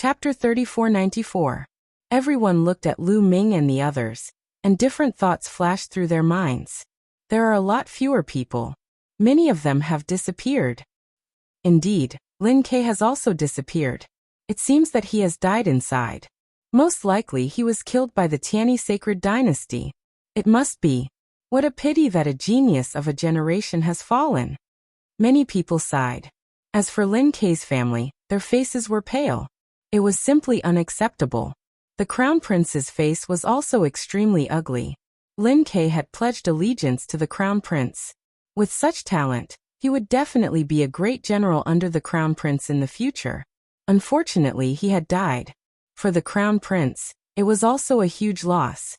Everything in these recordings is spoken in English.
Chapter 3494. Everyone looked at Lu Ming and the others, and different thoughts flashed through their minds. There are a lot fewer people. Many of them have disappeared. Indeed, Lin Ke has also disappeared. It seems that he has died inside. Most likely he was killed by the Tianyi sacred dynasty. It must be. What a pity that a genius of a generation has fallen. Many people sighed. As for Lin Ke's family, their faces were pale. It was simply unacceptable. The crown prince's face was also extremely ugly. Lin Ke had pledged allegiance to the crown prince. With such talent, he would definitely be a great general under the crown prince in the future. Unfortunately, he had died. For the crown prince, it was also a huge loss.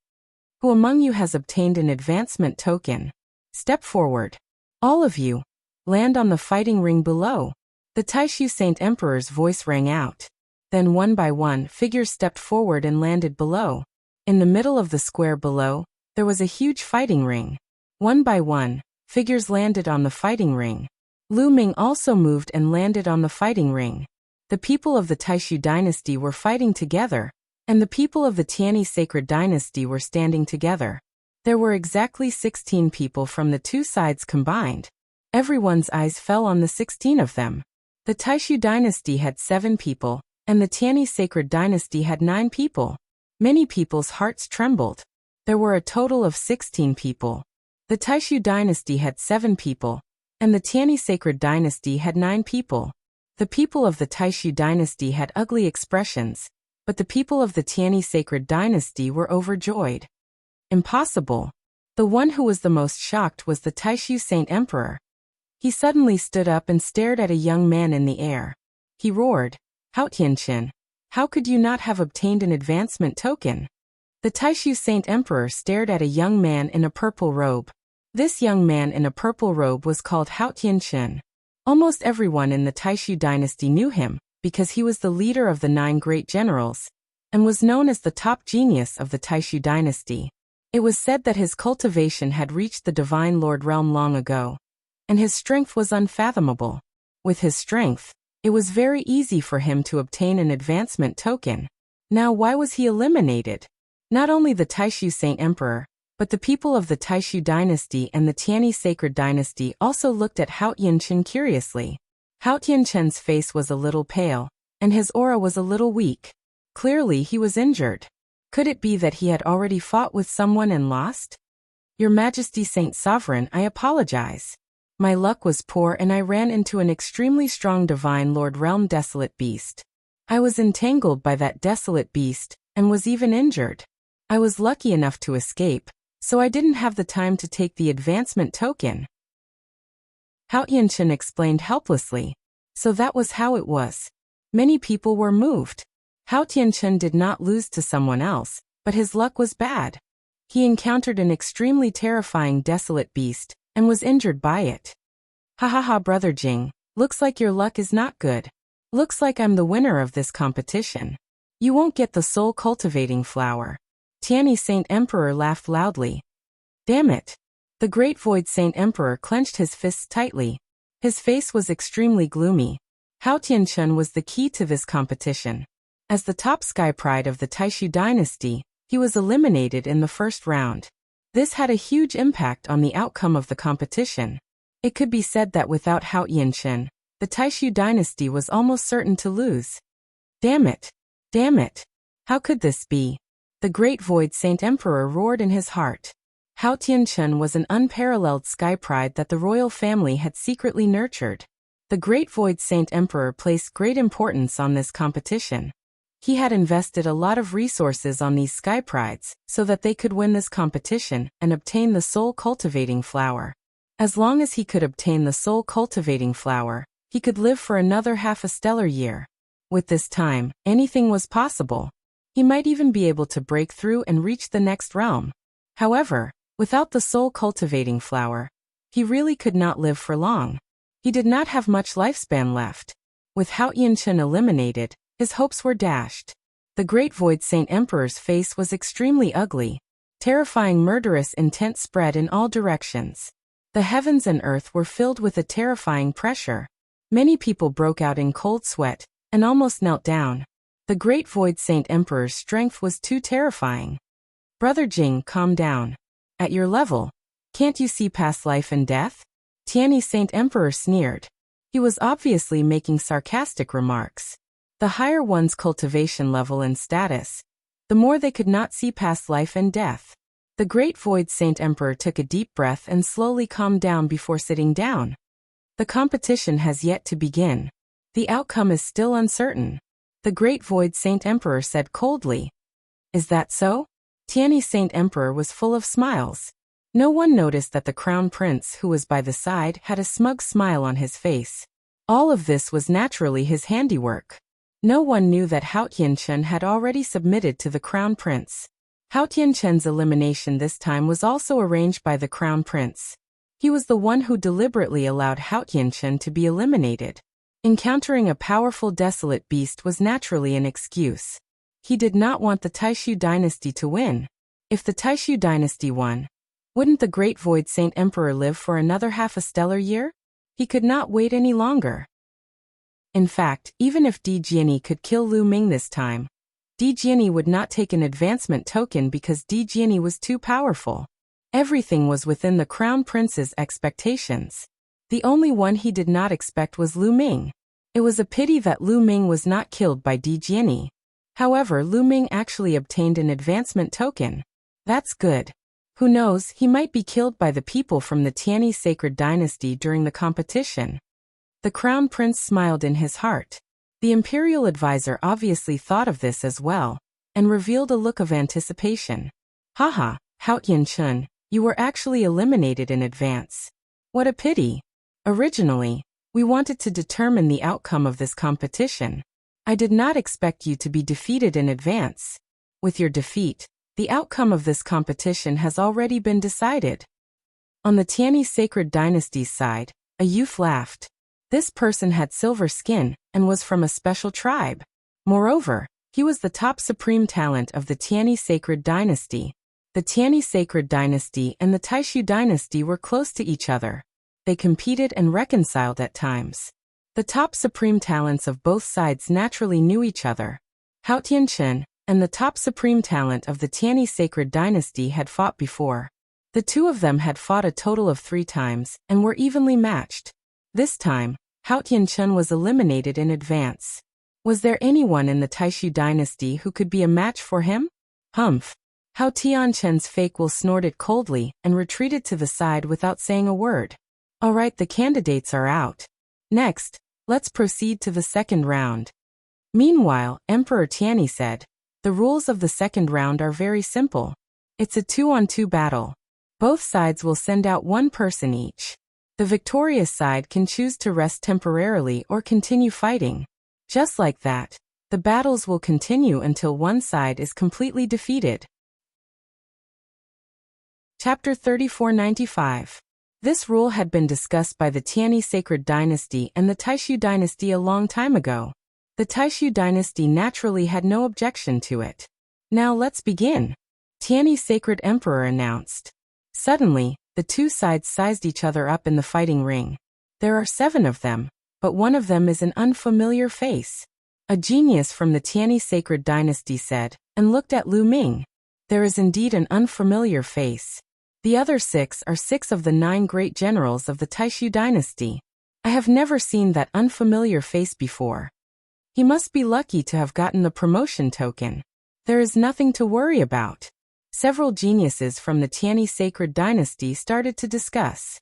Who among you has obtained an advancement token? Step forward. All of you. Land on the fighting ring below. The Taishu Saint Emperor's voice rang out. Then one by one, figures stepped forward and landed below. In the middle of the square below, there was a huge fighting ring. One by one, figures landed on the fighting ring. Lu Ming also moved and landed on the fighting ring. The people of the Taishu dynasty were fighting together, and the people of the Tianyi sacred dynasty were standing together. There were exactly 16 people from the two sides combined. Everyone's eyes fell on the 16 of them. The Taishu dynasty had 7 people, and the Tianyi sacred dynasty had 9 people. Many people's hearts trembled. There were a total of 16 people. The Taishu dynasty had 7 people, and the Tianyi sacred dynasty had 9 people. The people of the Taishu dynasty had ugly expressions, but the people of the Tianyi sacred dynasty were overjoyed. Impossible. The one who was the most shocked was the Taishu Saint Emperor. He suddenly stood up and stared at a young man in the air. He roared, "Hao Tianqin, how could you not have obtained an advancement token?" The Taishu Saint Emperor stared at a young man in a purple robe. This young man in a purple robe was called Hao Tianqin. Almost everyone in the Taishu dynasty knew him, because he was the leader of the 9 great generals, and was known as the top genius of the Taishu dynasty. It was said that his cultivation had reached the Divine Lord realm long ago, and his strength was unfathomable. With his strength, it was very easy for him to obtain an advancement token. Now why was he eliminated? Not only the Taishu Saint Emperor, but the people of the Taishu dynasty and the Tianyi sacred dynasty also looked at Hao Tianqin curiously. Hao Tianqin's face was a little pale, and his aura was a little weak. Clearly he was injured. Could it be that he had already fought with someone and lost? Your Majesty Saint Sovereign, I apologize. My luck was poor and I ran into an extremely strong Divine Lord Realm Desolate Beast. I was entangled by that desolate beast, and was even injured. I was lucky enough to escape, so I didn't have the time to take the advancement token. Hao Tianqin explained helplessly. So that was how it was. Many people were moved. Hao Tianqin did not lose to someone else, but his luck was bad. He encountered an extremely terrifying desolate beast, and was injured by it. Ha ha ha, Brother Jing, looks like your luck is not good. Looks like I'm the winner of this competition. You won't get the soul cultivating flower. Tianyi Saint Emperor laughed loudly. Damn it. The Great Void Saint Emperor clenched his fists tightly. His face was extremely gloomy. Hao Tianqin was the key to this competition. As the top sky pride of the Taishu dynasty, he was eliminated in the first round. This had a huge impact on the outcome of the competition. It could be said that without Hao Tianqin, the Taishu dynasty was almost certain to lose. Damn it! Damn it! How could this be? The Great Void Saint Emperor roared in his heart. Hao Tianqin was an unparalleled sky pride that the royal family had secretly nurtured. The Great Void Saint Emperor placed great importance on this competition. He had invested a lot of resources on these sky prides, so that they could win this competition and obtain the soul cultivating flower. As long as he could obtain the soul cultivating flower, he could live for another half a stellar year. With this time, anything was possible. He might even be able to break through and reach the next realm. However, without the soul cultivating flower, he really could not live for long. He did not have much lifespan left. With Hao Tianqin eliminated, his hopes were dashed. The Great Void Saint Emperor's face was extremely ugly. Terrifying murderous intent spread in all directions. The heavens and earth were filled with a terrifying pressure. Many people broke out in cold sweat, and almost knelt down. The great Void Saint Emperor's strength was too terrifying. Brother Jing, calm down. At your level, can't you see past life and death? Tianyi Saint Emperor sneered. He was obviously making sarcastic remarks. The higher one's cultivation level and status, the more they could not see past life and death. The great Void Saint Emperor took a deep breath and slowly calmed down before sitting down. The competition has yet to begin. The outcome is still uncertain. The great Void Saint Emperor said coldly. Is that so? Tianyi Saint Emperor was full of smiles. No one noticed that the crown prince who was by the side had a smug smile on his face. All of this was naturally his handiwork. No one knew that Hao Tianchen had already submitted to the crown prince. Hao Tianchen's elimination this time was also arranged by the crown prince. He was the one who deliberately allowed Hao Tianchen to be eliminated. Encountering a powerful desolate beast was naturally an excuse. He did not want the Taishu dynasty to win. If the Taishu dynasty won, wouldn't the great Void Saint Emperor live for another half a stellar year? He could not wait any longer. In fact, even if Di Jiani could kill Lu Ming this time, Di Jiani would not take an advancement token because Di Jiani was too powerful. Everything was within the crown prince's expectations. The only one he did not expect was Lu Ming. It was a pity that Lu Ming was not killed by Di Jiani. However, Lu Ming actually obtained an advancement token. That's good. Who knows, he might be killed by the people from the Tianyi Sacred Dynasty during the competition. The crown prince smiled in his heart. The imperial advisor obviously thought of this as well, and revealed a look of anticipation. Haha, Hao Tianchen, you were actually eliminated in advance. What a pity. Originally, we wanted to determine the outcome of this competition. I did not expect you to be defeated in advance. With your defeat, the outcome of this competition has already been decided. On the Tianyi Sacred Dynasty's side, a youth laughed. This person had silver skin and was from a special tribe. Moreover, he was the top supreme talent of the Tianyi Sacred Dynasty. The Tianyi Sacred Dynasty and the Taishu Dynasty were close to each other. They competed and reconciled at times. The top supreme talents of both sides naturally knew each other. Hao Tianchen and the top supreme talent of the Tianyi Sacred Dynasty had fought before. The two of them had fought a total of 3 times and were evenly matched. This time, Hao Tianchen was eliminated in advance. Was there anyone in the Taishu dynasty who could be a match for him? Humph. Hao Tianchen's fake will snorted coldly and retreated to the side without saying a word. Alright, the candidates are out. Next, let's proceed to the second round. Meanwhile, Emperor Tianyi said, the rules of the second round are very simple. It's a 2-on-2 battle. Both sides will send out 1 person each. The victorious side can choose to rest temporarily or continue fighting. Just like that, the battles will continue until one side is completely defeated. Chapter 3495. This rule had been discussed by the Tianyi Sacred Dynasty and the Taishu Dynasty a long time ago. The Taishu Dynasty naturally had no objection to it. Now let's begin. Tianyi Sacred Emperor announced. Suddenly, the two sides sized each other up in the fighting ring. There are 7 of them, but one of them is an unfamiliar face. A genius from the Tianyi Sacred Dynasty said, and looked at Lu Ming. There is indeed an unfamiliar face. The other 6 are 6 of the 9 great generals of the Taishu Dynasty. I have never seen that unfamiliar face before. He must be lucky to have gotten the promotion token. There is nothing to worry about. Several geniuses from the Tianyi Sacred Dynasty started to discuss.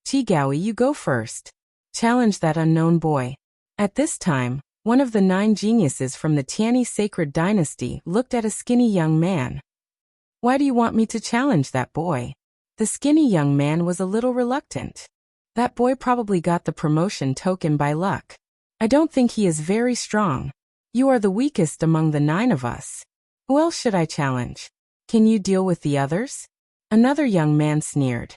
Chigaoi, you go first. Challenge that unknown boy. At this time, one of the 9 geniuses from the Tianyi Sacred Dynasty looked at a skinny young man. Why do you want me to challenge that boy? The skinny young man was a little reluctant. That boy probably got the promotion token by luck. I don't think he is very strong. You are the weakest among the 9 of us. Who else should I challenge? Can you deal with the others? Another young man sneered.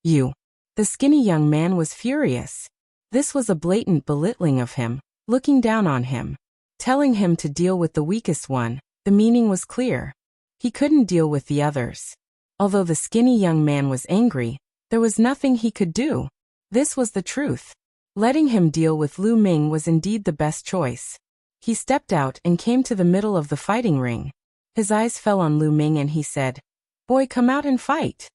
You. The skinny young man was furious. This was a blatant belittling of him, looking down on him. Telling him to deal with the weakest one, the meaning was clear. He couldn't deal with the others. Although the skinny young man was angry, there was nothing he could do. This was the truth. Letting him deal with Lu Ming was indeed the best choice. He stepped out and came to the middle of the fighting ring. His eyes fell on Lu Ming and he said, "Boy, come out and fight.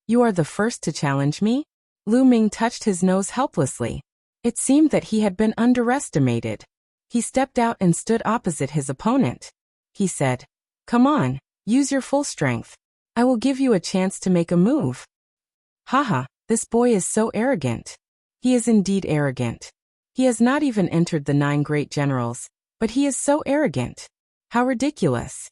You are the first to challenge me?" Lu Ming touched his nose helplessly. It seemed that he had been underestimated. He stepped out and stood opposite his opponent. He said, "Come on, use your full strength. I will give you a chance to make a move." Haha, this boy is so arrogant. He is indeed arrogant. He has not even entered the 9 great generals, but he is so arrogant. How ridiculous.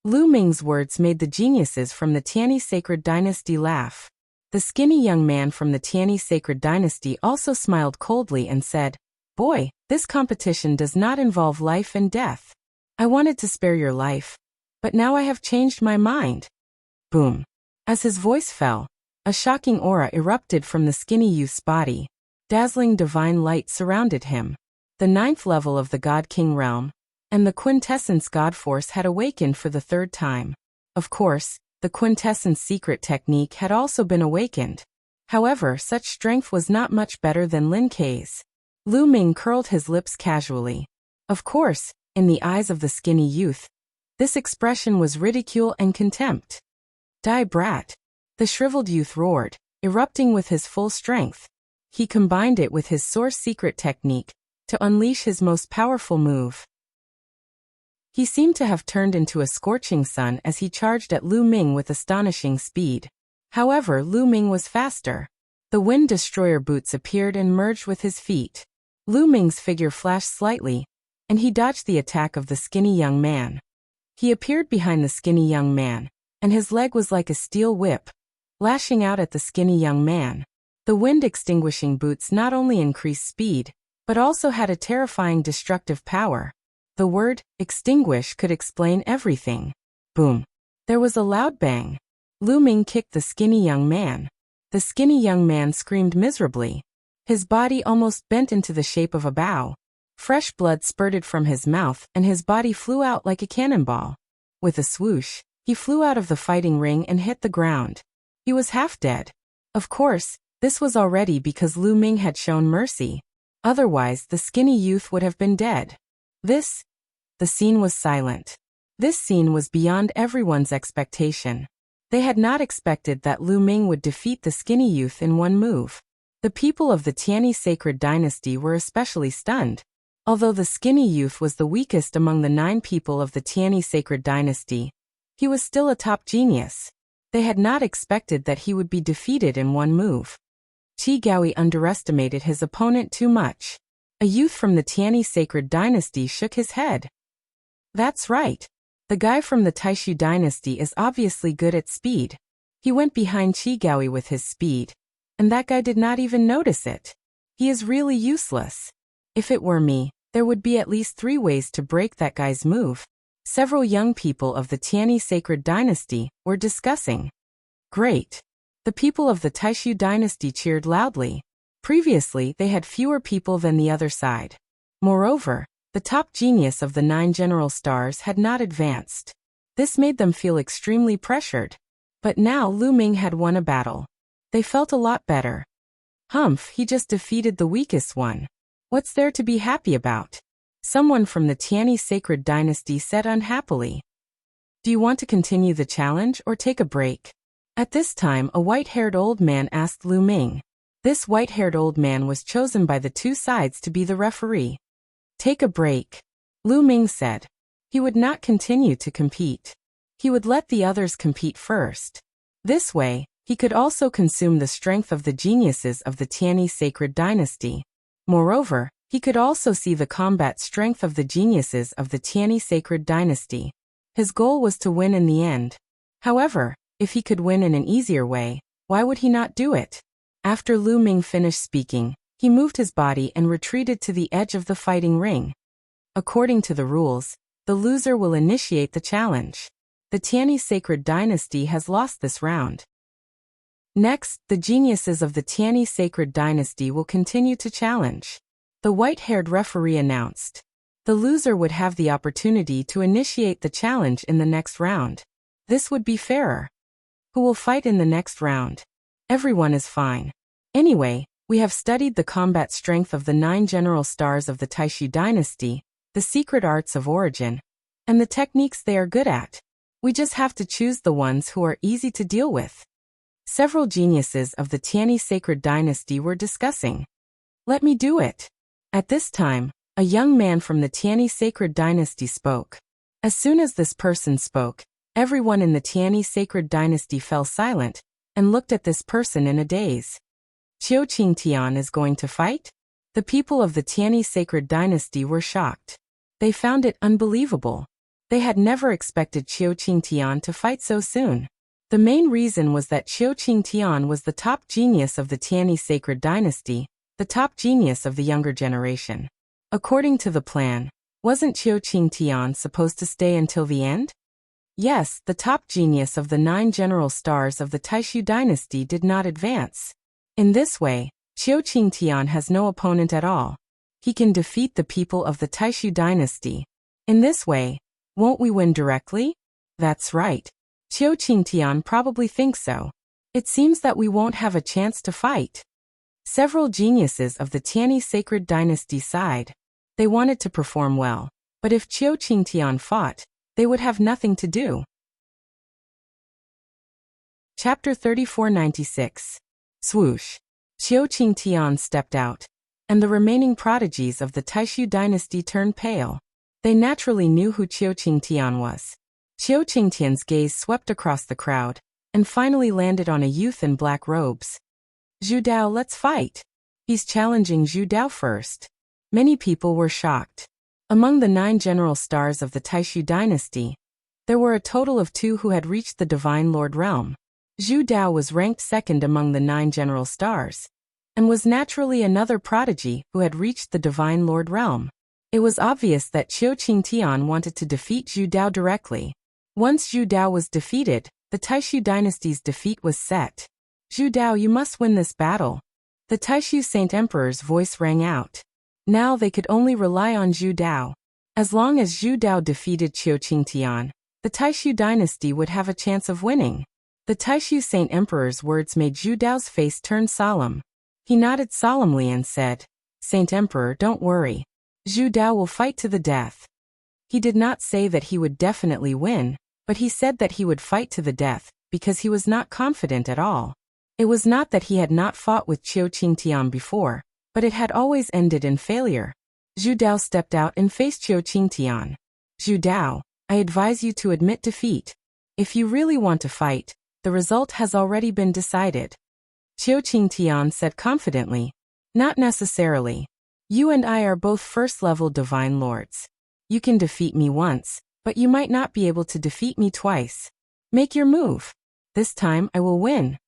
Lu Ming's words made the geniuses from the Tianyi Sacred Dynasty laugh. The skinny young man from the Tianyi Sacred Dynasty also smiled coldly and said, "Boy, this competition does not involve life and death. I wanted to spare your life, but now I have changed my mind." Boom. As his voice fell, a shocking aura erupted from the skinny youth's body. Dazzling divine light surrounded him. The 9th level of the God King realm, and the quintessence God Force had awakened for the 3rd time. Of course, the quintessence secret technique had also been awakened. However, such strength was not much better than Lin Kei's. Lu Ming curled his lips casually. Of course, in the eyes of the skinny youth, this expression was ridicule and contempt. "Die brat!" The shriveled youth roared, erupting with his full strength. He combined it with his source secret technique to unleash his most powerful move. He seemed to have turned into a scorching sun as he charged at Lu Ming with astonishing speed. However, Lu Ming was faster. The Wind Destroyer boots appeared and merged with his feet. Lu Ming's figure flashed slightly, and he dodged the attack of the skinny young man. He appeared behind the skinny young man, and his leg was like a steel whip, lashing out at the skinny young man. The wind-extinguishing boots not only increased speed, but also had a terrifying destructive power. The word, extinguish, could explain everything. Boom. There was a loud bang. Lu Ming kicked the skinny young man. The skinny young man screamed miserably. His body almost bent into the shape of a bow. Fresh blood spurted from his mouth and his body flew out like a cannonball. With a swoosh, he flew out of the fighting ring and hit the ground. He was half dead. Of course, this was already because Lu Ming had shown mercy. Otherwise, the skinny youth would have been dead. The scene was silent. This scene was beyond everyone's expectation. They had not expected that Lu Ming would defeat the skinny youth in one move. The people of the Tianyi Sacred Dynasty were especially stunned. Although the skinny youth was the weakest among the 9 people of the Tianyi Sacred Dynasty, he was still a top genius. They had not expected that he would be defeated in one move. Qi Gaoi underestimated his opponent too much. A youth from the Tianyi Sacred Dynasty shook his head. That's right. The guy from the Taishu Dynasty is obviously good at speed. He went behind Qi Gaoi with his speed, and that guy did not even notice it. He is really useless. If it were me, there would be at least 3 ways to break that guy's move. Several young people of the Tianyi Sacred Dynasty were discussing. Great. The people of the Taishu Dynasty cheered loudly. Previously, they had fewer people than the other side. Moreover, the top genius of the 9 general stars had not advanced. This made them feel extremely pressured. But now Lu Ming had won a battle. They felt a lot better. Humph, he just defeated the weakest one. What's there to be happy about? Someone from the Tianyi Sacred Dynasty said unhappily. Do you want to continue the challenge or take a break? At this time, a white-haired old man asked Lu Ming. This white-haired old man was chosen by the 2 sides to be the referee. Take a break, Lu Ming said. He would not continue to compete. He would let the others compete first. This way, he could also consume the strength of the geniuses of the Tianyi Sacred Dynasty. Moreover, he could also see the combat strength of the geniuses of the Tianyi Sacred Dynasty. His goal was to win in the end. However, if he could win in an easier way, why would he not do it? After Lu Ming finished speaking, he moved his body and retreated to the edge of the fighting ring. According to the rules, the loser will initiate the challenge. The Tianyi Sacred Dynasty has lost this round. Next, the geniuses of the Tianyi Sacred Dynasty will continue to challenge. The white-haired referee announced. The loser would have the opportunity to initiate the challenge in the next round. This would be fairer. Who will fight in the next round? Everyone is fine. Anyway, we have studied the combat strength of the 9 general stars of the Taishu Dynasty, the secret arts of origin, and the techniques they are good at. We just have to choose the ones who are easy to deal with. Several geniuses of the Tianyi sacred dynasty were discussing. Let me do it. At this time, a young man from the Tianyi sacred dynasty spoke. As soon as this person spoke, everyone in the Tianyi sacred dynasty fell silent and looked at this person in a daze. Qiu Qingtian is going to fight? The people of the Tianyi sacred dynasty were shocked. They found it unbelievable. They had never expected Qiu Qingtian to fight so soon. The main reason was that Qiu Qingtian was the top genius of the Tianyi sacred dynasty, the top genius of the younger generation. According to the plan, wasn't Qiu Qingtian supposed to stay until the end? Yes, the top genius of the 9 general stars of the Taishu dynasty did not advance. In this way, Qiu Qingtian has no opponent at all. He can defeat the people of the Taishu dynasty. In this way, won't we win directly? That's right. Qiu Qingtian probably thinks so. It seems that we won't have a chance to fight. Several geniuses of the Tianyi sacred dynasty sighed. They wanted to perform well, but if Qiu Qingtian fought, they would have nothing to do. Chapter 3496. Swoosh. Qiu Qingtian stepped out, and the remaining prodigies of the Taishu dynasty turned pale. They naturally knew who Qiu Qingtian was. Qiu Qingtian's gaze swept across the crowd, and finally landed on a youth in black robes. Zhu Dao, let's fight. He's challenging Zhu Dao first. Many people were shocked. Among the 9 general stars of the Taishu dynasty, there were a total of 2 who had reached the Divine Lord realm. Zhu Dao was ranked second among the 9 general stars, and was naturally another prodigy who had reached the Divine Lord realm. It was obvious that Qiu Qingtian wanted to defeat Zhu Dao directly. Once Zhu Dao was defeated, the Taishu dynasty's defeat was set. Zhu Dao, you must win this battle. The Taishu Saint Emperor's voice rang out. Now they could only rely on Zhu Dao. As long as Zhu Dao defeated Qiu Qingtian, the Taishu dynasty would have a chance of winning. The Taishu Saint Emperor's words made Zhu Dao's face turn solemn. He nodded solemnly and said, Saint Emperor, don't worry. Zhu Dao will fight to the death. He did not say that he would definitely win, but he said that he would fight to the death, because he was not confident at all. It was not that he had not fought with Qiu Qingtian before, but it had always ended in failure. Zhu Dao stepped out and faced Qiu Qingtian. Zhu Dao, I advise you to admit defeat. If you really want to fight, the result has already been decided. Qiu Qingtian said confidently. Not necessarily. You and I are both first-level divine lords. You can defeat me once, but you might not be able to defeat me twice. Make your move. This time I will win.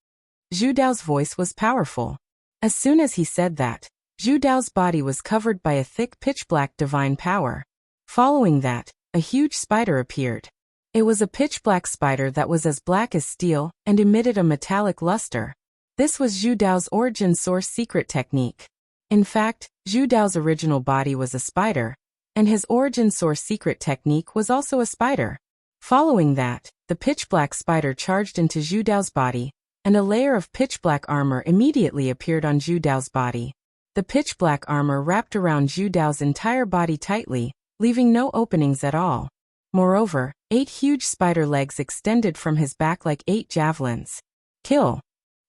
Zhu Dao's voice was powerful. As soon as he said that, Zhu Dao's body was covered by a thick pitch-black divine power. Following that, a huge spider appeared. It was a pitch-black spider that was as black as steel and emitted a metallic luster. This was Zhu Dao's origin source secret technique. In fact, Zhu Dao's original body was a spider, and his origin source secret technique was also a spider. Following that, the pitch-black spider charged into Zhu Dao's body, and a layer of pitch-black armor immediately appeared on Zhu Dao's body. The pitch-black armor wrapped around Zhu Dao's entire body tightly, leaving no openings at all. Moreover, 8 huge spider legs extended from his back like 8 javelins. Kill!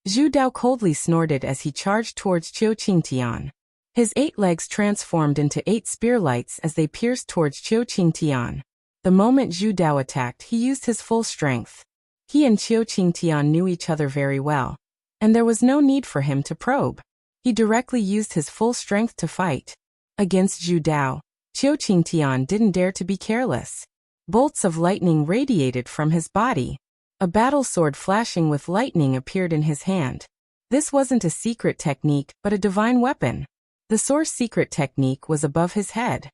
Zhu Dao coldly snorted as he charged towards Qiu Qingtian. His 8 legs transformed into 8 spear lights as they pierced towards Qiu Qingtian. The moment Zhu Dao attacked, he used his full strength. He and Qiu Qingtian knew each other very well, and there was no need for him to probe. He directly used his full strength to fight. Against Zhu Dao, Qiu Qingtian didn't dare to be careless. Bolts of lightning radiated from his body. A battle sword flashing with lightning appeared in his hand. This wasn't a secret technique but a divine weapon. The source secret technique was above his head.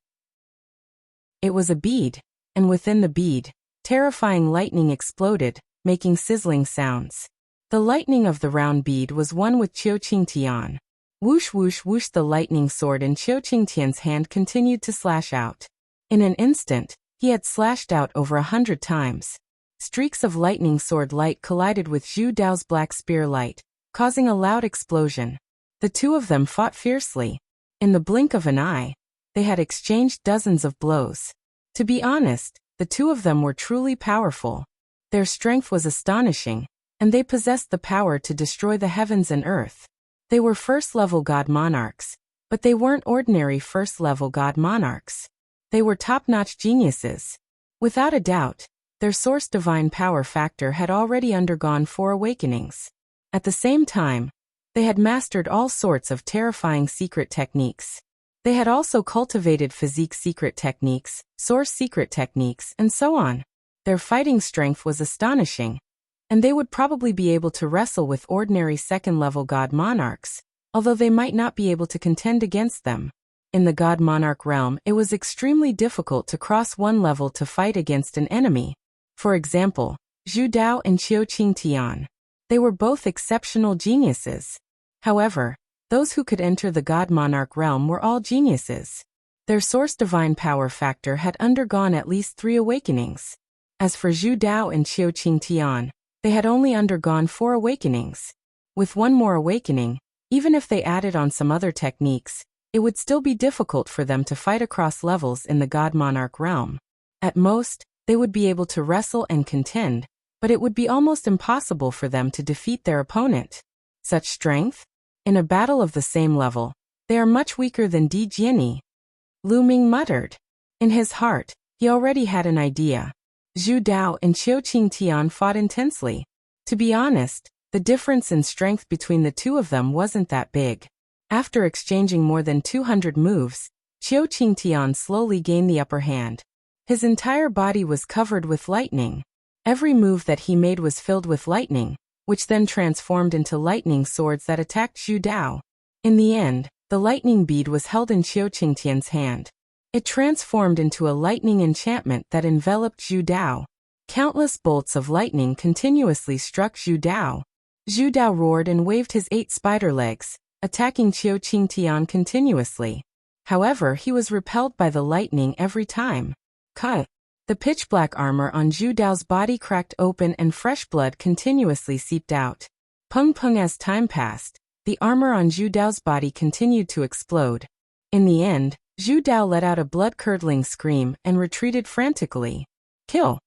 It was a bead, and within the bead, terrifying lightning exploded, making sizzling sounds. The lightning of the round bead was one with Qiu Qingtian. Whoosh whoosh whoosh, the lightning sword in Qiu Qingtian's hand continued to slash out. In an instant, he had slashed out over 100 times. Streaks of lightning sword light collided with Zhu Dao's black spear light, causing a loud explosion. The two of them fought fiercely. In the blink of an eye, They had exchanged dozens of blows. To be honest, the two of them were truly powerful. Their strength was astonishing, and they possessed the power to destroy the heavens and earth. They were first-level god monarchs, but they weren't ordinary first-level god monarchs. They were top-notch geniuses. Without a doubt, their source divine power factor had already undergone 4 awakenings. At the same time, they had mastered all sorts of terrifying secret techniques. They had also cultivated physique secret techniques, source secret techniques, and so on. Their fighting strength was astonishing, and they would probably be able to wrestle with ordinary second-level god monarchs, although they might not be able to contend against them. In the god monarch realm, it was extremely difficult to cross one level to fight against an enemy. For example, Zhu Dao and Qiu Qingtian. They were both exceptional geniuses. However, those who could enter the god monarch realm were all geniuses. Their source divine power factor had undergone at least 3 awakenings. As for Zhu Dao and Qiu Qingtian, they had only undergone 4 awakenings. With one more awakening, even if they added on some other techniques, it would still be difficult for them to fight across levels in the god monarch realm. At most, they would be able to wrestle and contend, but it would be almost impossible for them to defeat their opponent. Such strength? In a battle of the same level, they are much weaker than Di Jianyi. Lu Ming muttered. In his heart, he already had an idea. Zhu Dao and Qiu Qingtian fought intensely. To be honest, the difference in strength between the two of them wasn't that big. After exchanging more than 200 moves, Qiu Qingtian slowly gained the upper hand. His entire body was covered with lightning. Every move that he made was filled with lightning, which then transformed into lightning swords that attacked Zhu Dao. In the end, the lightning bead was held in Qiu Qingtian's hand. It transformed into a lightning enchantment that enveloped Zhu Dao. Countless bolts of lightning continuously struck Zhu Dao. Zhu Dao roared and waved his 8 spider legs, attacking Qiu Qingtian continuously. However, he was repelled by the lightning every time. The pitch-black armor on Zhu Dao's body cracked open and fresh blood continuously seeped out. Pung. As time passed, the armor on Zhu Dao's body continued to explode. In the end, Zhu Dao let out a blood-curdling scream and retreated frantically. Kill!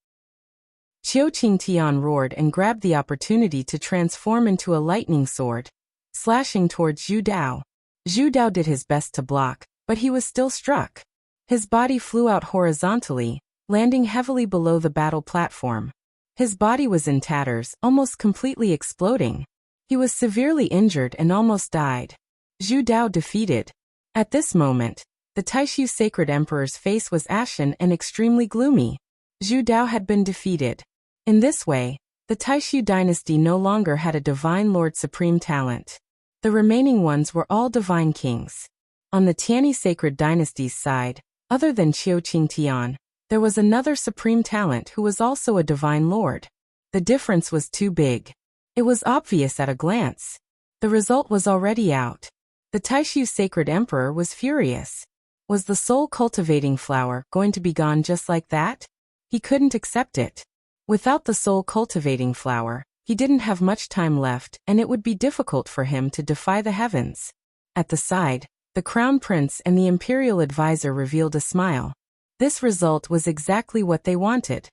Qiu Qingtian roared and grabbed the opportunity to transform into a lightning sword, slashing towards Zhu Dao. Zhu Dao did his best to block, but he was still struck. His body flew out horizontally, landing heavily below the battle platform. His body was in tatters, almost completely exploding. He was severely injured and almost died. Zhu Dao defeated. At this moment, the Taishu Sacred Emperor's face was ashen and extremely gloomy. Zhu Dao had been defeated. In this way, the Taishu dynasty no longer had a divine lord supreme talent. The remaining ones were all divine kings. On the Tianyi Sacred Dynasty's side, other than Qiu Qingtian, there was another supreme talent who was also a divine lord. The difference was too big. It was obvious at a glance. The result was already out. The Taishu Sacred Emperor was furious. Was the soul-cultivating flower going to be gone just like that? He couldn't accept it. Without the soul-cultivating flower, he didn't have much time left, and it would be difficult for him to defy the heavens. At the side, the Crown Prince and the Imperial Advisor revealed a smile. This result was exactly what they wanted.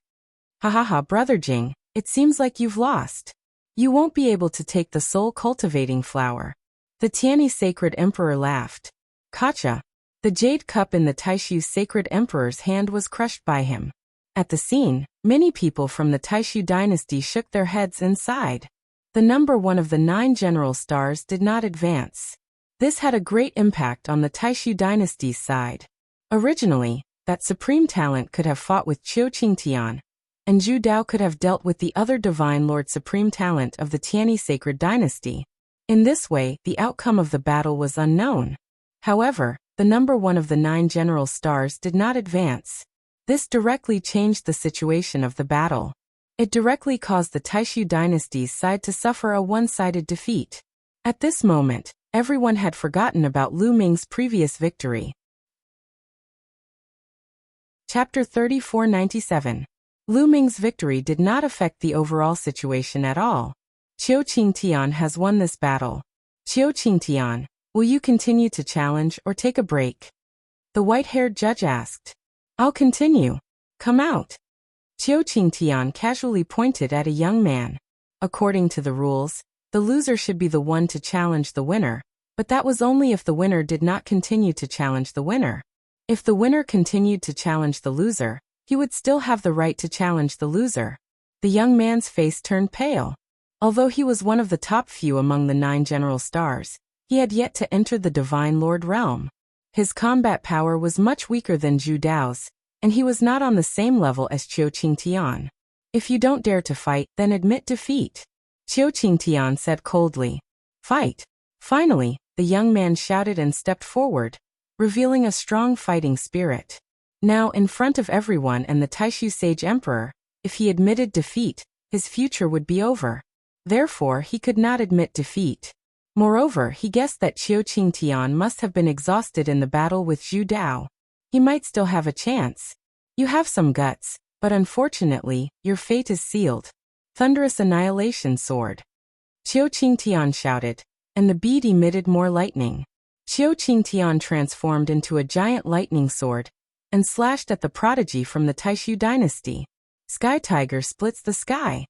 Ha, Brother Jing, it seems like you've lost. You won't be able to take the soul-cultivating flower. The Tianyi Sacred Emperor laughed. Gotcha. The jade cup in the Taishu Sacred Emperor's hand was crushed by him. At the scene, many people from the Taishu dynasty shook their heads and sighed. The number 1 of the 9 general stars did not advance. This had a great impact on the Taishu dynasty's side. Originally, that supreme talent could have fought with Qiu Qingtian, and Zhu Dao could have dealt with the other divine lord supreme talent of the Tianyi Sacred Dynasty. In this way, the outcome of the battle was unknown. However, the number 1 of the 9 general stars did not advance. This directly changed the situation of the battle. It directly caused the Taishu dynasty's side to suffer a one-sided defeat. At this moment, everyone had forgotten about Lu Ming's previous victory. Chapter 3497. Lu Ming's victory did not affect the overall situation at all. Qiu Qingtian has won this battle. Qiu Qingtian, will you continue to challenge or take a break? The white-haired judge asked. I'll continue. Come out. Qiu Qingtian casually pointed at a young man. According to the rules, the loser should be the one to challenge the winner, but that was only if the winner did not continue to challenge the winner. If the winner continued to challenge the loser, he would still have the right to challenge the loser. The young man's face turned pale. Although he was one of the top few among the 9 general stars, he had yet to enter the Divine Lord realm. His combat power was much weaker than Zhu Dao's, and he was not on the same level as Qiu Qingtian. If you don't dare to fight, then admit defeat. Qiu Qingtian said coldly. Fight. Finally, the young man shouted and stepped forward, revealing a strong fighting spirit. Now, in front of everyone and the Taishu Sage Emperor, if he admitted defeat, his future would be over. Therefore, he could not admit defeat. Moreover, he guessed that Qiu Qingtian must have been exhausted in the battle with Zhu Dao. He might still have a chance. You have some guts, but unfortunately, your fate is sealed. Thunderous Annihilation Sword. Qiu Qingtian shouted, and the bead emitted more lightning. Qiu Qingtian transformed into a giant lightning sword and slashed at the prodigy from the Taishu dynasty. Sky Tiger splits the sky.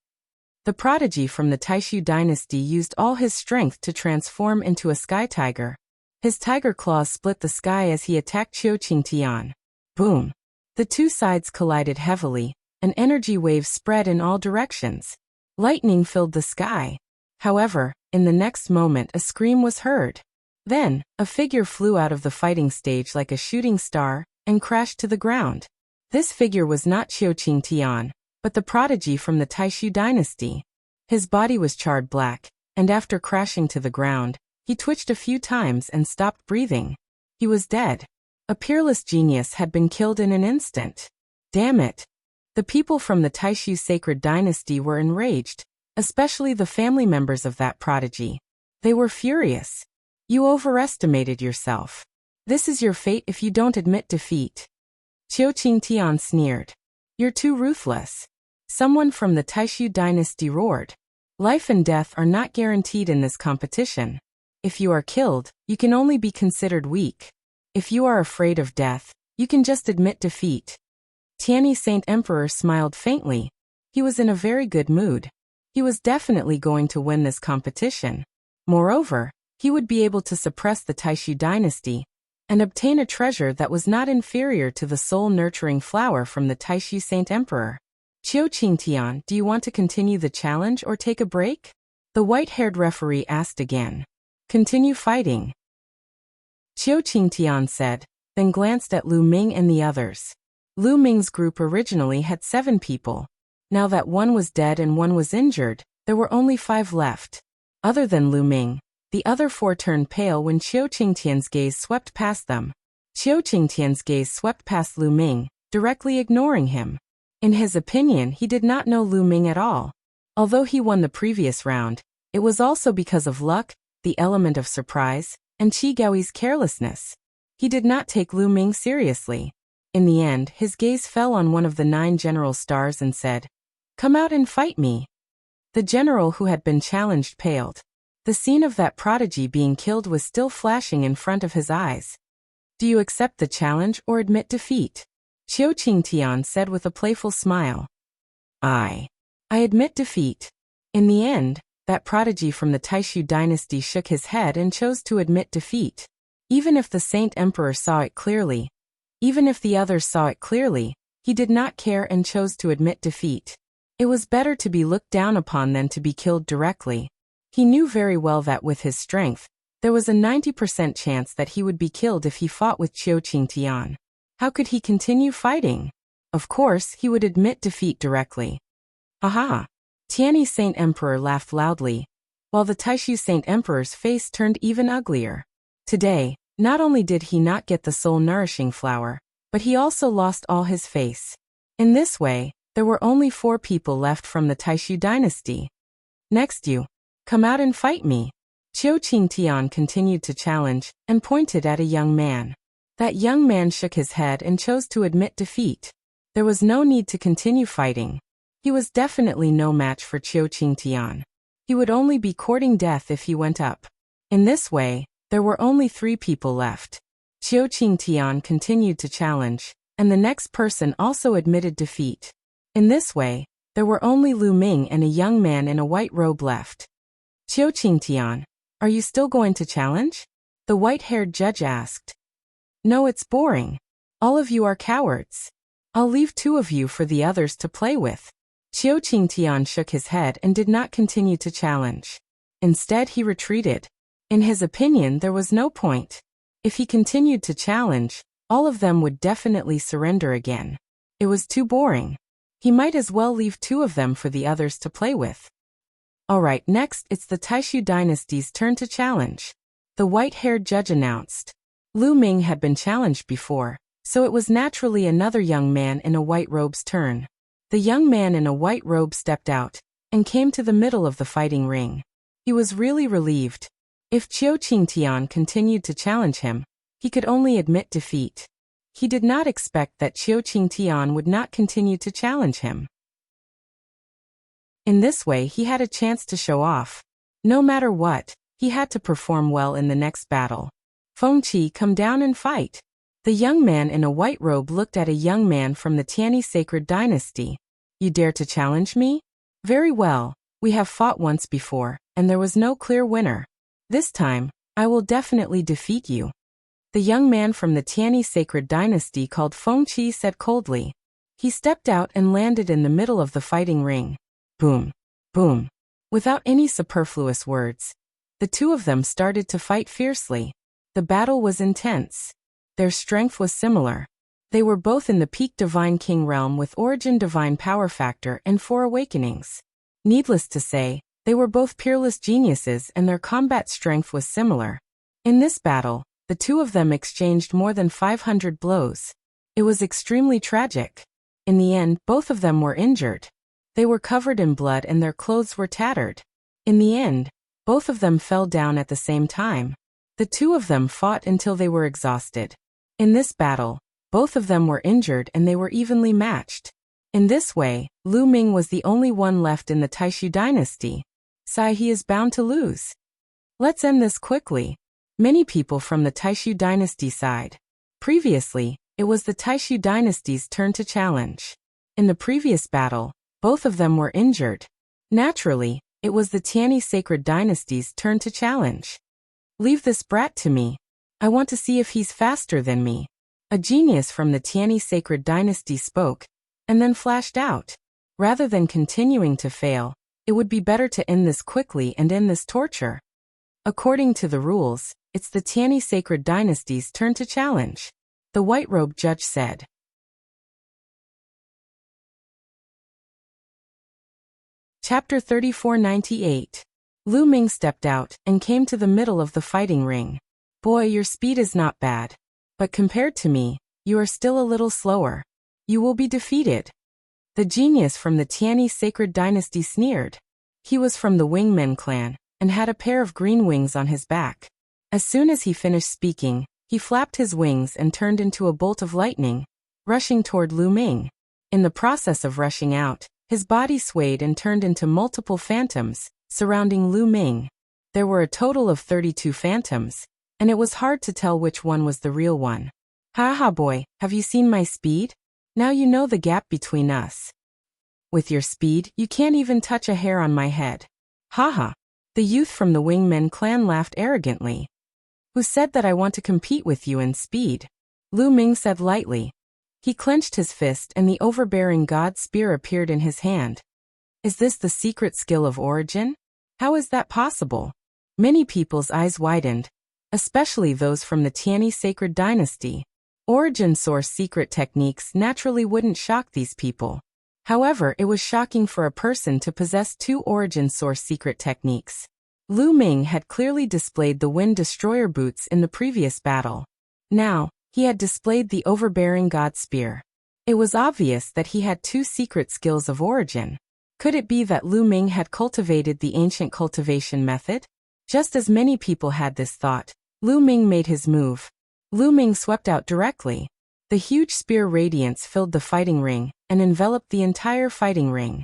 The prodigy from the Taishu dynasty used all his strength to transform into a sky tiger. His tiger claws split the sky as he attacked Qiu Qingtian. Boom! The two sides collided heavily, and energy waves spread in all directions. Lightning filled the sky. However, in the next moment a scream was heard. Then, a figure flew out of the fighting stage like a shooting star and crashed to the ground. This figure was not Qiu Qingtian, but the prodigy from the Taishu dynasty. His body was charred black, and after crashing to the ground, he twitched a few times and stopped breathing. He was dead. A peerless genius had been killed in an instant. Damn it! The people from the Taishu sacred dynasty were enraged, especially the family members of that prodigy. They were furious. You overestimated yourself. This is your fate if you don't admit defeat. Qiu Qingtian sneered. You're too ruthless. Someone from the Taishu dynasty roared. Life and death are not guaranteed in this competition. If you are killed, you can only be considered weak. If you are afraid of death, you can just admit defeat. Tianyi Saint Emperor smiled faintly. He was in a very good mood. He was definitely going to win this competition. Moreover, he would be able to suppress the Taishu dynasty and obtain a treasure that was not inferior to the soul-nurturing flower from the Taishu Saint Emperor. Qiu Qingtian, do you want to continue the challenge or take a break? The white-haired referee asked again. Continue fighting. Qiu Qingtian said, then glanced at Lu Ming and the others. Lu Ming's group originally had 7 people. Now that one was dead and one was injured, there were only 5 left. Other than Lu Ming, the other 4 turned pale when Qiu Qingtian's gaze swept past them. Qiu Qingtian's gaze swept past Lu Ming, directly ignoring him. In his opinion, he did not know Lu Ming at all. Although he won the previous round, it was also because of luck, the element of surprise, and Qi Gaoi's carelessness. He did not take Lu Ming seriously. In the end, his gaze fell on one of the 9 general stars and said, Come out and fight me. The general who had been challenged paled. The scene of that prodigy being killed was still flashing in front of his eyes. Do you accept the challenge or admit defeat? Qiu Qingtian said with a playful smile. I admit defeat. In the end, that prodigy from the Taishu dynasty shook his head and chose to admit defeat. Even if the Saint Emperor saw it clearly, even if the others saw it clearly, he did not care and chose to admit defeat. It was better to be looked down upon than to be killed directly. He knew very well that with his strength, there was a 90% chance that he would be killed if he fought with Qiu Qingtian. How could he continue fighting? Of course, he would admit defeat directly. Haha! Tianyi Saint Emperor laughed loudly, while the Taishu Saint Emperor's face turned even uglier. Today, not only did he not get the soul-nourishing flower, but he also lost all his face. In this way, there were only 4 people left from the Taishu dynasty. Next you. Come out and fight me. Qiu Qingtian continued to challenge and pointed at a young man. That young man shook his head and chose to admit defeat. There was no need to continue fighting. He was definitely no match for Qiu Qingtian. He would only be courting death if he went up. In this way, there were only 3 people left. Qiu Qingtian continued to challenge, and the next person also admitted defeat. In this way, there were only Lu Ming and a young man in a white robe left. Qiu Qingtian, are you still going to challenge? The white-haired judge asked. No, it's boring. All of you are cowards. I'll leave 2 of you for the others to play with. Qiu Qingtian shook his head and did not continue to challenge. Instead, he retreated. In his opinion, there was no point. If he continued to challenge, all of them would definitely surrender again. It was too boring. He might as well leave 2 of them for the others to play with. Alright, next it's the Taishu dynasty's turn to challenge. The white-haired judge announced. Lu Ming had been challenged before, so it was naturally another young man in a white robe's turn. The young man in a white robe stepped out and came to the middle of the fighting ring. He was really relieved. If Qiu Qingtian continued to challenge him, he could only admit defeat. He did not expect that Qiu Qingtian would not continue to challenge him. In this way, he had a chance to show off. No matter what, he had to perform well in the next battle. Fengqi, come down and fight. The young man in a white robe looked at a young man from the Tianyi sacred dynasty. You dare to challenge me? Very well, we have fought once before, and there was no clear winner. This time, I will definitely defeat you. The young man from the Tianyi sacred dynasty called Fengqi said coldly. He stepped out and landed in the middle of the fighting ring. Boom, boom. Without any superfluous words, the 2 of them started to fight fiercely. The battle was intense. Their strength was similar. They were both in the peak Divine King realm with origin divine power factor and 4 awakenings. Needless to say, they were both peerless geniuses and their combat strength was similar. In this battle, the 2 of them exchanged more than 500 blows. It was extremely tragic. In the end, both of them were injured. They were covered in blood and their clothes were tattered. In the end, both of them fell down at the same time. The 2 of them fought until they were exhausted. In this battle, both of them were injured and they were evenly matched. In this way, Lu Ming was the only one left in the Taishu dynasty. He is bound to lose. Let's end this quickly. Many people from the Taishu dynasty sighed. Previously, it was the Taishu dynasty's turn to challenge. In the previous battle, both of them were injured. Naturally, it was the Tianyi sacred dynasty's turn to challenge. Leave this brat to me. I want to see if he's faster than me. A genius from the Tianyi sacred dynasty spoke, and then flashed out. Rather than continuing to fail, it would be better to end this quickly and end this torture. According to the rules, it's the Tianyi sacred dynasty's turn to challenge. The white-robed judge said. Chapter 3498. Lu Ming stepped out and came to the middle of the fighting ring. Boy, your speed is not bad. But compared to me, you are still a little slower. You will be defeated. The genius from the Tianyi sacred dynasty sneered. He was from the Wingmen clan, and had a pair of green wings on his back. As soon as he finished speaking, he flapped his wings and turned into a bolt of lightning, rushing toward Lu Ming. In the process of rushing out, his body swayed and turned into multiple phantoms, surrounding Lu Ming. There were a total of 32 phantoms, and it was hard to tell which one was the real one. Haha boy, have you seen my speed? Now you know the gap between us. With your speed, you can't even touch a hair on my head. Haha. The youth from the Wingmen clan laughed arrogantly. Who said that I want to compete with you in speed? Lu Ming said lightly. He clenched his fist and the overbearing god spear appeared in his hand. Is this the secret skill of origin? How is that possible? Many people's eyes widened, especially those from the Tianyi sacred dynasty. Origin source secret techniques naturally wouldn't shock these people. However, it was shocking for a person to possess 2 origin source secret techniques. Lu Ming had clearly displayed the Wind Destroyer boots in the previous battle. Now, he had displayed the overbearing god spear. It was obvious that he had 2 secret skills of origin. Could it be that Lu Ming had cultivated the ancient cultivation method? Just as many people had this thought, Lu Ming made his move. Lu Ming swept out directly. The huge spear radiance filled the fighting ring and enveloped the entire fighting ring.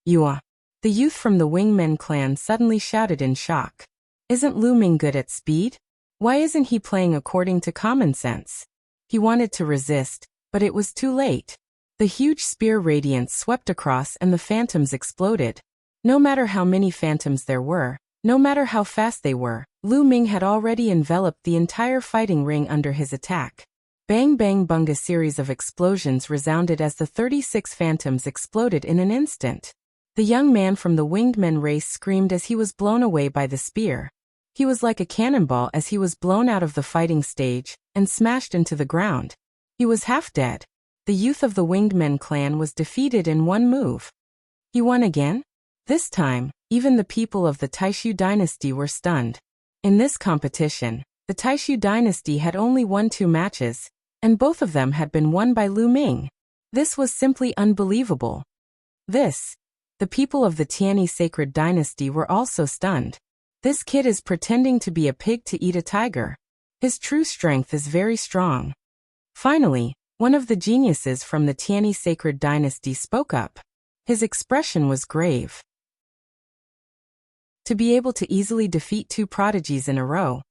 Yua. The youth from the Wingmen clan suddenly shouted in shock. Isn't Lu Ming good at speed? Why isn't he playing according to common sense? He wanted to resist, but it was too late. The huge spear radiance swept across and the phantoms exploded. No matter how many phantoms there were, no matter how fast they were, Lu Ming had already enveloped the entire fighting ring under his attack. Bang bang bung, a series of explosions resounded as the 36 phantoms exploded in an instant. The young man from the winged men race screamed as he was blown away by the spear. He was like a cannonball as he was blown out of the fighting stage and smashed into the ground. He was half dead. The youth of the winged men clan was defeated in one move. He won again? This time, even the people of the Taishu dynasty were stunned. In this competition, the Taishu dynasty had only won 2 matches, and both of them had been won by Lu Ming. This was simply unbelievable. The people of the Tianyi sacred dynasty were also stunned. This kid is pretending to be a pig to eat a tiger. His true strength is very strong. Finally, one of the geniuses from the Tianyi sacred dynasty spoke up. His expression was grave. To be able to easily defeat 2 prodigies in a row,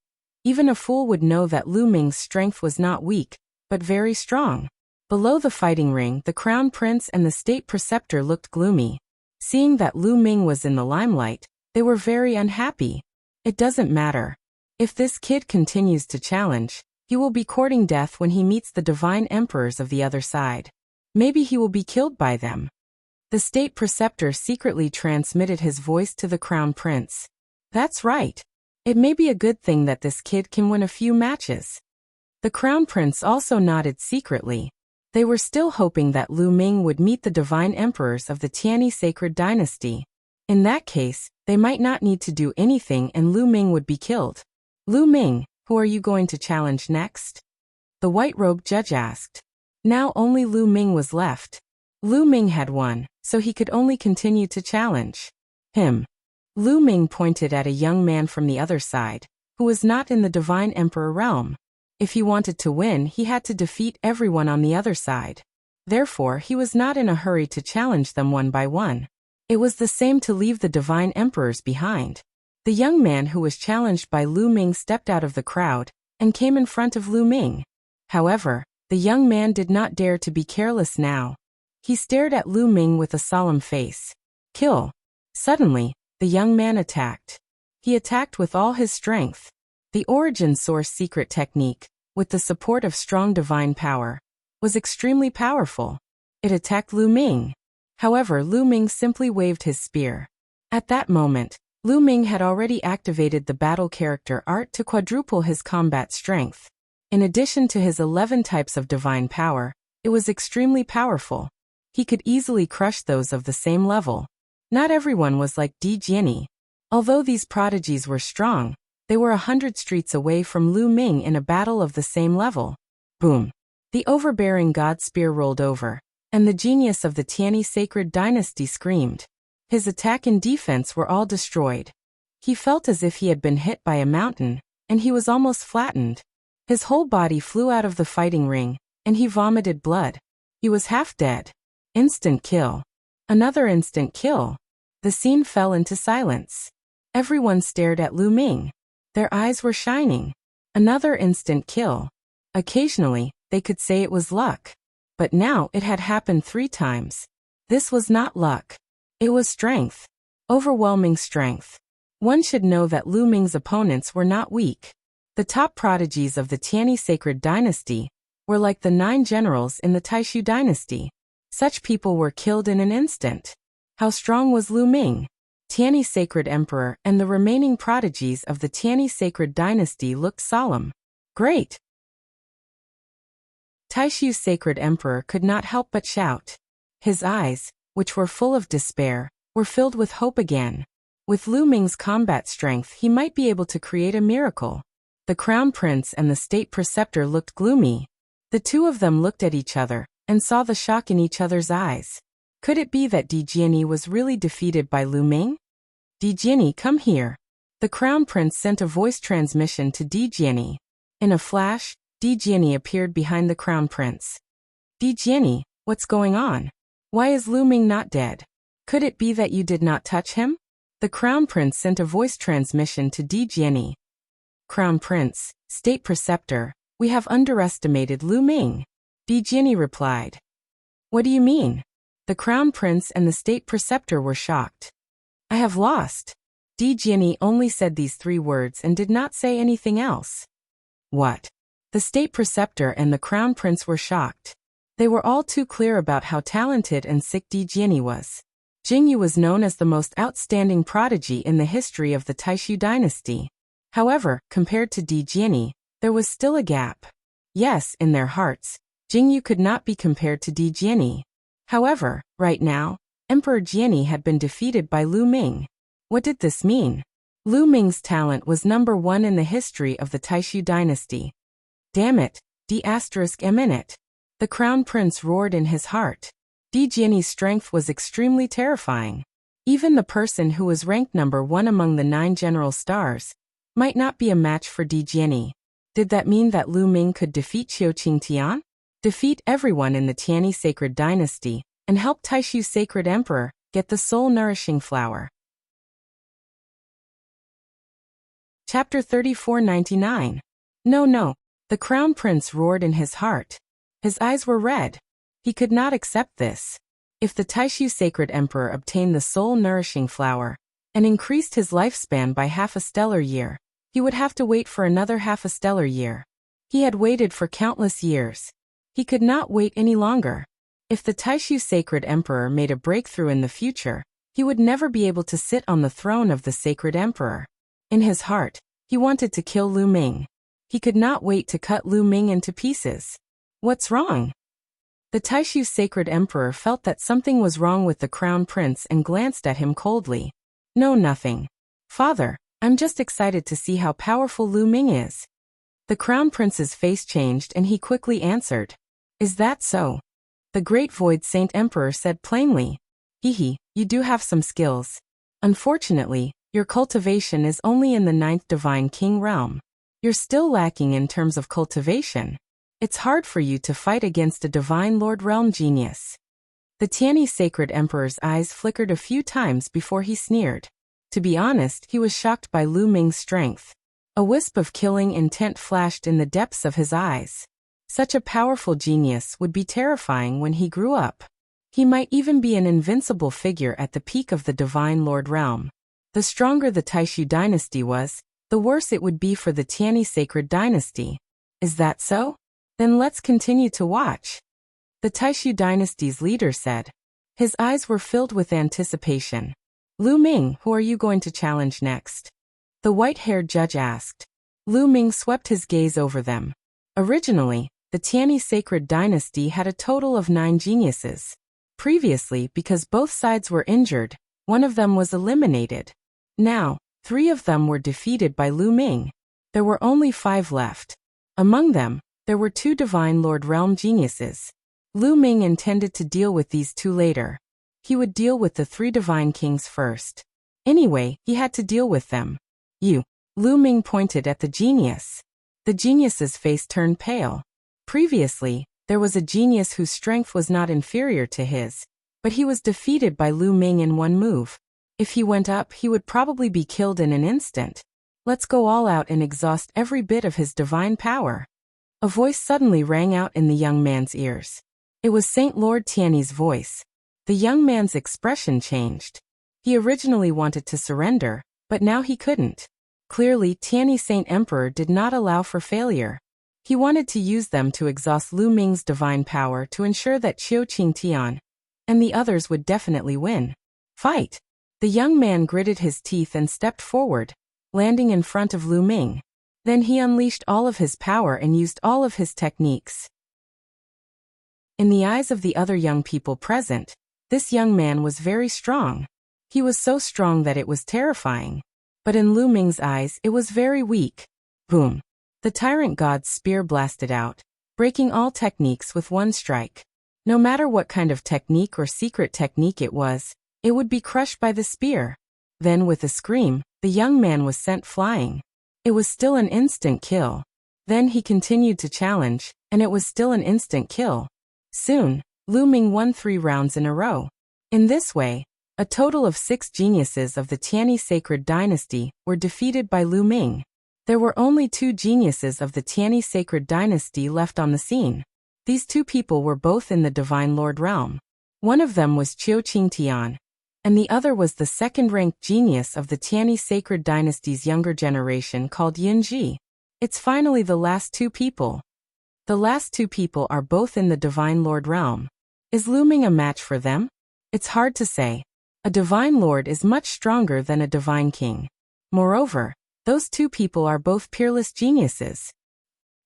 even a fool would know that Lu Ming's strength was not weak, but very strong. Below the fighting ring, the crown prince and the state preceptor looked gloomy. Seeing that Lu Ming was in the limelight, they were very unhappy. It doesn't matter. If this kid continues to challenge, he will be courting death when he meets the divine emperors of the other side. Maybe he will be killed by them. The state preceptor secretly transmitted his voice to the crown prince. That's right. It may be a good thing that this kid can win a few matches. The crown prince also nodded secretly. They were still hoping that Lu Ming would meet the divine emperors of the Tianyi sacred dynasty. In that case, they might not need to do anything and Lu Ming would be killed. Lu Ming, who are you going to challenge next? The white-robed judge asked. Now only Lu Ming was left. Lu Ming had won, so he could only continue to challenge him. Lu Ming pointed at a young man from the other side, who was not in the divine emperor realm. If he wanted to win, he had to defeat everyone on the other side. Therefore, he was not in a hurry to challenge them one by one. It was the same to leave the divine emperors behind. The young man who was challenged by Lu Ming stepped out of the crowd and came in front of Lu Ming. However, the young man did not dare to be careless now. He stared at Lu Ming with a solemn face. Kill. Suddenly, the young man attacked. He attacked with all his strength. The origin source secret technique, with the support of strong divine power, was extremely powerful. It attacked Lu Ming. However, Lu Ming simply waved his spear. At that moment, Lu Ming had already activated the battle character art to quadruple his combat strength. In addition to his 11 types of divine power, it was extremely powerful. He could easily crush those of the same level. Not everyone was like Di Jianyi. Although these prodigies were strong, they were 100 streets away from Lu Ming in a battle of the same level. Boom! The overbearing god spear rolled over, and the genius of the Tianyi sacred dynasty screamed. His attack and defense were all destroyed. He felt as if he had been hit by a mountain, and he was almost flattened. His whole body flew out of the fighting ring, and he vomited blood. He was half dead. Instant kill. Another instant kill. The scene fell into silence. Everyone stared at Lu Ming. Their eyes were shining. Another instant kill. Occasionally, they could say it was luck. But now it had happened 3 times. This was not luck. It was strength. Overwhelming strength. One should know that Lu Ming's opponents were not weak. The top prodigies of the Tianyi sacred dynasty were like the 9 generals in the Taishu dynasty. Such people were killed in an instant. How strong was Lu Ming? Tianyi sacred emperor and the remaining prodigies of the Tianyi sacred dynasty looked solemn. Great! Taishu's sacred emperor could not help but shout. His eyes, which were full of despair, were filled with hope again. With Lu Ming's combat strength, he might be able to create a miracle. The crown prince and the state preceptor looked gloomy. The 2 of them looked at each other and saw the shock in each other's eyes. Could it be that Di Jianyi was really defeated by Lu Ming? Di Jianyi, come here. The crown prince sent a voice transmission to Di Jianyi. In a flash, Di Jianyi appeared behind the crown prince. Di Jianyi, what's going on? Why is Lu Ming not dead? Could it be that you did not touch him? The crown prince sent a voice transmission to Di Jianyi. Crown prince, State Preceptor, we have underestimated Lu Ming. Di Jiani replied. What do you mean? The Crown Prince and the State Preceptor were shocked. I have lost. Di Jiani only said these 3 words and did not say anything else. What? The State Preceptor and the Crown Prince were shocked. They were all too clear about how talented and sick Di Jiani was. Jingyu was known as the most outstanding prodigy in the history of the Taishu dynasty. However, compared to Di Jiani, there was still a gap. Yes, in their hearts, Jingyu could not be compared to Di Jiani. However, right now, Emperor Jiani had been defeated by Lu Ming. What did this mean? Lu Ming's talent was number 1 in the history of the Taishu dynasty. Damn it, D***. The Crown Prince roared in his heart. Di Jiani's strength was extremely terrifying. Even the person who was ranked number 1 among the 9 general stars might not be a match for Di Jiani. Did that mean that Lu Ming could defeat Qiu Qingtian? Defeat everyone in the Tiani sacred dynasty, and help Taishu's sacred emperor get the soul-nourishing flower. Chapter 3499. No. The Crown Prince roared in his heart. His eyes were red. He could not accept this. If the Taishu sacred emperor obtained the soul-nourishing flower and increased his lifespan by half a stellar year, he would have to wait for another half a stellar year. He had waited for countless years. He could not wait any longer. If the Taishu sacred emperor made a breakthrough in the future, he would never be able to sit on the throne of the sacred emperor. In his heart, he wanted to kill Lu Ming. He could not wait to cut Lu Ming into pieces. What's wrong? The Taishu sacred emperor felt that something was wrong with the Crown Prince and glanced at him coldly. No, nothing. Father, I'm just excited to see how powerful Lu Ming is. The Crown Prince's face changed and he quickly answered. Is that so? The Great Void Saint Emperor said plainly. You do have some skills. Unfortunately, your cultivation is only in the 9th Divine King realm. You're still lacking in terms of cultivation. It's hard for you to fight against a Divine Lord realm genius. The Tiani sacred emperor's eyes flickered a few times before he sneered. To be honest, he was shocked by Lu Ming's strength. A wisp of killing intent flashed in the depths of his eyes. Such a powerful genius would be terrifying when he grew up. He might even be an invincible figure at the peak of the Divine Lord realm. The stronger the Taishu dynasty was, the worse it would be for the Tiani sacred dynasty. Is that so? Then let's continue to watch. The Taishu dynasty's leader said. His eyes were filled with anticipation. Lu Ming, who are you going to challenge next? The white-haired judge asked. Lu Ming swept his gaze over them. Originally, the Tiani sacred dynasty had a total of 9 geniuses. Previously, because both sides were injured, one of them was eliminated. Now, 3 of them were defeated by Lu Ming. There were only 5 left. Among them, there were 2 Divine Lord realm geniuses. Lu Ming intended to deal with these 2 later. He would deal with the 3 Divine Kings first. Anyway, he had to deal with them. Lu Ming pointed at the genius. The genius's face turned pale. Previously, there was a genius whose strength was not inferior to his, but he was defeated by Lu Ming in one move. If he went up, he would probably be killed in an instant. Let's go all out and exhaust every bit of his divine power. A voice suddenly rang out in the young man's ears. It was Saint Lord Tiani's voice. The young man's expression changed. He originally wanted to surrender, but now he couldn't. Clearly, Tiani Saint Emperor did not allow for failure. He wanted to use them to exhaust Lu Ming's divine power to ensure that Qiu Qingtian and the others would definitely win. Fight! The young man gritted his teeth and stepped forward, landing in front of Lu Ming. Then he unleashed all of his power and used all of his techniques. In the eyes of the other young people present, this young man was very strong. He was so strong that it was terrifying. But in Lu Ming's eyes, it was very weak. Boom! The tyrant god's spear blasted out, breaking all techniques with one strike. No matter what kind of technique or secret technique it would be crushed by the spear. Then with a scream, the young man was sent flying. It was still an instant kill. Then he continued to challenge, and it was still an instant kill. Soon, Lu Ming won 3 rounds in a row. In this way, a total of 6 geniuses of the Tiani sacred dynasty were defeated by Lu Ming. There were only two geniuses of the Tianyi sacred dynasty left on the scene. These two people were both in the Divine Lord realm. One of them was Qiu Qingtian, and the other was the second-ranked genius of the Tianyi sacred dynasty's younger generation called Yunji. It's finally the last two people. The last two people are both in the Divine Lord realm. Is Lu Ming a match for them? It's hard to say. A Divine Lord is much stronger than a Divine King. Moreover, those two people are both peerless geniuses.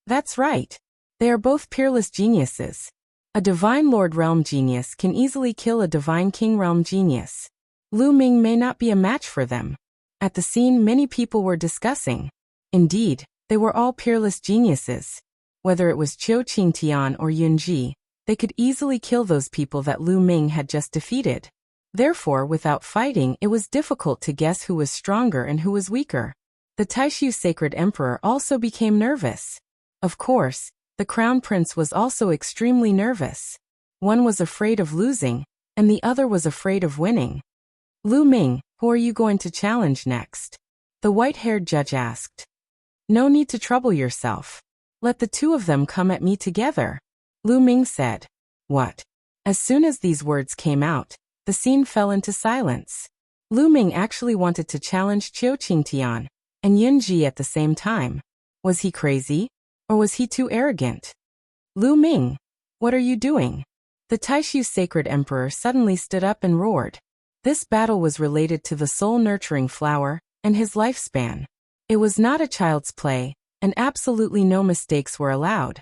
That's right. They are both peerless geniuses. A Divine Lord realm genius can easily kill a Divine King realm genius. Lu Ming may not be a match for them. At the scene, many people were discussing. Indeed, they were all peerless geniuses. Whether it was Qiu Qingtian or Yunji, they could easily kill those people that Lu Ming had just defeated. Therefore, without fighting, it was difficult to guess who was stronger and who was weaker. The Taishu Sacred Emperor also became nervous. Of course, the Crown Prince was also extremely nervous. One was afraid of losing, and the other was afraid of winning. Lu Ming, who are you going to challenge next? The white-haired judge asked. No need to trouble yourself. Let the two of them come at me together. Lu Ming said. What? As soon as these words came out, the scene fell into silence. Lu Ming actually wanted to challenge Qiu Qingtian and Yunji at the same time. Was he crazy? Or was he too arrogant? Lu Ming, what are you doing? The Taishu Sacred Emperor suddenly stood up and roared. This battle was related to the soul-nurturing flower and his lifespan. It was not a child's play, and absolutely no mistakes were allowed.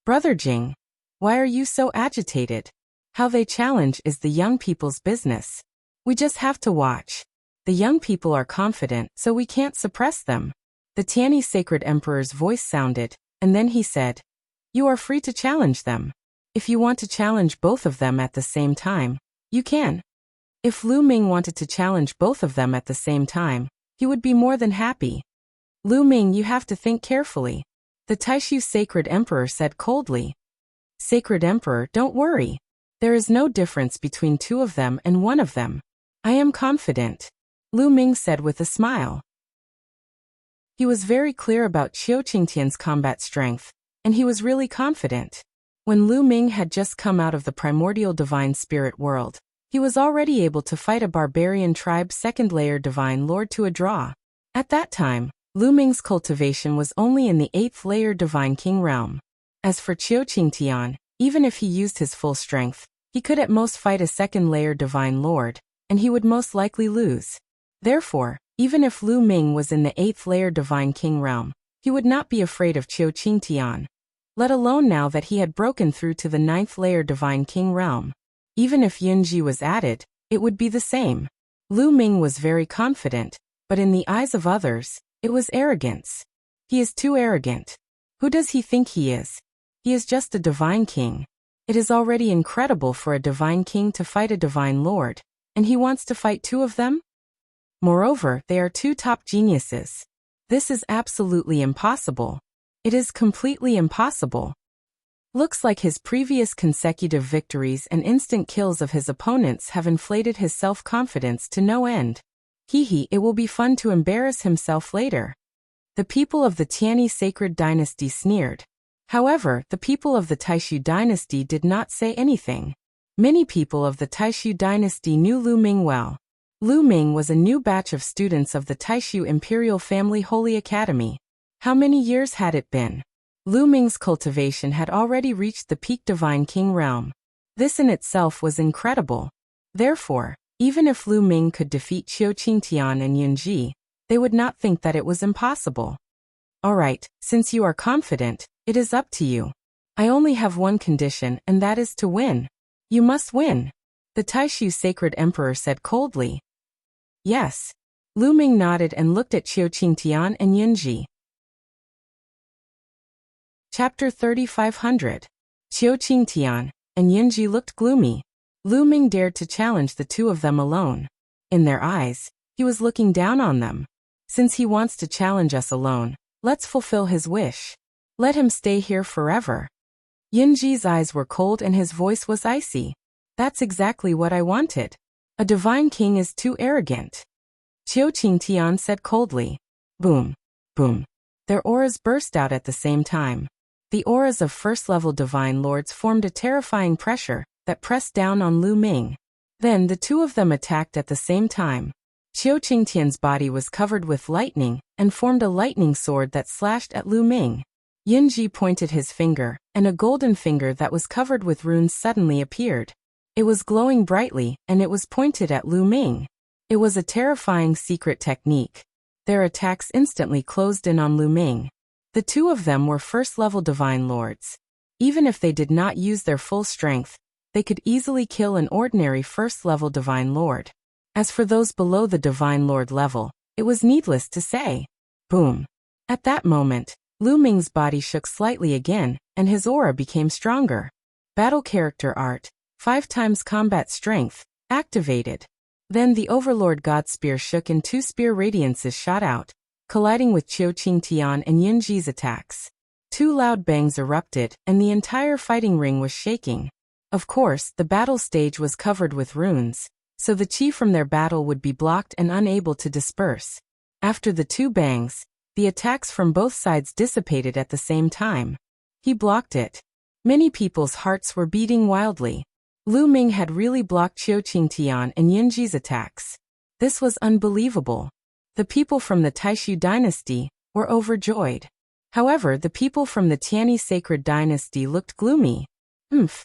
Brother Jing, why are you so agitated? How they challenge is the young people's business. We just have to watch. The young people are confident, so we can't suppress them. The Tianyi Sacred Emperor's voice sounded, and then he said, You are free to challenge them. If you want to challenge both of them at the same time, you can. If Lu Ming wanted to challenge both of them at the same time, he would be more than happy. Lu Ming, you have to think carefully. The Taishu Sacred Emperor said coldly. Sacred Emperor, don't worry. There is no difference between two of them and one of them. I am confident, Lu Ming said with a smile. He was very clear about Qiu Qingtian's combat strength, and he was really confident. When Lu Ming had just come out of the primordial divine spirit world, he was already able to fight a barbarian tribe's second-layer divine lord to a draw. At that time, Lu Ming's cultivation was only in the 8th-layer divine king realm. As for Qiu Qingtian, even if he used his full strength, he could at most fight a second-layer divine lord, and he would most likely lose. Therefore, even if Lu Ming was in the 8th-layer divine king realm, he would not be afraid of Qiu Qingtian. Let alone now that he had broken through to the 9th-layer divine king realm. Even if Yunji was added, it would be the same. Lu Ming was very confident, but in the eyes of others, it was arrogance. He is too arrogant. Who does he think he is? He is just a divine king. It is already incredible for a divine king to fight a divine lord, and he wants to fight two of them? Moreover, they are two top geniuses. This is absolutely impossible. It is completely impossible. Looks like his previous consecutive victories and instant kills of his opponents have inflated his self-confidence to no end. Hee, it will be fun to embarrass himself later. The people of the Tianyi sacred dynasty sneered. However, the people of the Taishu dynasty did not say anything. Many people of the Taishu dynasty knew Lu Ming well. Lu Ming was a new batch of students of the Taishu Imperial Family Holy Academy. How many years had it been? Lu Ming's cultivation had already reached the peak Divine King realm. This in itself was incredible. Therefore, even if Lu Ming could defeat Qiu Qingtian and Yunji, they would not think that it was impossible. Alright, since you are confident, it is up to you. I only have one condition, and that is to win. You must win. The Taishu Sacred Emperor said coldly. Yes. Lu Ming nodded and looked at Qiu Qingtian and Yunji. Chapter 3500. Qiu Qingtian and Yunji looked gloomy. Lu Ming dared to challenge the two of them alone. In their eyes, he was looking down on them. Since he wants to challenge us alone, let's fulfill his wish. Let him stay here forever. Yunji's eyes were cold and his voice was icy. That's exactly what I wanted. A divine king is too arrogant. Qiu Qingtian said coldly. Boom. Boom. Their auras burst out at the same time. The auras of first-level divine lords formed a terrifying pressure that pressed down on Lu Ming. Then the two of them attacked at the same time. Qiu Qingtian's body was covered with lightning and formed a lightning sword that slashed at Lu Ming. Yunji pointed his finger, and a golden finger that was covered with runes suddenly appeared. It was glowing brightly, and it was pointed at Lu Ming. It was a terrifying secret technique. Their attacks instantly closed in on Lu Ming. The two of them were first-level divine lords. Even if they did not use their full strength, they could easily kill an ordinary first-level divine lord. As for those below the divine lord level, it was needless to say. Boom. At that moment, Lu Ming's body shook slightly again, and his aura became stronger. Battle character art, 5 times combat strength, activated. Then the Overlord God Spear shook and 2 spear radiances shot out, colliding with Qiu Qingtian and Yunji's attacks. 2 loud bangs erupted, and the entire fighting ring was shaking. Of course, the battle stage was covered with runes, so the chi from their battle would be blocked and unable to disperse. After the 2 bangs, the attacks from both sides dissipated at the same time. He blocked it. Many people's hearts were beating wildly. Lu Ming had really blocked Qiu Qingtian and Yunji's attacks. This was unbelievable. The people from the Taishu dynasty were overjoyed. However, the people from the Tianyi sacred dynasty looked gloomy.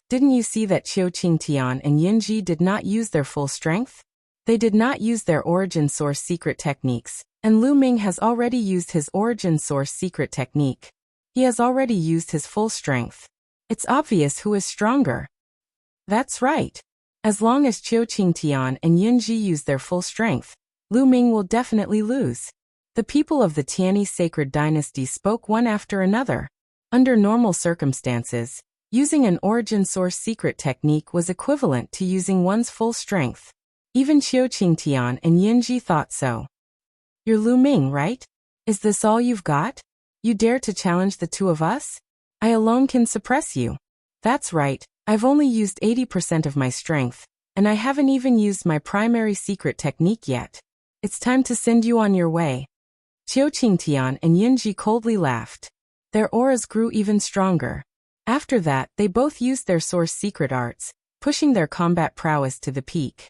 Didn't you see that Qiu Qingtian and Yunji did not use their full strength? They did not use their origin source secret techniques, and Lu Ming has already used his origin source secret technique. He has already used his full strength. It's obvious who is stronger. That's right. As long as Qiu Qingtian and Yunji use their full strength, Lu Ming will definitely lose. The people of the Tianyi sacred dynasty spoke one after another. Under normal circumstances, using an origin source secret technique was equivalent to using one's full strength. Even Qiu Qingtian and Yunji thought so. You're Lu Ming, right? Is this all you've got? You dare to challenge the two of us? I alone can suppress you. That's right, I've only used 80% of my strength, and I haven't even used my primary secret technique yet. It's time to send you on your way. Qiu Qingtian and Yunji coldly laughed. Their auras grew even stronger. After that, they both used their source secret arts, pushing their combat prowess to the peak.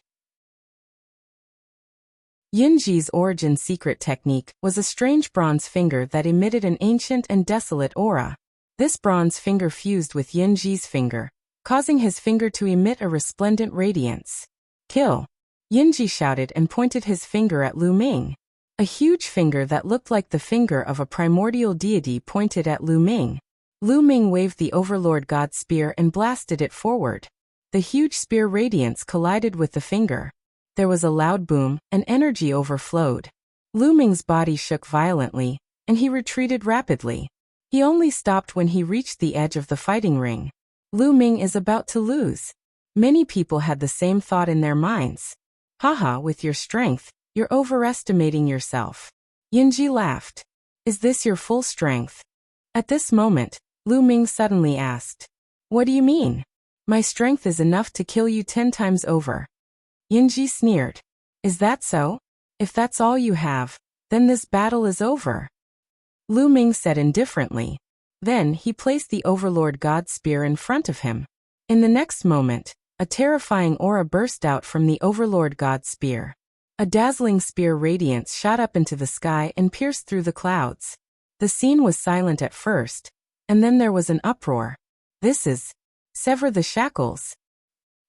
Yunji's origin secret technique was a strange bronze finger that emitted an ancient and desolate aura. This bronze finger fused with Yunji's finger, causing his finger to emit a resplendent radiance. Kill! Yunji shouted and pointed his finger at Lu Ming. A huge finger that looked like the finger of a primordial deity pointed at Lu Ming. Lu Ming waved the Overlord God Spear and blasted it forward. The huge spear radiance collided with the finger. There was a loud boom, and energy overflowed. Lu Ming's body shook violently, and he retreated rapidly. He only stopped when he reached the edge of the fighting ring. Lu Ming is about to lose. Many people had the same thought in their minds. Haha, with your strength, you're overestimating yourself. Yunji laughed. Is this your full strength? At this moment, Lu Ming suddenly asked. What do you mean? My strength is enough to kill you 10 times over. Yunji sneered. Is that so? If that's all you have, then this battle is over. Lu Ming said indifferently. Then he placed the Overlord God Spear in front of him. In the next moment, a terrifying aura burst out from the Overlord God Spear. A dazzling spear radiance shot up into the sky and pierced through the clouds. The scene was silent at first, and then there was an uproar. This is sever the shackles.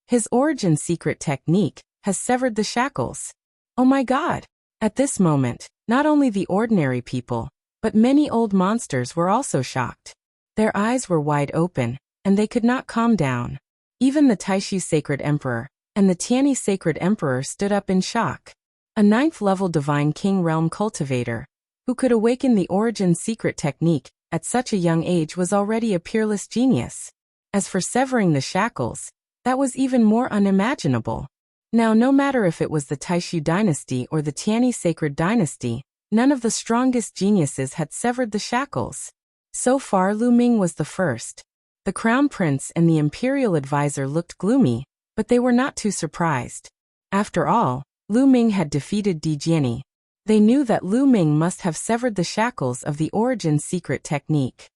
His origin secret technique has severed the shackles. Oh my God! At this moment, not only the ordinary people, but many old monsters were also shocked. Their eyes were wide open, and they could not calm down. Even the Taishu Sacred Emperor and the Tianyi Sacred Emperor stood up in shock. A 9th-level Divine King Realm cultivator, who could awaken the origin secret technique at such a young age, was already a peerless genius. As for severing the shackles, that was even more unimaginable. Now, no matter if it was the Taishu dynasty or the Tianyi Sacred dynasty, none of the strongest geniuses had severed the shackles. So far, Lu Ming was the first. The Crown Prince and the Imperial Advisor looked gloomy, but they were not too surprised. After all, Lu Ming had defeated Di Jianyi. They knew that Lu Ming must have severed the shackles of the origin secret technique.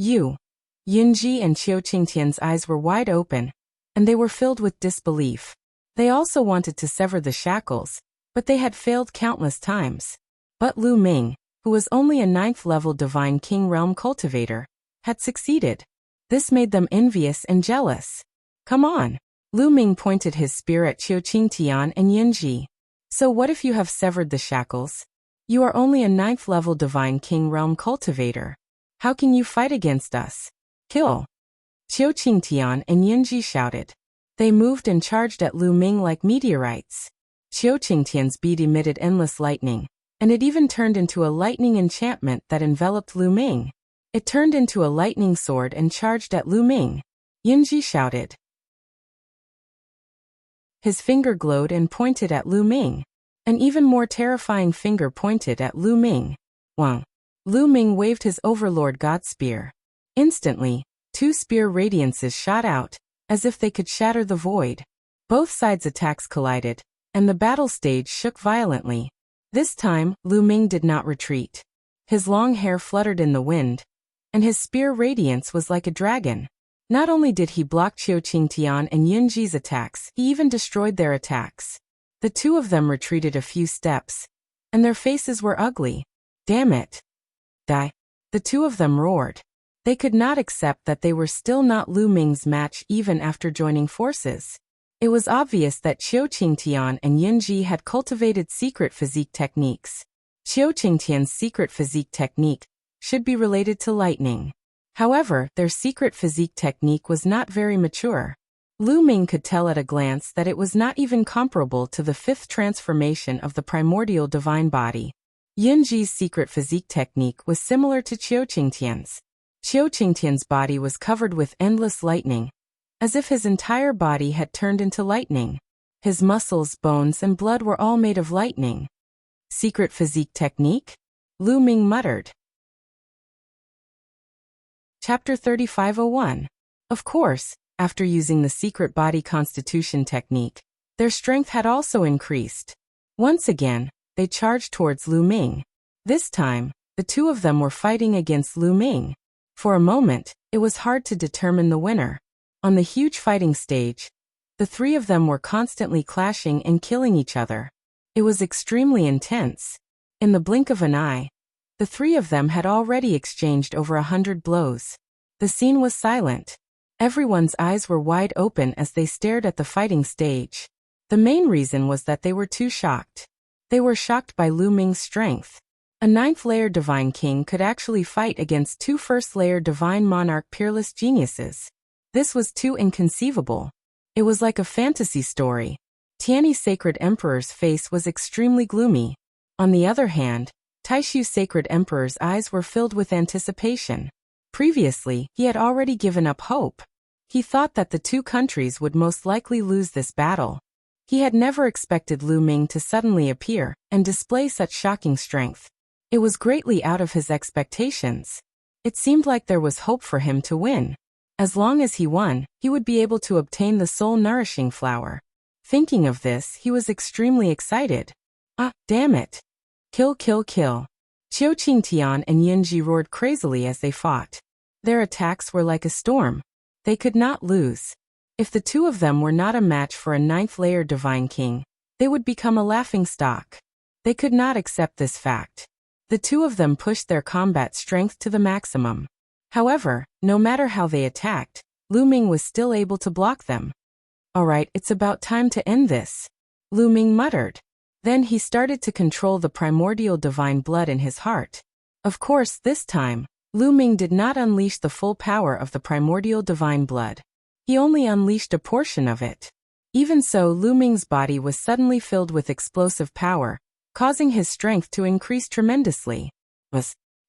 Yunji and Qiu Qingtian's eyes were wide open, and they were filled with disbelief. They also wanted to sever the shackles, but they had failed countless times. But Lu Ming, who was only a 9th-level Divine King Realm cultivator, had succeeded. This made them envious and jealous. Come on! Lu Ming pointed his spear at Qiu Qingtian and Yunji. So what if you have severed the shackles? You are only a 9th-level Divine King Realm cultivator. How can you fight against us? Kill! Qiu Qingtian and Yunji shouted. They moved and charged at Lu Ming like meteorites. Qiu Qingtian's bead emitted endless lightning, and it even turned into a lightning enchantment that enveloped Lu Ming. It turned into a lightning sword and charged at Lu Ming. Yunji shouted. His finger glowed and pointed at Lu Ming. An even more terrifying finger pointed at Lu Ming. Wang. Lu Ming waved his Overlord God Spear. Instantly, 2 spear radiances shot out, as if they could shatter the void. Both sides' attacks collided, and the battle stage shook violently. This time, Lu Ming did not retreat. His long hair fluttered in the wind, and his spear radiance was like a dragon. Not only did he block Qiu Qingtian and Yunji's attacks, he even destroyed their attacks. The two of them retreated a few steps, and their faces were ugly. Damn it! Die! The two of them roared. They could not accept that they were still not Lu Ming's match even after joining forces. It was obvious that Qiu Qingtian and Yunji had cultivated secret physique techniques. Qiu Qingtian's secret physique technique should be related to lightning. However, their secret physique technique was not very mature. Lu Ming could tell at a glance that it was not even comparable to the 5th transformation of the primordial divine body. Yunji's secret physique technique was similar to Qiu Qingtian's. Qiu Qingtian's body was covered with endless lightning, as if his entire body had turned into lightning. His muscles, bones, and blood were all made of lightning. Secret physique technique? Lu Ming muttered. Chapter 3501. Of course, after using the secret body constitution technique, their strength had also increased. Once again, they charged towards Lu Ming. This time, the two of them were fighting against Lu Ming. For a moment, it was hard to determine the winner. On the huge fighting stage, the three of them were constantly clashing and killing each other. It was extremely intense. In the blink of an eye, the three of them had already exchanged over 100 blows. The scene was silent. Everyone's eyes were wide open as they stared at the fighting stage. The main reason was that they were too shocked. They were shocked by Lu Ming's strength. A 9th-layer Divine King could actually fight against 2 1st-layer Divine Monarch peerless geniuses. This was too inconceivable. It was like a fantasy story. Tiany's Sacred Emperor's face was extremely gloomy. On the other hand, Taishu's Sacred Emperor's eyes were filled with anticipation. Previously, he had already given up hope. He thought that the two countries would most likely lose this battle. He had never expected Lu Ming to suddenly appear and display such shocking strength. It was greatly out of his expectations. It seemed like there was hope for him to win. As long as he won, he would be able to obtain the soul-nourishing flower. Thinking of this, he was extremely excited. Ah, damn it! Kill, kill, kill. Qiu Qingtian and Yunji roared crazily as they fought. Their attacks were like a storm. They could not lose. If the two of them were not a match for a 9th-layer Divine King, they would become a laughingstock. They could not accept this fact. The two of them pushed their combat strength to the maximum. However, no matter how they attacked, Lu Ming was still able to block them. Alright, it's about time to end this, Lu Ming muttered. Then he started to control the primordial divine blood in his heart. Of course, this time, Lu Ming did not unleash the full power of the primordial divine blood. He only unleashed a portion of it. Even so, Lu Ming's body was suddenly filled with explosive power, causing his strength to increase tremendously.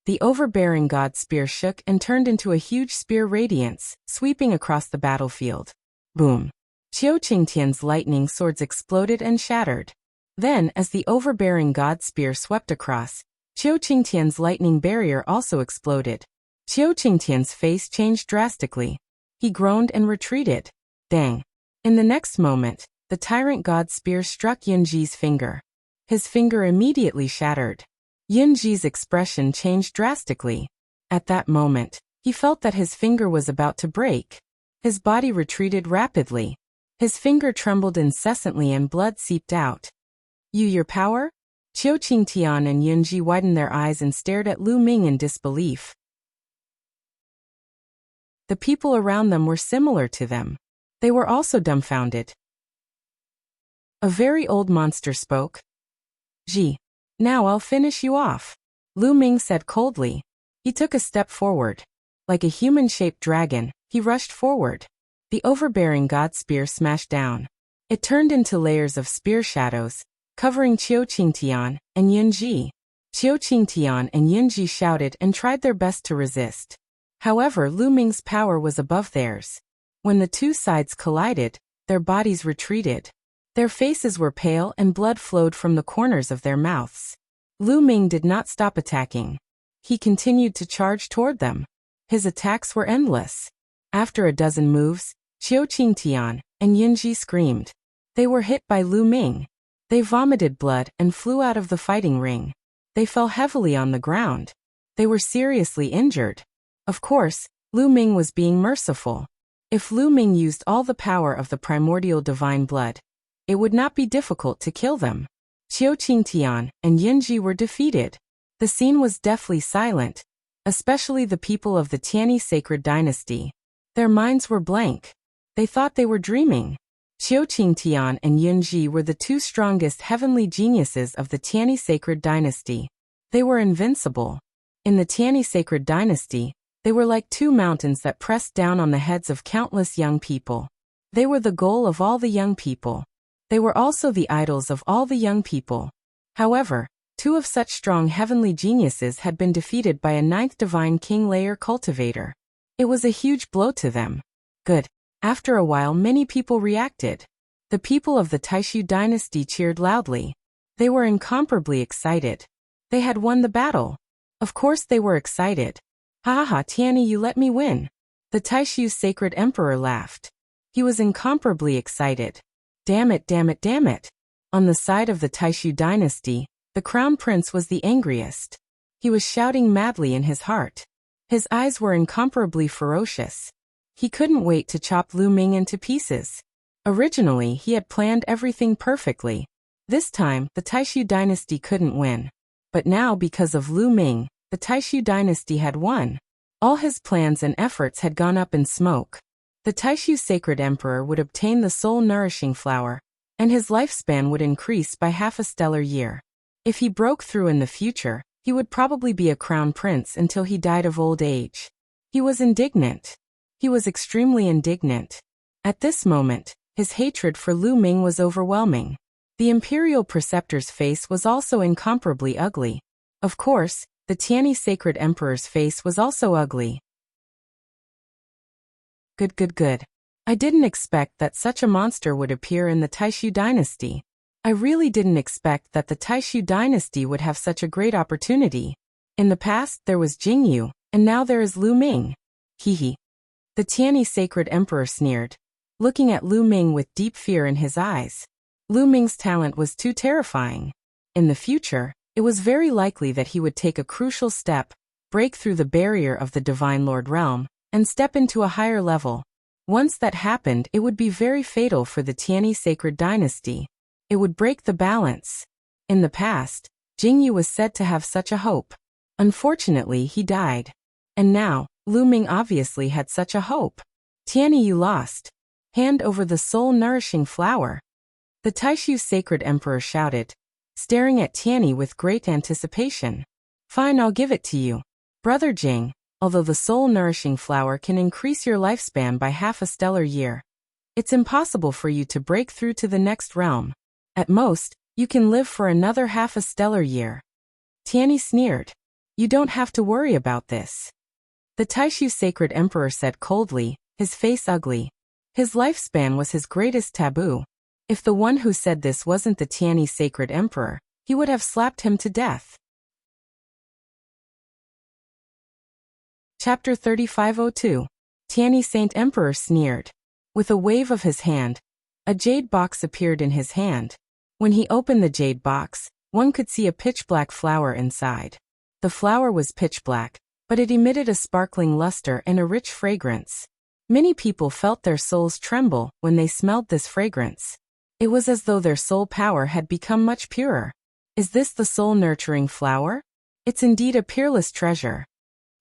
The overbearing god spear shook and turned into a huge spear radiance, sweeping across the battlefield. Boom! Qiu Qingtian's lightning swords exploded and shattered. Then, as the overbearing god spear swept across, Qiu Qingtian's lightning barrier also exploded. Qiu Qingtian's face changed drastically. He groaned and retreated. Dang! In the next moment, the tyrant god spear struck Yunji's finger. His finger immediately shattered. Yunji's expression changed drastically. At that moment, he felt that his finger was about to break. His body retreated rapidly. His finger trembled incessantly and blood seeped out. Your power? Qiu Qingtian and Yunji widened their eyes and stared at Lu Ming in disbelief. The people around them were similar to them. They were also dumbfounded. A very old monster spoke. "Ji. Now I'll finish you off," Lu Ming said coldly. He took a step forward. Like a human-shaped dragon, he rushed forward. The overbearing god spear smashed down. It turned into layers of spear shadows, covering Qiu Qingtian and Yunji. Qiu Qingtian and Yunji shouted and tried their best to resist. However, Lu Ming's power was above theirs. When the two sides collided, their bodies retreated. Their faces were pale and blood flowed from the corners of their mouths. Lu Ming did not stop attacking. He continued to charge toward them. His attacks were endless. After a dozen moves, Qiu Qingtian and Yunji screamed. They were hit by Lu Ming. They vomited blood and flew out of the fighting ring. They fell heavily on the ground. They were seriously injured. Of course, Lu Ming was being merciful. If Lu Ming used all the power of the primordial divine blood, it would not be difficult to kill them. Qiu Qingtian and Yunji were defeated. The scene was deathly silent, especially the people of the Tianyi sacred dynasty. Their minds were blank. They thought they were dreaming. Qiu Qingtian and Yunji were the two strongest heavenly geniuses of the Tianyi sacred dynasty. They were invincible. In the Tianyi sacred dynasty, they were like two mountains that pressed down on the heads of countless young people. They were the goal of all the young people. They were also the idols of all the young people. However, two of such strong heavenly geniuses had been defeated by a ninth divine king layer cultivator. It was a huge blow to them. Good. After a while, many people reacted. The people of the Taishu dynasty cheered loudly. They were incomparably excited. They had won the battle. Of course they were excited. "Ha ha ha, Tianyi, you let me win." The Taishu sacred emperor laughed. He was incomparably excited. Damn it, damn it, damn it. On the side of the Taishu dynasty, the crown prince was the angriest. He was shouting madly in his heart. His eyes were incomparably ferocious. He couldn't wait to chop Lu Ming into pieces. Originally, he had planned everything perfectly. This time, the Taishu dynasty couldn't win. But now, because of Lu Ming, the Taishu dynasty had won. All his plans and efforts had gone up in smoke. The Taishu sacred emperor would obtain the soul-nourishing flower, and his lifespan would increase by half a stellar year. If he broke through in the future, he would probably be a crown prince until he died of old age. He was indignant. He was extremely indignant. At this moment, his hatred for Lu Ming was overwhelming. The imperial preceptor's face was also incomparably ugly. Of course, the Tianyi sacred emperor's face was also ugly. Good. I didn't expect that such a monster would appear in the Taishu dynasty. I really didn't expect that the Taishu dynasty would have such a great opportunity. In the past, there was Jingyu, and now there is Lu Ming. Hehe. The Tianyi sacred emperor sneered, looking at Lu Ming with deep fear in his eyes. Lu Ming's talent was too terrifying. In the future, it was very likely that he would take a crucial step, break through the barrier of the Divine Lord realm, and step into a higher level. Once that happened, it would be very fatal for the Tianyi sacred dynasty. It would break the balance. In the past, Jingyu was said to have such a hope. Unfortunately, he died. And now, Lu Ming obviously had such a hope. Tianyi, you lost. Hand over the soul-nourishing flower. The Taishu sacred emperor shouted, staring at Tianyi with great anticipation. Fine, I'll give it to you. Brother Jing, although the soul-nourishing flower can increase your lifespan by half a stellar year, it's impossible for you to break through to the next realm. At most, you can live for another half a stellar year. Tianyi sneered. You don't have to worry about this. The Taishu sacred emperor said coldly, his face ugly. His lifespan was his greatest taboo. If the one who said this wasn't the Tianyi sacred emperor, he would have slapped him to death. Chapter 3502. Tianyi Saint Emperor sneered. With a wave of his hand, a jade box appeared in his hand. When he opened the jade box, one could see a pitch-black flower inside. The flower was pitch-black, but it emitted a sparkling luster and a rich fragrance. Many people felt their souls tremble when they smelled this fragrance. It was as though their soul power had become much purer. Is this the soul-nurturing flower? It's indeed a peerless treasure.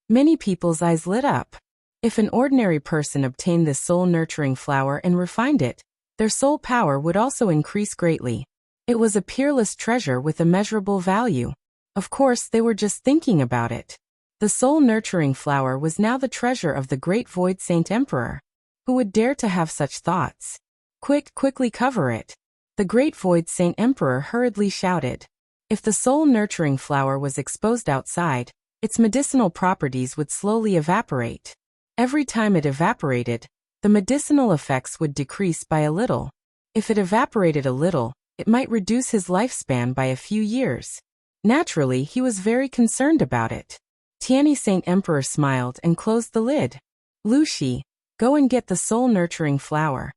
Many people's eyes lit up. If an ordinary person obtained this soul-nurturing flower and refined it, their soul power would also increase greatly. It was a peerless treasure with immeasurable value. Of course, they were just thinking about it. The soul-nurturing flower was now the treasure of the great Void Saint Emperor. Who would dare to have such thoughts? Quickly cover it. The great Void Saint Emperor hurriedly shouted. If the soul-nurturing flower was exposed outside, its medicinal properties would slowly evaporate. Every time it evaporated, the medicinal effects would decrease by a little. If it evaporated a little, it might reduce his lifespan by a few years. Naturally, he was very concerned about it. Tianyi Saint Emperor smiled and closed the lid. Lu Shi, go and get the soul-nurturing flower.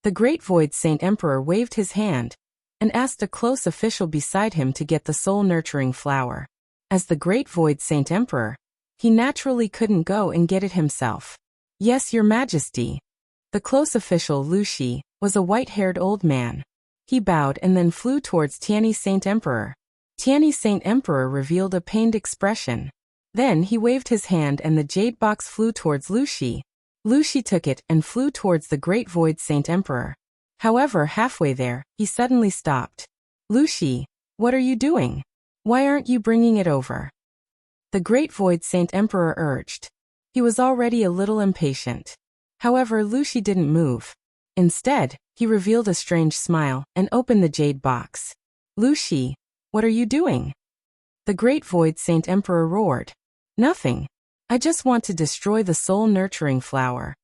The great Void Saint Emperor waved his hand and asked a close official beside him to get the soul-nurturing flower. As the great Void Saint Emperor, he naturally couldn't go and get it himself. Yes, Your Majesty. The close official Lu Shi was a white-haired old man. He bowed and then flew towards Tianyi Saint Emperor. Tianyi Saint Emperor revealed a pained expression. Then he waved his hand and the jade box flew towards Lu Shi. Lu Shi took it and flew towards the great Void Saint Emperor. However, halfway there, he suddenly stopped. Lu Shi, what are you doing? Why aren't you bringing it over? The great Void Saint Emperor urged. He was already a little impatient. However, Lu Shi didn't move. Instead, he revealed a strange smile and opened the jade box. Lu Shi, what are you doing? The great Void Saint Emperor roared. Nothing. I just want to destroy the soul-nurturing flower.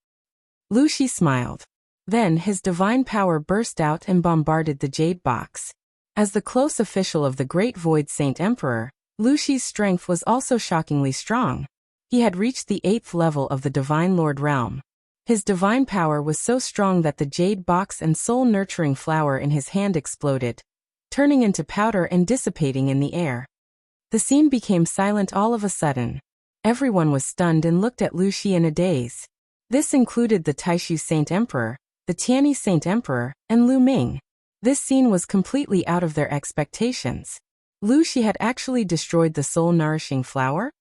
Lu Shi smiled. Then his divine power burst out and bombarded the jade box. As the close official of the great Void Saint Emperor, Lu Shi's strength was also shockingly strong. He had reached the 8th level of the Divine Lord realm. His divine power was so strong that the jade box and soul-nurturing flower in his hand exploded, turning into powder and dissipating in the air. The scene became silent all of a sudden. Everyone was stunned and looked at Lu Shi in a daze. This included the Taishu Saint Emperor, the Tianyi Saint Emperor, and Lu Ming. This scene was completely out of their expectations. Lu Shi had actually destroyed the soul-nourishing flower?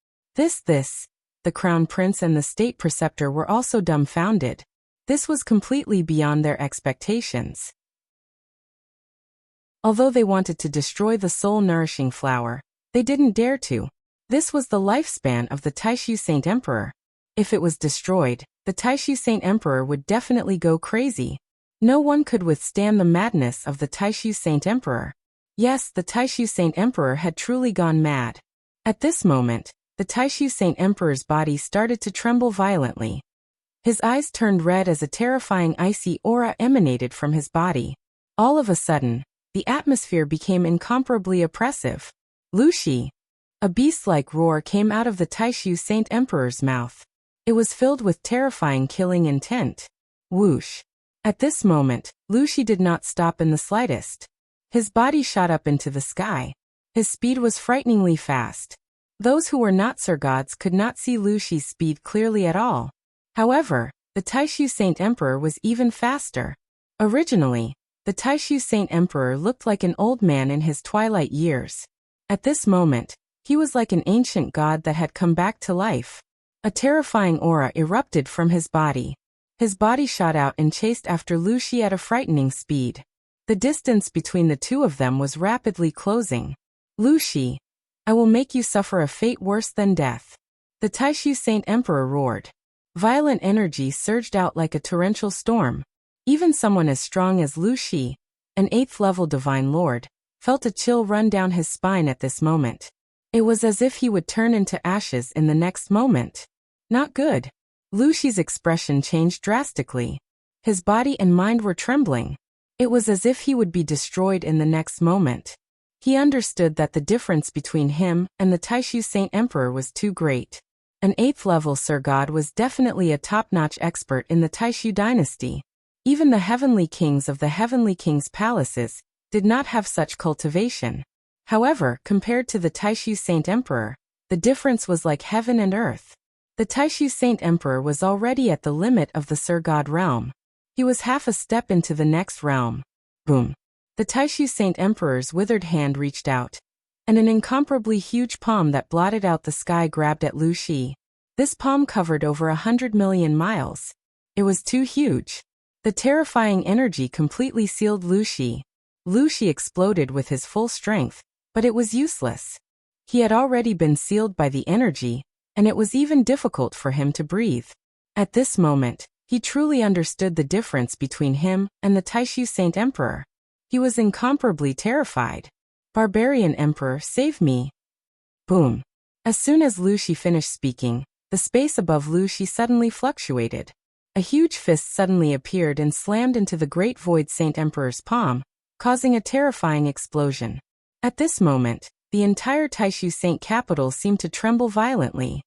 The crown prince and the state preceptor were also dumbfounded. This was completely beyond their expectations. Although they wanted to destroy the soul-nourishing flower, they didn't dare to. This was the lifespan of the Taishu Saint Emperor. If it was destroyed, the Taishu Saint Emperor would definitely go crazy. No one could withstand the madness of the Taishu Saint Emperor. Yes, the Taishu Saint Emperor had truly gone mad. At this moment, the Taishu Saint Emperor's body started to tremble violently. His eyes turned red as a terrifying icy aura emanated from his body. All of a sudden, the atmosphere became incomparably oppressive. Lu Shi. A beast-like roar came out of the Taishu Saint Emperor's mouth. It was filled with terrifying killing intent. Whoosh. At this moment, Lu Shi did not stop in the slightest. His body shot up into the sky. His speed was frighteningly fast. Those who were not Sir Gods could not see Lu Shi's speed clearly at all. However, the Taishu Saint Emperor was even faster. Originally, the Taishu Saint Emperor looked like an old man in his twilight years. At this moment, he was like an ancient god that had come back to life. A terrifying aura erupted from his body. His body shot out and chased after Lu Shi at a frightening speed. The distance between the two of them was rapidly closing. Lu Shi, I will make you suffer a fate worse than death. The Taishu Saint Emperor roared. Violent energy surged out like a torrential storm. Even someone as strong as Lu Shi, an 8th-level Divine Lord, felt a chill run down his spine at this moment. It was as if he would turn into ashes in the next moment. Not good. Lu Shi's expression changed drastically. His body and mind were trembling. It was as if he would be destroyed in the next moment. He understood that the difference between him and the Taishu Saint Emperor was too great. An 8th-level Sir God was definitely a top-notch expert in the Taishu dynasty. Even the heavenly kings of the heavenly kings' palaces did not have such cultivation. However, compared to the Taishu Saint Emperor, the difference was like heaven and earth. The Taishu Saint Emperor was already at the limit of the Sir God realm. He was half a step into the next realm. Boom. The Taishu Saint Emperor's withered hand reached out, and an incomparably huge palm that blotted out the sky grabbed at Lu Shi. This palm covered over 100 million miles. It was too huge. The terrifying energy completely sealed Lu Shi. Lu Shi exploded with his full strength, but it was useless. He had already been sealed by the energy, and it was even difficult for him to breathe. At this moment, he truly understood the difference between him and the Taishu Saint Emperor. He was incomparably terrified. Barbarian Emperor, save me. Boom. As soon as Lu Shi finished speaking, the space above Lu Shi suddenly fluctuated. A huge fist suddenly appeared and slammed into the Great Void Saint Emperor's palm, causing a terrifying explosion. At this moment, the entire Taishu Saint capital seemed to tremble violently.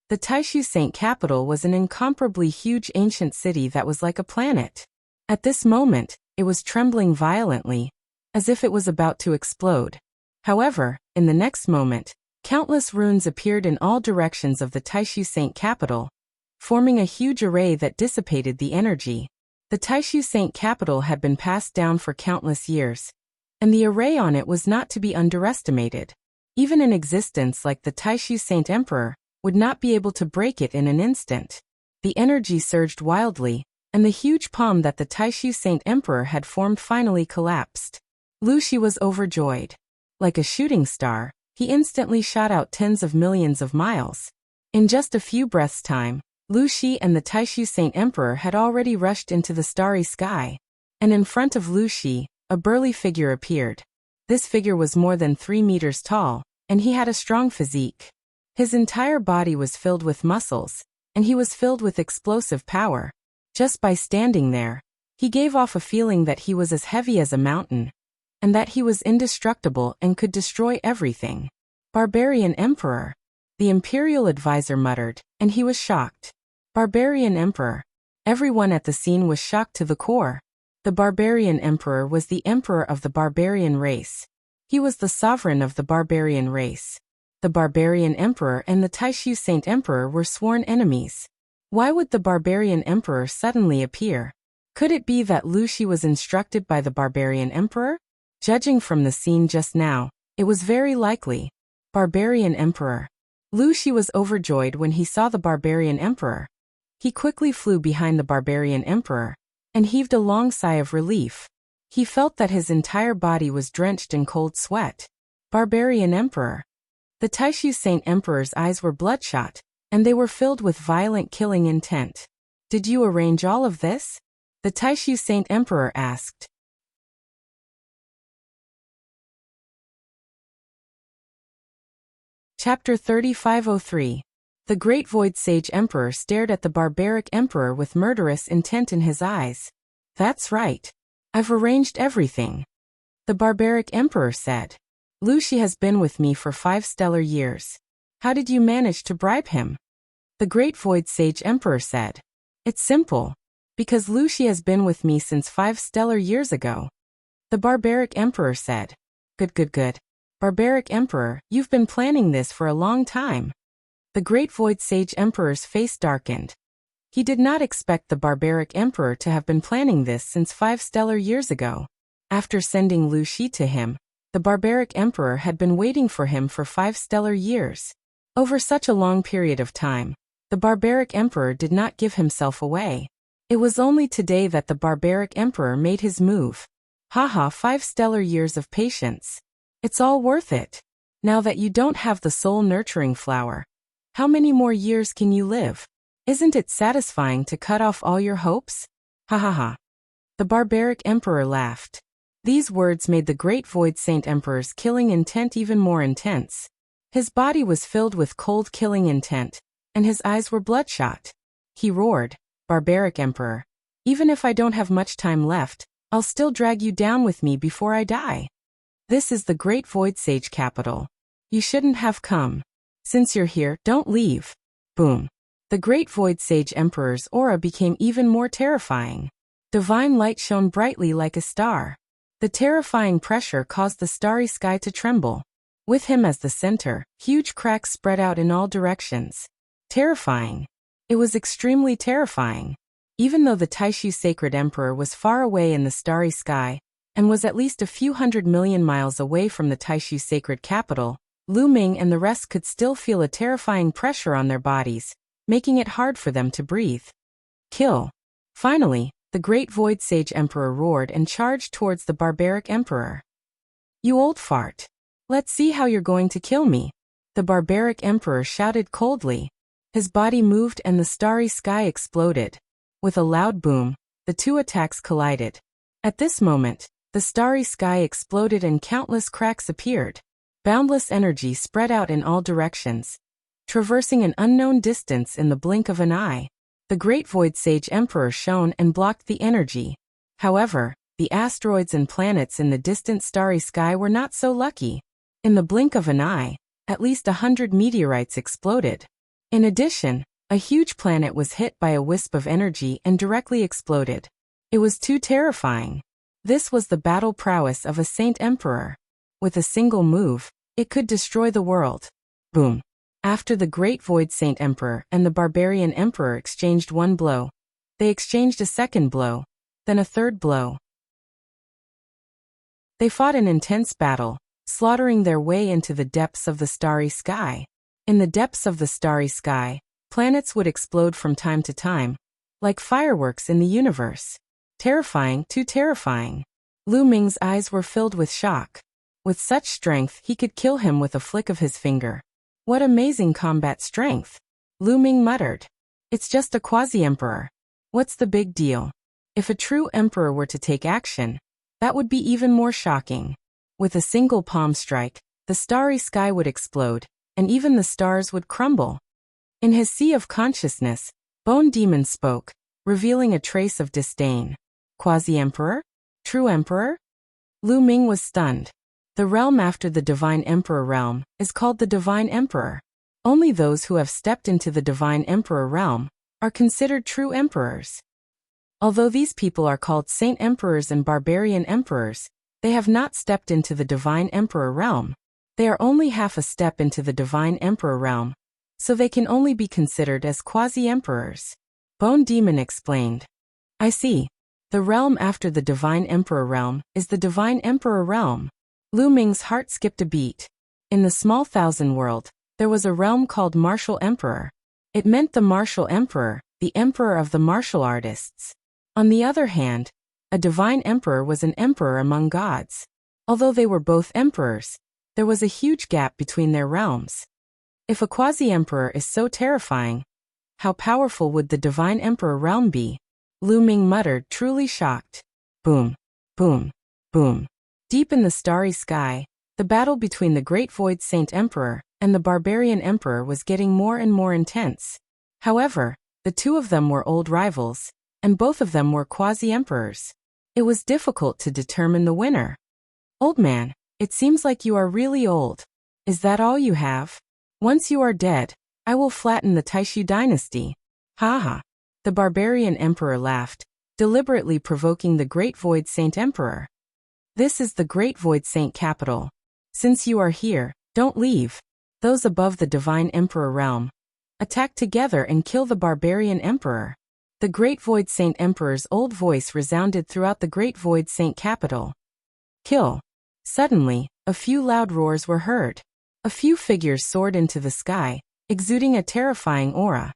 The Taishu Saint capital was an incomparably huge ancient city that was like a planet. At this moment, it was trembling violently, as if it was about to explode. However, in the next moment, countless runes appeared in all directions of the Taishu Saint capital, forming a huge array that dissipated the energy. The Taishu Saint capital had been passed down for countless years, and the array on it was not to be underestimated. Even an existence like the Taishu Saint Emperor would not be able to break it in an instant. The energy surged wildly, and the huge palm that the Taishu Saint Emperor had formed finally collapsed. Lu Shi was overjoyed. Like a shooting star, he instantly shot out tens of millions of miles. In just a few breaths' time, Lu Shi and the Taishu Saint Emperor had already rushed into the starry sky, and in front of Lu Shi, a burly figure appeared. This figure was more than 3 meters tall, and he had a strong physique. His entire body was filled with muscles, and he was filled with explosive power. Just by standing there, he gave off a feeling that he was as heavy as a mountain, and that he was indestructible and could destroy everything. Barbarian Emperor, the Imperial Advisor muttered, and he was shocked. Barbarian Emperor. Everyone at the scene was shocked to the core. The Barbarian Emperor was the emperor of the barbarian race. He was the sovereign of the barbarian race. The Barbarian Emperor and the Taishu Saint Emperor were sworn enemies. Why would the Barbarian Emperor suddenly appear? Could it be that Lu Shi was instructed by the Barbarian Emperor? Judging from the scene just now, it was very likely. Barbarian Emperor. Lu Shi was overjoyed when he saw the Barbarian Emperor. He quickly flew behind the Barbarian Emperor, and heaved a long sigh of relief. He felt that his entire body was drenched in cold sweat. Barbarian Emperor. The Taishu Saint Emperor's eyes were bloodshot, and they were filled with violent killing intent. Did you arrange all of this? The Taishu Saint Emperor asked. Chapter 3503. The Great Void Sage Emperor stared at the barbaric emperor with murderous intent in his eyes. That's right. I've arranged everything. The barbaric emperor said. Lu Shi has been with me for 5 stellar years. How did you manage to bribe him? The Great Void Sage Emperor said. It's simple. Because Lu Shi has been with me since 5 stellar years ago. The barbaric emperor said. Good. Barbaric Emperor, you've been planning this for a long time. The Great Void Sage Emperor's face darkened. He did not expect the Barbaric Emperor to have been planning this since 5 stellar years ago. After sending Lu Shi to him, the Barbaric Emperor had been waiting for him for 5 stellar years. Over such a long period of time, the Barbaric Emperor did not give himself away. It was only today that the Barbaric Emperor made his move. Haha, 5 stellar years of patience. It's all worth it. Now that you don't have the soul-nurturing flower, how many more years can you live? Isn't it satisfying to cut off all your hopes? Ha ha ha. The Barbaric Emperor laughed. These words made the Great Void Saint Emperor's killing intent even more intense. His body was filled with cold killing intent, and his eyes were bloodshot. He roared, Barbaric Emperor, even if I don't have much time left, I'll still drag you down with me before I die. This is the Great Void Sage capital. You shouldn't have come. Since you're here, don't leave. Boom. The Great Void Sage Emperor's aura became even more terrifying. Divine light shone brightly like a star. The terrifying pressure caused the starry sky to tremble. With him as the center, huge cracks spread out in all directions. Terrifying. It was extremely terrifying. Even though the Taishu sacred emperor was far away in the starry sky, and was at least a few 100 million miles away from the Taishu sacred capital, Lu Ming and the rest could still feel a terrifying pressure on their bodies, making it hard for them to breathe. Kill. Finally, the great Void Sage Emperor roared and charged towards the barbaric emperor. You old fart. Let's see how you're going to kill me. The barbaric emperor shouted coldly. His body moved and the starry sky exploded. With a loud boom, the two attacks collided. At this moment, the starry sky exploded and countless cracks appeared. Boundless energy spread out in all directions, traversing an unknown distance in the blink of an eye. The great Void Sage Emperor shone and blocked the energy. However, the asteroids and planets in the distant starry sky were not so lucky. In the blink of an eye, at least 100 meteorites exploded. In addition, a huge planet was hit by a wisp of energy and directly exploded. It was too terrifying. This was the battle prowess of a Saint Emperor. With a single move, it could destroy the world. Boom. After the great Void Saint Emperor and the barbarian emperor exchanged one blow, they exchanged a second blow, then a third blow. They fought an intense battle, slaughtering their way into the depths of the starry sky. In the depths of the starry sky, planets would explode from time to time, like fireworks in the universe. Terrifying, too terrifying. Lu Ming's eyes were filled with shock. With such strength, he could kill him with a flick of his finger. What amazing combat strength! Lu Ming muttered. It's just a quasi-emperor. What's the big deal? If a true emperor were to take action, that would be even more shocking. With a single palm strike, the starry sky would explode, and even the stars would crumble. In his sea of consciousness, Bone Demon spoke, revealing a trace of disdain. Quasi-emperor? True emperor? Lu Ming was stunned. The realm after the Divine Emperor realm is called the Divine Emperor. Only those who have stepped into the Divine Emperor realm are considered true emperors. Although these people are called Saint Emperors and Barbarian Emperors, they have not stepped into the Divine Emperor realm. They are only half a step into the Divine Emperor realm, so they can only be considered as quasi-emperors. Bone Demon explained. I see. The realm after the Divine Emperor realm is the Divine Emperor realm. Lu Ming's heart skipped a beat. In the small thousand world, there was a realm called Martial Emperor. It meant the Martial Emperor, the emperor of the martial artists. On the other hand, a Divine Emperor was an emperor among gods. Although they were both emperors, there was a huge gap between their realms. If a quasi-emperor is so terrifying, how powerful would the Divine Emperor realm be? Lu Ming muttered, truly shocked. Boom, boom, boom. Deep in the starry sky, the battle between the Great Void Saint Emperor and the Barbarian Emperor was getting more and more intense. However, the two of them were old rivals, and both of them were quasi-emperors. It was difficult to determine the winner. Old man, it seems like you are really old. Is that all you have? Once you are dead, I will flatten the Taishu dynasty. Ha. The Barbarian Emperor laughed, deliberately provoking the Great Void Saint Emperor. This is the Great Void Saint capital. Since you are here, don't leave. Those above the Divine Emperor realm, attack together and kill the Barbarian Emperor. The Great Void Saint Emperor's old voice resounded throughout the Great Void Saint capital. Kill. Suddenly, a few loud roars were heard. A few figures soared into the sky, exuding a terrifying aura.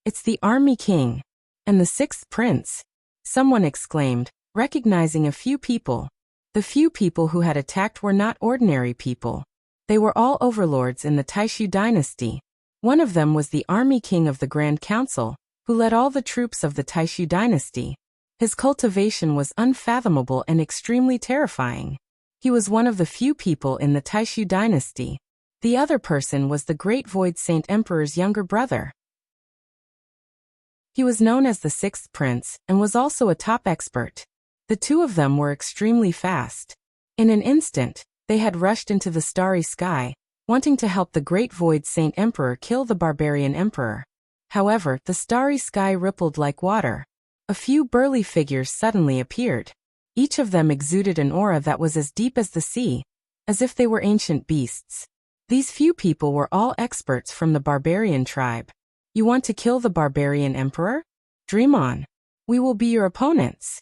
It's the Army King. And the sixth prince. Someone exclaimed, recognizing a few people. The few people who had attacked were not ordinary people. They were all overlords in the Taishu dynasty. One of them was the Army King of the Grand Council, who led all the troops of the Taishu dynasty. His cultivation was unfathomable and extremely terrifying. He was one of the few people in the Taishu dynasty. The other person was the Great Void Saint Emperor's younger brother. He was known as the Sixth Prince and was also a top expert. The two of them were extremely fast. In an instant, they had rushed into the starry sky, wanting to help the Great Void Saint Emperor kill the Barbarian Emperor. However, the starry sky rippled like water. A few burly figures suddenly appeared. Each of them exuded an aura that was as deep as the sea, as if they were ancient beasts. These few people were all experts from the barbarian tribe. You want to kill the barbarian emperor? Dream on. We will be your opponents.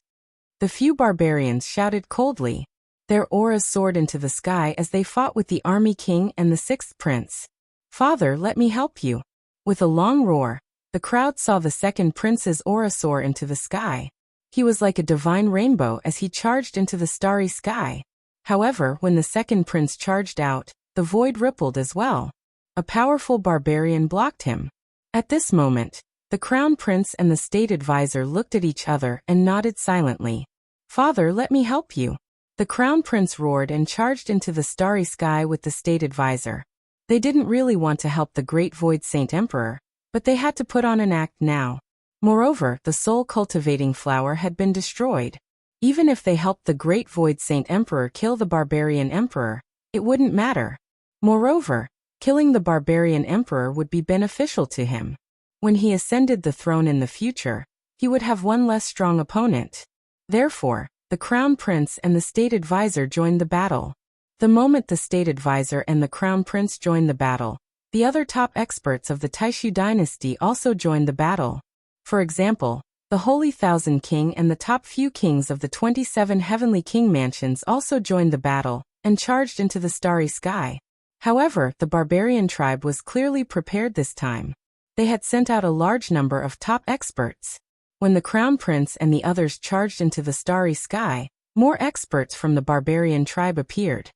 The few barbarians shouted coldly. Their auras soared into the sky as they fought with the army king and the sixth prince. Father, let me help you. With a long roar, the crowd saw the second prince's aura soar into the sky. He was like a divine rainbow as he charged into the starry sky. However, when the second prince charged out, the void rippled as well. A powerful barbarian blocked him. At this moment, the crown prince and the state advisor looked at each other and nodded silently. Father, let me help you. The crown prince roared and charged into the starry sky with the state advisor. They didn't really want to help the great void saint emperor, but they had to put on an act now. Moreover, the soul-cultivating flower had been destroyed. Even if they helped the great void saint emperor kill the barbarian emperor, it wouldn't matter. Moreover, killing the barbarian emperor would be beneficial to him. When he ascended the throne in the future, he would have one less strong opponent. Therefore, the crown prince and the state advisor joined the battle. The moment the state advisor and the crown prince joined the battle, the other top experts of the Taishu dynasty also joined the battle. For example, the Holy Thousand King and the top few kings of the 27 heavenly king mansions also joined the battle and charged into the starry sky. However, the barbarian tribe was clearly prepared this time. They had sent out a large number of top experts. When the crown prince and the others charged into the starry sky, more experts from the barbarian tribe appeared.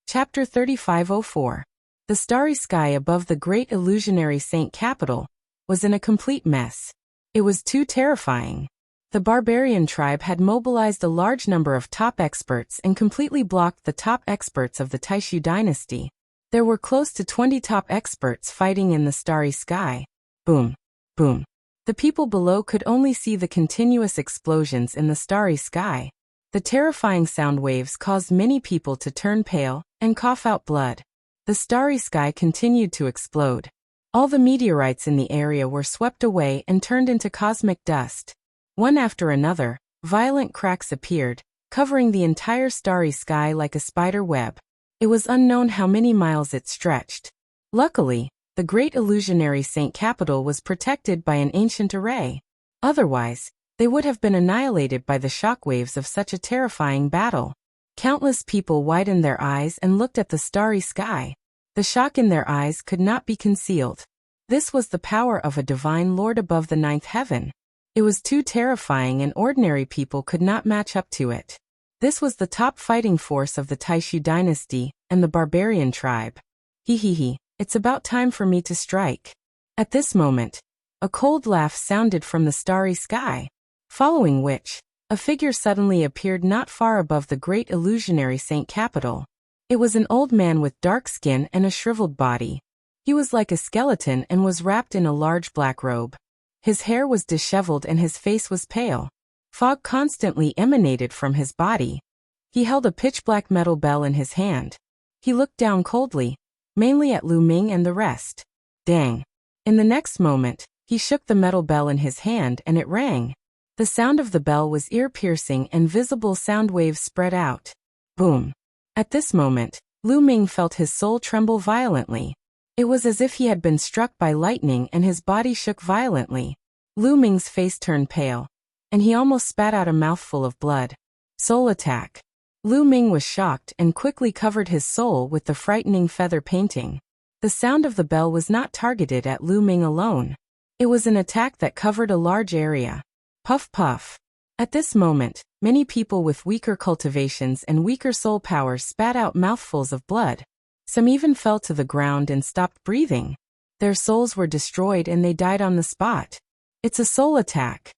Chapter 3504. The starry sky above the great illusionary saint capital was in a complete mess. It was too terrifying. The barbarian tribe had mobilized a large number of top experts and completely blocked the top experts of the Taishu dynasty. There were close to 20 top experts fighting in the starry sky. Boom, boom. The people below could only see the continuous explosions in the starry sky. The terrifying sound waves caused many people to turn pale and cough out blood. The starry sky continued to explode. All the meteorites in the area were swept away and turned into cosmic dust. One after another, violent cracks appeared, covering the entire starry sky like a spider web. It was unknown how many miles it stretched. Luckily, the great illusionary saint capital was protected by an ancient array. Otherwise, they would have been annihilated by the shockwaves of such a terrifying battle. Countless people widened their eyes and looked at the starry sky. The shock in their eyes could not be concealed. This was the power of a divine lord above the ninth heaven. It was too terrifying and ordinary people could not match up to it. This was the top fighting force of the Taishu dynasty and the barbarian tribe. He, it's about time for me to strike. At this moment, a cold laugh sounded from the starry sky, following which, a figure suddenly appeared not far above the great illusionary saint capital. It was an old man with dark skin and a shriveled body. He was like a skeleton and was wrapped in a large black robe. His hair was disheveled and his face was pale. Fog constantly emanated from his body. He held a pitch-black metal bell in his hand. He looked down coldly, mainly at Lu Ming and the rest. Dang. In the next moment, he shook the metal bell in his hand and it rang. The sound of the bell was ear-piercing and visible sound waves spread out. Boom. At this moment, Lu Ming felt his soul tremble violently. It was as if he had been struck by lightning and his body shook violently. Lu Ming's face turned pale, and he almost spat out a mouthful of blood. Soul attack. Lu Ming was shocked and quickly covered his soul with the frightening feather painting. The sound of the bell was not targeted at Lu Ming alone. It was an attack that covered a large area. Puff puff. At this moment, many people with weaker cultivations and weaker soul powers spat out mouthfuls of blood. Some even fell to the ground and stopped breathing. Their souls were destroyed and they died on the spot. It's a soul attack.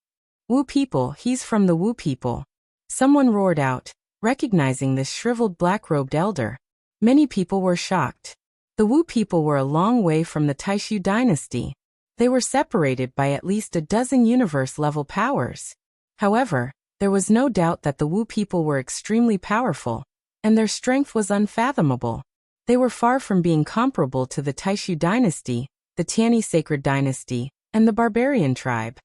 Wu people, he's from the Wu people. Someone roared out, recognizing this shriveled black-robed elder. Many people were shocked. The Wu people were a long way from the Taishu dynasty. They were separated by at least a dozen universe-level powers. However, there was no doubt that the Wu people were extremely powerful, and their strength was unfathomable. They were far from being comparable to the Taishu dynasty, the Tianyi sacred dynasty, and the barbarian tribe.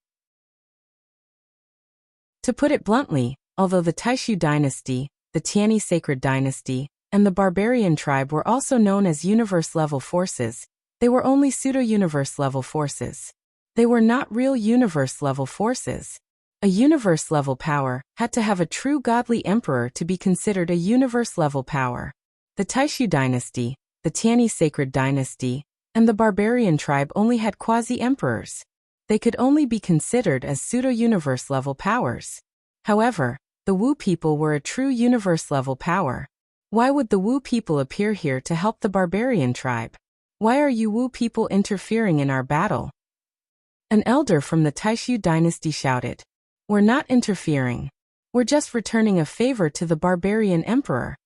To put it bluntly, although the Taishu dynasty, the Tianyi sacred dynasty, and the barbarian tribe were also known as universe-level forces, they were only pseudo-universe-level forces. They were not real universe-level forces. A universe-level power had to have a true godly emperor to be considered a universe-level power. The Taishu dynasty, the Tianyi sacred dynasty, and the barbarian tribe only had quasi-emperors. They could only be considered as pseudo-universe-level powers. However, the Wu people were a true universe-level power. Why would the Wu people appear here to help the barbarian tribe? Why are you Wu people interfering in our battle? An elder from the Taishu dynasty shouted. We're not interfering. We're just returning a favor to the barbarian emperor.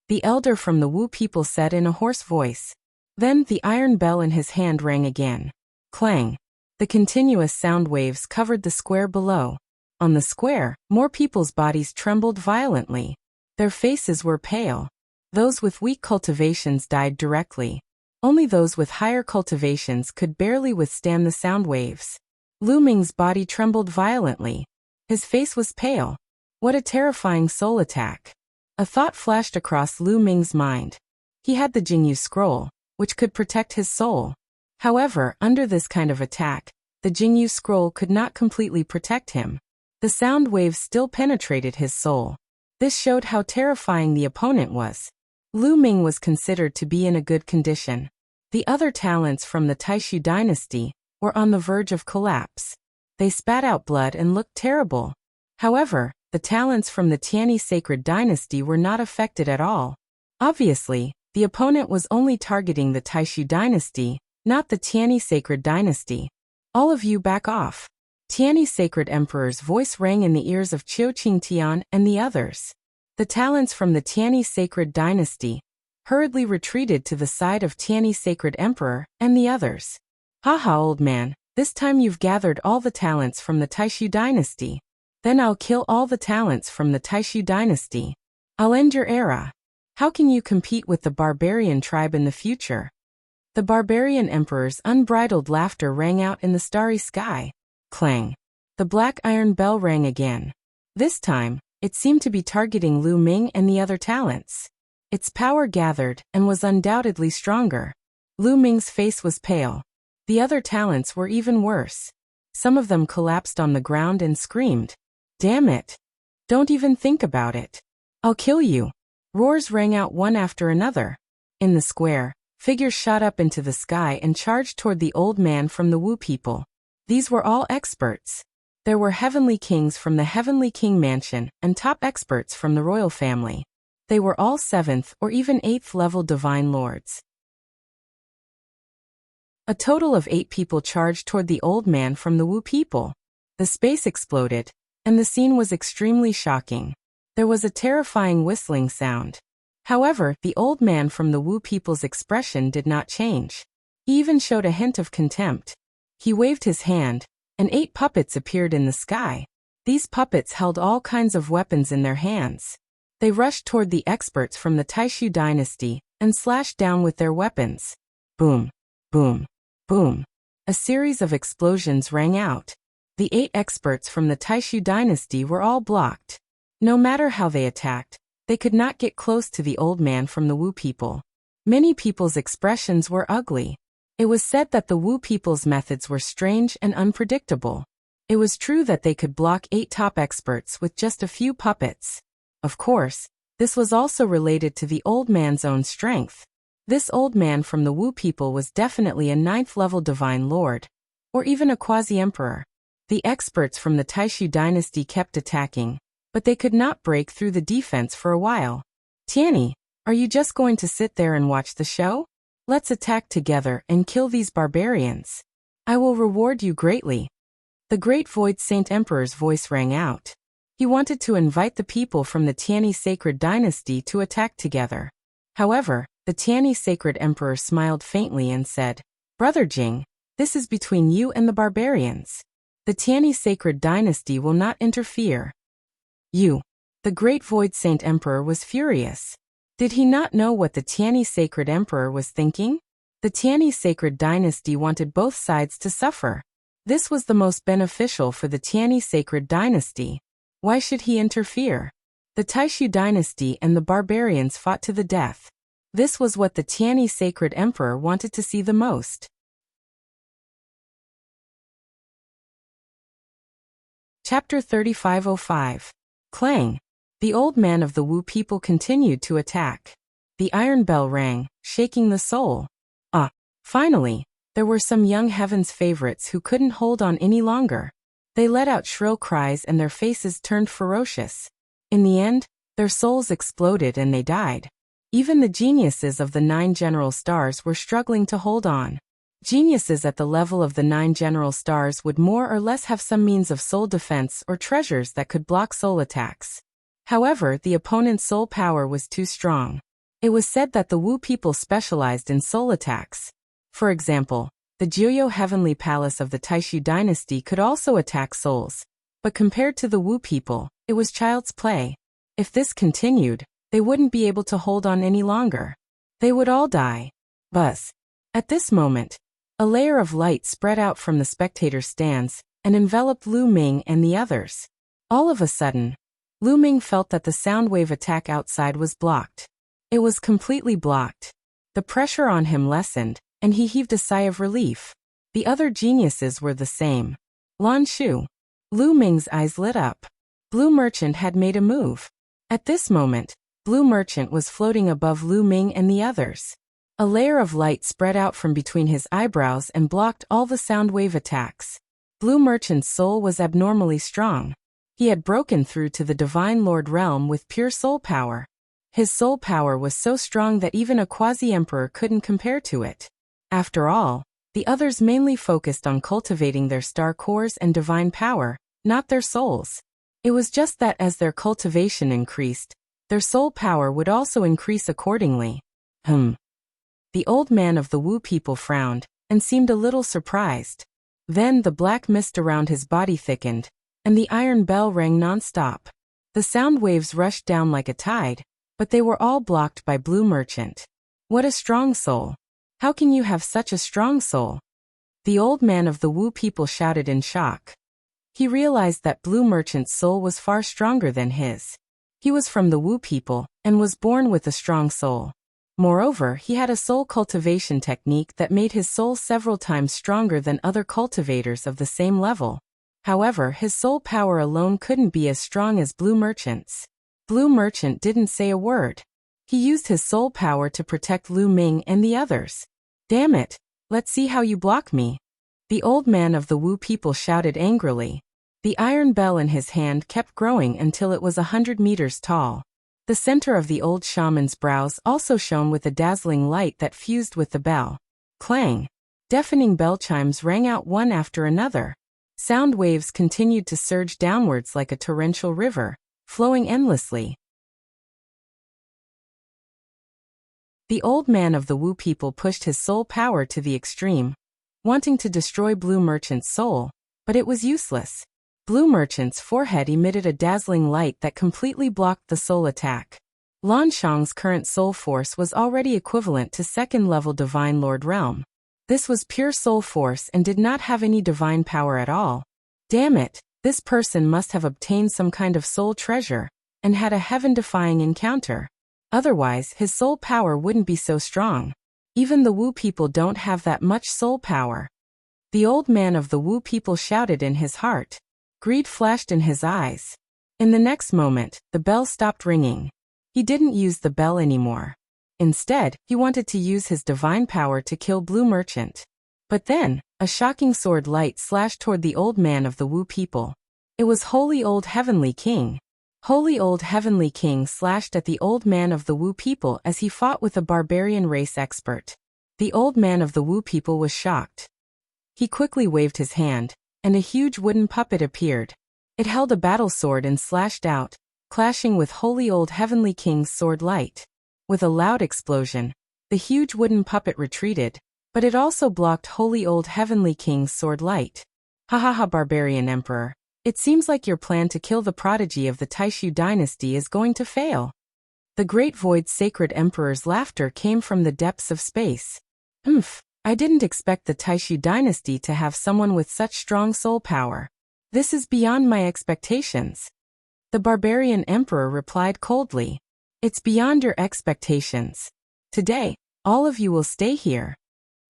The elder from the Wu people said in a hoarse voice. Then the iron bell in his hand rang again. Clang. The continuous sound waves covered the square below. On the square, more people's bodies trembled violently. Their faces were pale. Those with weak cultivations died directly. Only those with higher cultivations could barely withstand the sound waves. Lu Ming's body trembled violently. His face was pale. What a terrifying soul attack. A thought flashed across Lu Ming's mind. He had the Jingyu scroll, which could protect his soul. However, under this kind of attack, the Jingyu scroll could not completely protect him. The sound waves still penetrated his soul. This showed how terrifying the opponent was. Lu Ming was considered to be in a good condition. The other talents from the Taishu dynasty were on the verge of collapse. They spat out blood and looked terrible. However, the talents from the Tianyi sacred dynasty were not affected at all. Obviously, the opponent was only targeting the Taishu dynasty, not the Tianyi sacred dynasty. All of you back off. Tianyi sacred emperor's voice rang in the ears of Qiu Qingtian and the others. The talents from the Tianyi sacred dynasty hurriedly retreated to the side of Tianyi sacred emperor and the others. Haha, old man, this time you've gathered all the talents from the Taishu dynasty. Then I'll kill all the talents from the Taishu dynasty. I'll end your era. How can you compete with the barbarian tribe in the future? The barbarian emperor's unbridled laughter rang out in the starry sky. Clang. The black iron bell rang again. This time, it seemed to be targeting Lu Ming and the other talents. Its power gathered and was undoubtedly stronger. Lu Ming's face was pale. The other talents were even worse. Some of them collapsed on the ground and screamed. Damn it. Don't even think about it. I'll kill you. Roars rang out one after another. In the square, figures shot up into the sky and charged toward the old man from the Wu people. These were all experts. There were heavenly kings from the Heavenly King Mansion and top experts from the royal family. They were all 7th or even 8th level divine lords. A total of 8 people charged toward the old man from the Wu people. The space exploded, and the scene was extremely shocking. There was a terrifying whistling sound. However, the old man from the Wu people's expression did not change. He even showed a hint of contempt. He waved his hand, and 8 puppets appeared in the sky. These puppets held all kinds of weapons in their hands. They rushed toward the experts from the Taishu dynasty and slashed down with their weapons. Boom, boom, boom. A series of explosions rang out. The 8 experts from the Taishu dynasty were all blocked. No matter how they attacked, they could not get close to the old man from the Wu people. Many people's expressions were ugly. It was said that the Wu people's methods were strange and unpredictable. It was true that they could block 8 top experts with just a few puppets. Of course, this was also related to the old man's own strength. This old man from the Wu people was definitely a 9th level divine lord, or even a quasi-emperor. The experts from the Taishu dynasty kept attacking, but they could not break through the defense for a while. Tianyi, are you just going to sit there and watch the show? Let's attack together and kill these barbarians. I will reward you greatly. The great Void Saint Emperor's voice rang out. He wanted to invite the people from the Tianyi sacred dynasty to attack together. However, the Tianyi sacred emperor smiled faintly and said, Brother Jing, this is between you and the barbarians. The Tianyi sacred dynasty will not interfere. You. The great Void Saint Emperor was furious. Did he not know what the Tianyi sacred emperor was thinking? The Tianyi sacred dynasty wanted both sides to suffer. This was the most beneficial for the Tianyi sacred dynasty. Why should he interfere? The Taishu dynasty and the barbarians fought to the death. This was what the Tianyi sacred emperor wanted to see the most. Chapter 3505. Clang. The old man of the Wu people continued to attack. The iron bell rang, shaking the soul. Finally, there were some young heaven's favorites who couldn't hold on any longer. They let out shrill cries and their faces turned ferocious. In the end, their souls exploded and they died. Even the geniuses of the 9 general stars were struggling to hold on. Geniuses at the level of the 9 general stars would more or less have some means of soul defense or treasures that could block soul attacks. However, the opponent's soul power was too strong. It was said that the Wu people specialized in soul attacks. For example, the Jiuyo Heavenly Palace of the Taishu dynasty could also attack souls. But compared to the Wu people, it was child's play. If this continued, they wouldn't be able to hold on any longer. They would all die. Buzz. At this moment, a layer of light spread out from the spectator stands and enveloped Lu Ming and the others. All of a sudden, Lu Ming felt that the sound wave attack outside was blocked. It was completely blocked. The pressure on him lessened, and he heaved a sigh of relief. The other geniuses were the same. Lan Shu. Lu Ming's eyes lit up. Blue Merchant had made a move. At this moment, Blue Merchant was floating above Lu Ming and the others. A layer of light spread out from between his eyebrows and blocked all the sound wave attacks. Blue Merchant's soul was abnormally strong. He had broken through to the Divine Lord realm with pure soul power. His soul power was so strong that even a quasi-emperor couldn't compare to it. After all, the others mainly focused on cultivating their star cores and divine power, not their souls. It was just that as their cultivation increased, their soul power would also increase accordingly. The old man of the Wu people frowned, and seemed a little surprised. Then the black mist around his body thickened, and the iron bell rang non-stop. The sound waves rushed down like a tide, but they were all blocked by Blue Merchant. What a strong soul! How can you have such a strong soul? The old man of the Wu people shouted in shock. He realized that Blue Merchant's soul was far stronger than his. He was from the Wu people, and was born with a strong soul. Moreover, he had a soul cultivation technique that made his soul several times stronger than other cultivators of the same level. However, his soul power alone couldn't be as strong as Blue Merchant's. Blue Merchant didn't say a word. He used his soul power to protect Lu Ming and the others. Damn it, let's see how you block me. The old man of the Wu people shouted angrily. The iron bell in his hand kept growing until it was 100 meters tall. The center of the old shaman's brows also shone with a dazzling light that fused with the bell. Clang! Deafening bell chimes rang out one after another. Sound waves continued to surge downwards like a torrential river, flowing endlessly. The old man of the Wu people pushed his soul power to the extreme, wanting to destroy Blue Merchant's soul, but it was useless. Blue Merchant's forehead emitted a dazzling light that completely blocked the soul attack. Lan Shang's current soul force was already equivalent to second-level Divine Lord realm. This was pure soul force and did not have any divine power at all. Damn it, this person must have obtained some kind of soul treasure, and had a heaven-defying encounter. Otherwise, his soul power wouldn't be so strong. Even the Wu people don't have that much soul power. The old man of the Wu people shouted in his heart. Greed flashed in his eyes. In the next moment, the bell stopped ringing. He didn't use the bell anymore. Instead, he wanted to use his divine power to kill Blue Merchant. But then, a shocking sword light slashed toward the old man of the Wu people. It was Holy Old Heavenly King. Holy Old Heavenly King slashed at the old man of the Wu people as he fought with a barbarian race expert. The old man of the Wu people was shocked. He quickly waved his hand, and a huge wooden puppet appeared. It held a battle sword and slashed out, clashing with Holy Old Heavenly King's sword light. With a loud explosion, the huge wooden puppet retreated, but it also blocked Holy Old Heavenly King's sword light. Ha ha ha, Barbarian Emperor. It seems like your plan to kill the prodigy of the Taishu dynasty is going to fail. The Great Void's sacred emperor's laughter came from the depths of space. I didn't expect the Taishu dynasty to have someone with such strong soul power. This is beyond my expectations. The barbarian emperor replied coldly. It's beyond your expectations. Today, all of you will stay here.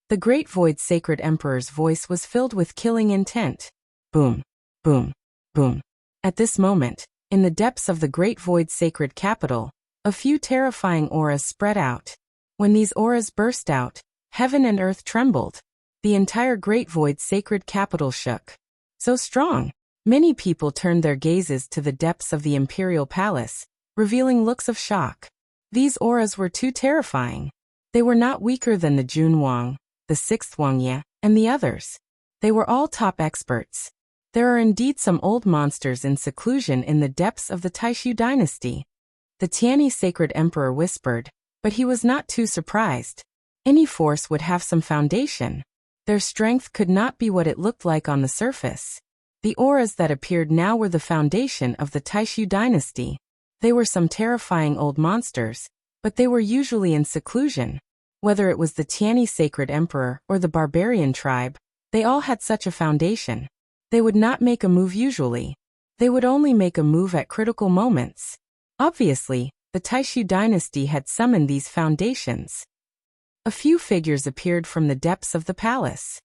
The Great Void Sacred Emperor's voice was filled with killing intent. Boom, boom, boom. At this moment, in the depths of the Great Void Sacred Capital, a few terrifying auras spread out. When these auras burst out, heaven and earth trembled. The entire Great Void Sacred Capital shook. So strong. Many people turned their gazes to the depths of the Imperial Palace, revealing looks of shock. These auras were too terrifying. They were not weaker than the Jun Wang, the 6th Wangya, and the others. They were all top experts. There are indeed some old monsters in seclusion in the depths of the Taishu dynasty. The Tianyi Sacred Emperor whispered, but he was not too surprised. Any force would have some foundation. Their strength could not be what it looked like on the surface. The auras that appeared now were the foundation of the Taishu dynasty. They were some terrifying old monsters, but they were usually in seclusion. Whether it was the Tianyi Sacred Emperor or the barbarian tribe, they all had such a foundation. They would not make a move usually. They would only make a move at critical moments. Obviously, the Taishu dynasty had summoned these foundations. A few figures appeared from the depths of the palace.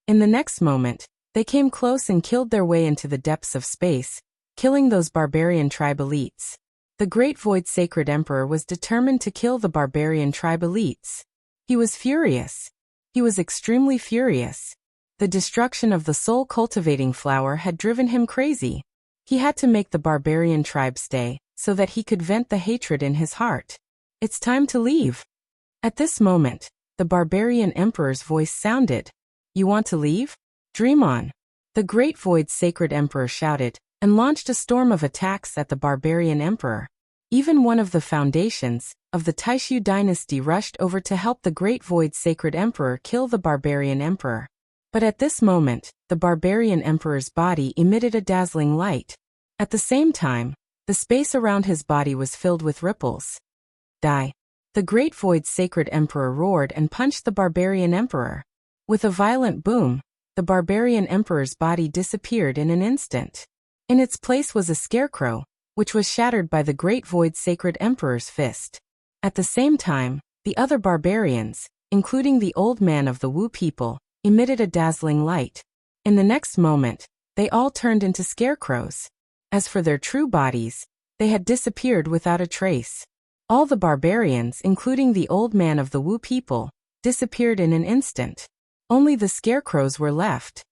In the next moment, they came close and killed their way into the depths of space, killing those barbarian tribe elites. The Great Void Sacred Emperor was determined to kill the barbarian tribe elites. He was furious. He was extremely furious. The destruction of the soul-cultivating flower had driven him crazy. He had to make the barbarian tribe stay, so that he could vent the hatred in his heart. It's time to leave. At this moment, the barbarian emperor's voice sounded. You want to leave? Dream on. The Great Void Sacred Emperor shouted, and launched a storm of attacks at the barbarian emperor. Even one of the foundations of the Taishu dynasty rushed over to help the Great Void Sacred Emperor kill the barbarian emperor. But at this moment, the barbarian emperor's body emitted a dazzling light. At the same time, the space around his body was filled with ripples. Die. The Great Void Sacred Emperor roared and punched the barbarian emperor. With a violent boom, the barbarian emperor's body disappeared in an instant. In its place was a scarecrow, which was shattered by the Great Void Sacred Emperor's fist. At the same time, the other barbarians, including the old man of the Wu people, emitted a dazzling light. In the next moment, they all turned into scarecrows. As for their true bodies, they had disappeared without a trace. All the barbarians, including the old man of the Wu people, disappeared in an instant. Only the scarecrows were left.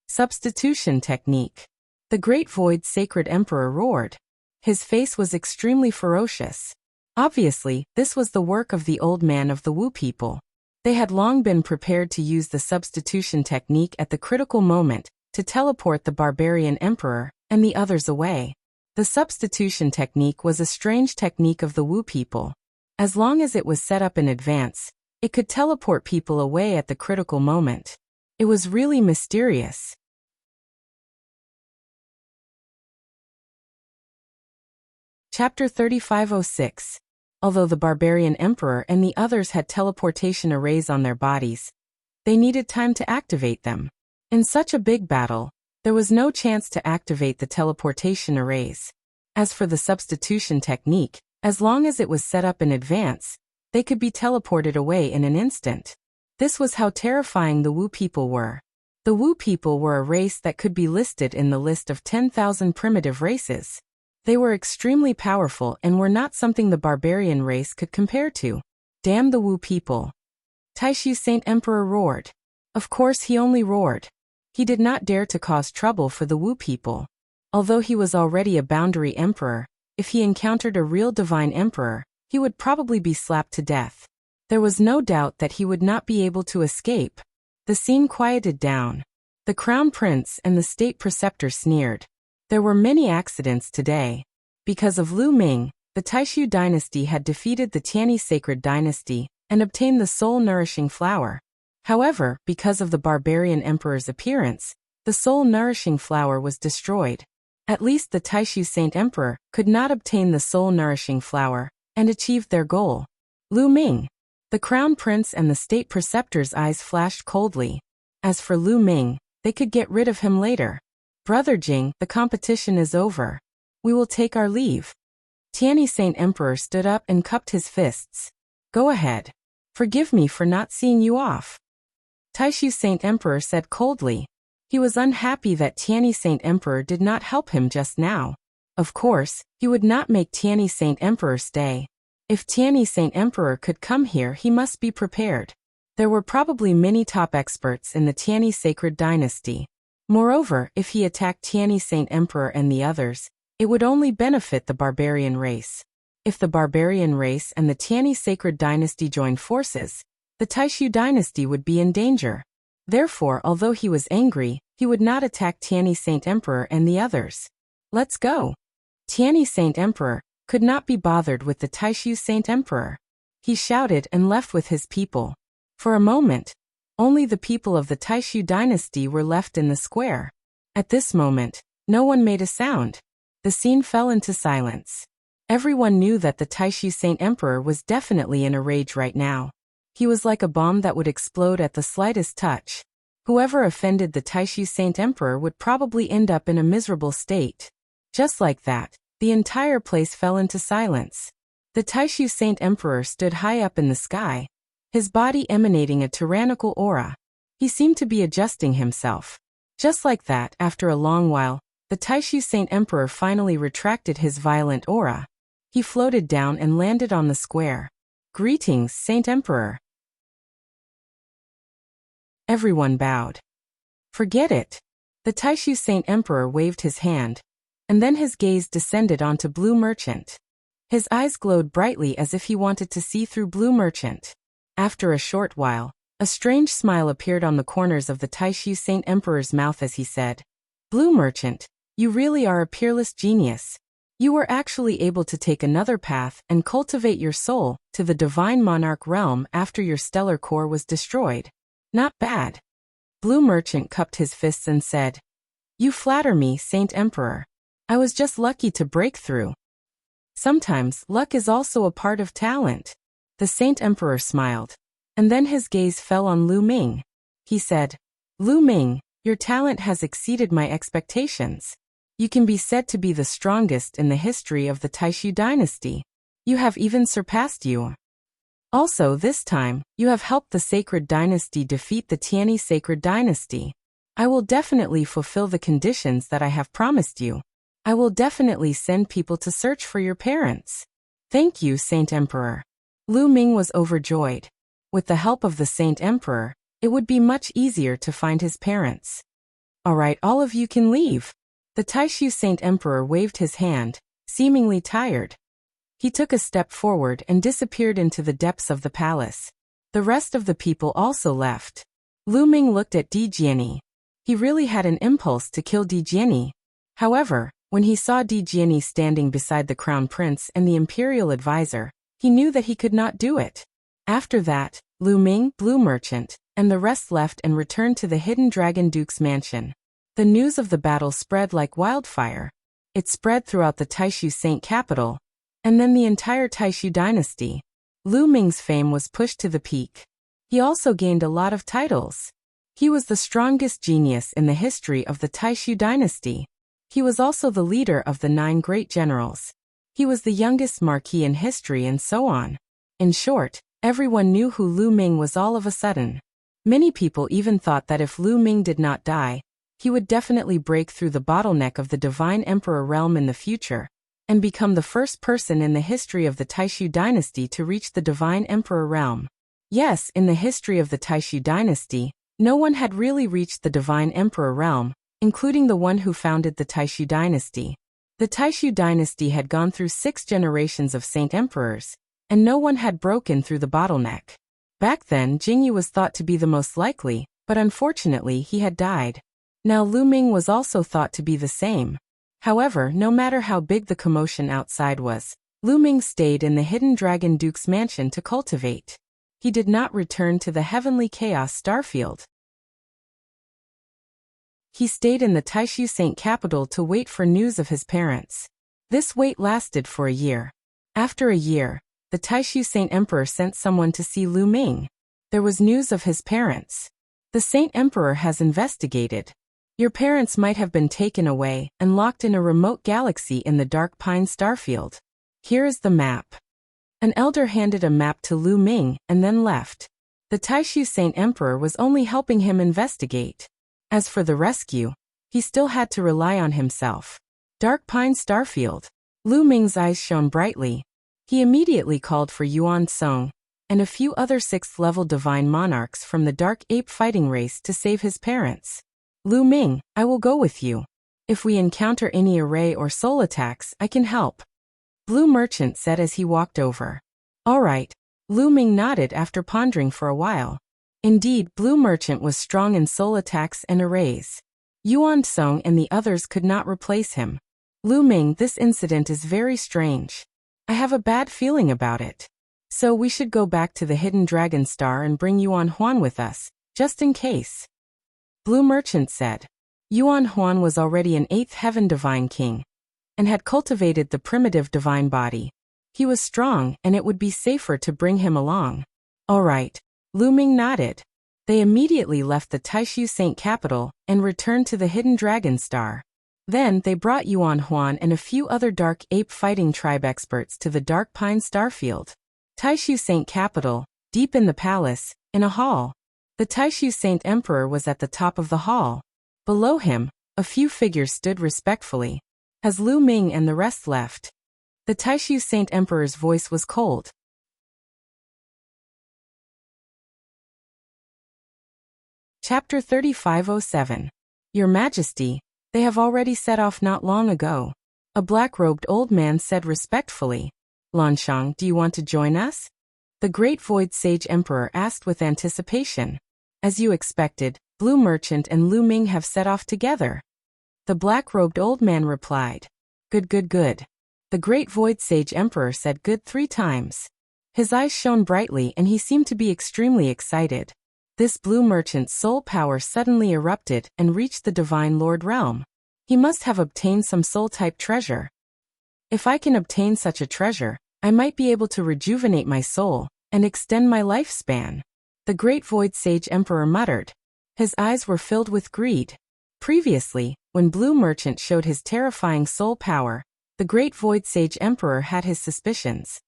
Substitution technique. The Great Void Sacred Emperor roared. His face was extremely ferocious. Obviously, this was the work of the old man of the Wu people. They had long been prepared to use the substitution technique at the critical moment to teleport the barbarian emperor and the others away. The substitution technique was a strange technique of the Wu people. As long as it was set up in advance, it could teleport people away at the critical moment. It was really mysterious. Chapter 3506. Although the barbarian emperor and the others had teleportation arrays on their bodies, they needed time to activate them. In such a big battle, there was no chance to activate the teleportation arrays. As for the substitution technique, as long as it was set up in advance, they could be teleported away in an instant. This was how terrifying the Wu people were. The Wu people were a race that could be listed in the list of 10,000 primitive races. They were extremely powerful and were not something the barbarian race could compare to. Damn the Wu people. Taishu Saint Emperor roared. Of course he only roared. He did not dare to cause trouble for the Wu people. Although he was already a boundary emperor, if he encountered a real divine emperor, he would probably be slapped to death. There was no doubt that he would not be able to escape. The scene quieted down. The crown prince and the state preceptor sneered. There were many accidents today. Because of Lu Ming, the Taishu dynasty had defeated the Tianyi sacred dynasty and obtained the soul-nourishing flower. However, because of the barbarian emperor's appearance, the soul-nourishing flower was destroyed. At least the Taishu Saint Emperor could not obtain the soul-nourishing flower and achieved their goal. Lu Ming. The crown prince and the state preceptor's eyes flashed coldly. As for Lu Ming, they could get rid of him later. Brother Jing, the competition is over. We will take our leave. Tianyi Saint Emperor stood up and cupped his fists. Go ahead. Forgive me for not seeing you off. Taishu Saint Emperor said coldly. He was unhappy that Tianyi Saint Emperor did not help him just now. Of course, he would not make Tianyi Saint Emperor stay. If Tianyi Saint Emperor could come here, he must be prepared. There were probably many top experts in the Tianyi Sacred Dynasty. Moreover, if he attacked Tianyi Saint Emperor and the others, it would only benefit the barbarian race. If the barbarian race and the Tianyi Sacred Dynasty joined forces, the Taishu dynasty would be in danger. Therefore, although he was angry, he would not attack Tianyi Saint Emperor and the others. Let's go. Tianyi Saint Emperor could not be bothered with the Taishu Saint Emperor. He shouted and left with his people. For a moment, only the people of the Taishu dynasty were left in the square. At this moment, no one made a sound. The scene fell into silence. Everyone knew that the Taishu Saint Emperor was definitely in a rage right now. He was like a bomb that would explode at the slightest touch. Whoever offended the Taishu Saint Emperor would probably end up in a miserable state. Just like that, the entire place fell into silence. The Taishu Saint Emperor stood high up in the sky, his body emanating a tyrannical aura. He seemed to be adjusting himself. Just like that, after a long while, the Taishu Saint Emperor finally retracted his violent aura. He floated down and landed on the square. Greetings, Saint Emperor. Everyone bowed. Forget it. The Taishu Saint Emperor waved his hand, and then his gaze descended onto Blue Merchant. His eyes glowed brightly as if he wanted to see through Blue Merchant. After a short while, a strange smile appeared on the corners of the Taishu Saint Emperor's mouth as he said, Blue Merchant, you really are a peerless genius. You were actually able to take another path and cultivate your soul to the Divine Monarch realm after your stellar core was destroyed. Not bad. Blue Merchant cupped his fists and said, You flatter me, Saint Emperor. I was just lucky to break through. Sometimes, luck is also a part of talent. The Saint Emperor smiled, and then his gaze fell on Lu Ming. He said, Lu Ming, your talent has exceeded my expectations. You can be said to be the strongest in the history of the Taishu dynasty. You have even surpassed you. Also, this time, you have helped the Sacred Dynasty defeat the Tianyi Sacred Dynasty. I will definitely fulfill the conditions that I have promised you. I will definitely send people to search for your parents. Thank you, Saint Emperor. Lu Ming was overjoyed. With the help of the Saint Emperor, it would be much easier to find his parents. Alright, all of you can leave. The Taishu Saint Emperor waved his hand, seemingly tired. He took a step forward and disappeared into the depths of the palace. The rest of the people also left. Lu Ming looked at Di Jiani. He really had an impulse to kill Di Jiani. However, when he saw Di Jiani standing beside the crown prince and the imperial advisor, he knew that he could not do it. After that, Lu Ming, Blue Merchant, and the rest left and returned to the hidden Dragon Duke's mansion. The news of the battle spread like wildfire. It spread throughout the Taishu Saint capital, and then the entire Taishu dynasty. Lu Ming's fame was pushed to the peak. He also gained a lot of titles. He was the strongest genius in the history of the Taishu dynasty. He was also the leader of the 9 great generals. He was the youngest marquis in history and so on. In short, everyone knew who Lu Ming was all of a sudden. Many people even thought that if Lu Ming did not die, he would definitely break through the bottleneck of the Divine Emperor realm in the future, and become the first person in the history of the Taishu dynasty to reach the Divine Emperor realm. Yes, in the history of the Taishu dynasty, no one had really reached the Divine Emperor realm, including the one who founded the Taishu dynasty. The Taishu dynasty had gone through 6 generations of Saint Emperors, and no one had broken through the bottleneck. Back then, Jingyi was thought to be the most likely, but unfortunately he had died. Now Lu Ming was also thought to be the same. However, no matter how big the commotion outside was, Lu Ming stayed in the hidden Dragon Duke's mansion to cultivate. He did not return to the Heavenly Chaos Starfield. He stayed in the Taishu Saint capital to wait for news of his parents. This wait lasted for a year. After a year, the Taishu Saint Emperor sent someone to see Lu Ming. There was news of his parents. The Saint Emperor has investigated. Your parents might have been taken away and locked in a remote galaxy in the Dark Pine starfield. Here is the map. An elder handed a map to Lu Ming and then left. The Taishu Saint Emperor was only helping him investigate. As for the rescue, he still had to rely on himself. Dark Pine starfield. Lu Ming's eyes shone brightly. He immediately called for Yuan Song and a few other 6th-level divine monarchs from the Dark Ape fighting race to save his parents. Lu Ming, I will go with you. If we encounter any array or soul attacks, I can help. Blue Merchant said as he walked over. All right. Lu Ming nodded after pondering for a while. Indeed, Blue Merchant was strong in soul attacks and arrays. Yuan Song and the others could not replace him. Lu Ming, this incident is very strange. I have a bad feeling about it. So we should go back to the Hidden Dragon Star and bring Yuan Huan with us, just in case. Blue Merchant said. Yuan Huan was already an 8th Heaven Divine King, and had cultivated the primitive divine body. He was strong, and it would be safer to bring him along. All right. Lu Ming nodded. They immediately left the Taishu Saint capital and returned to the Hidden Dragon Star. Then they brought Yuan Huan and a few other Dark Ape fighting tribe experts to the Dark Pine starfield. Taishu Saint capital, deep in the palace, in a hall. The Taishu Saint Emperor was at the top of the hall. Below him, a few figures stood respectfully. As Lu Ming and the rest left, the Taishu Saint Emperor's voice was cold. Chapter 3507. Your Majesty, they have already set off not long ago. A black-robed old man said respectfully. Lanshang, do you want to join us? The Great Void Sage Emperor asked with anticipation. As you expected, Blue Merchant and Lu Ming have set off together. The black-robed old man replied. Good, good, good. The Great Void Sage Emperor said good 3 times. His eyes shone brightly and he seemed to be extremely excited. This Blue Merchant's soul power suddenly erupted and reached the Divine Lord realm. He must have obtained some soul-type treasure. If I can obtain such a treasure, I might be able to rejuvenate my soul and extend my lifespan. The Great Void Sage Emperor muttered. His eyes were filled with greed. Previously, when Blue Merchant showed his terrifying soul power, the Great Void Sage Emperor had his suspicions.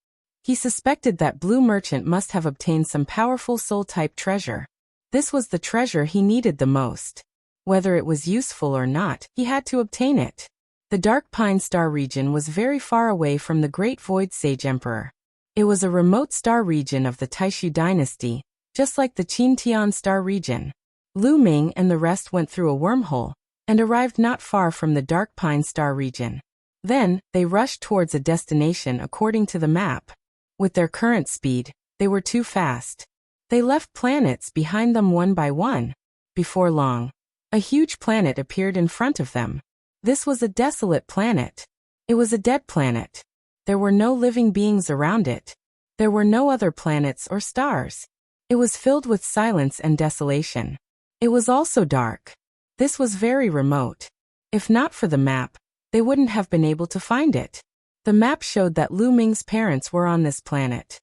He suspected that Blue Merchant must have obtained some powerful soul-type treasure. This was the treasure he needed the most. Whether it was useful or not, he had to obtain it. The Dark Pine Star region was very far away from the Great Void Sage Emperor. It was a remote star region of the Taishu dynasty, just like the Qintian star region. Lu Ming and the rest went through a wormhole and arrived not far from the Dark Pine Star region. Then, they rushed towards a destination according to the map. With their current speed, they were too fast. They left planets behind them one by one. Before long, a huge planet appeared in front of them. This was a desolate planet. It was a dead planet. There were no living beings around it. There were no other planets or stars. It was filled with silence and desolation. It was also dark. This was very remote. If not for the map, they wouldn't have been able to find it. The map showed that Lu Ming's parents were on this planet.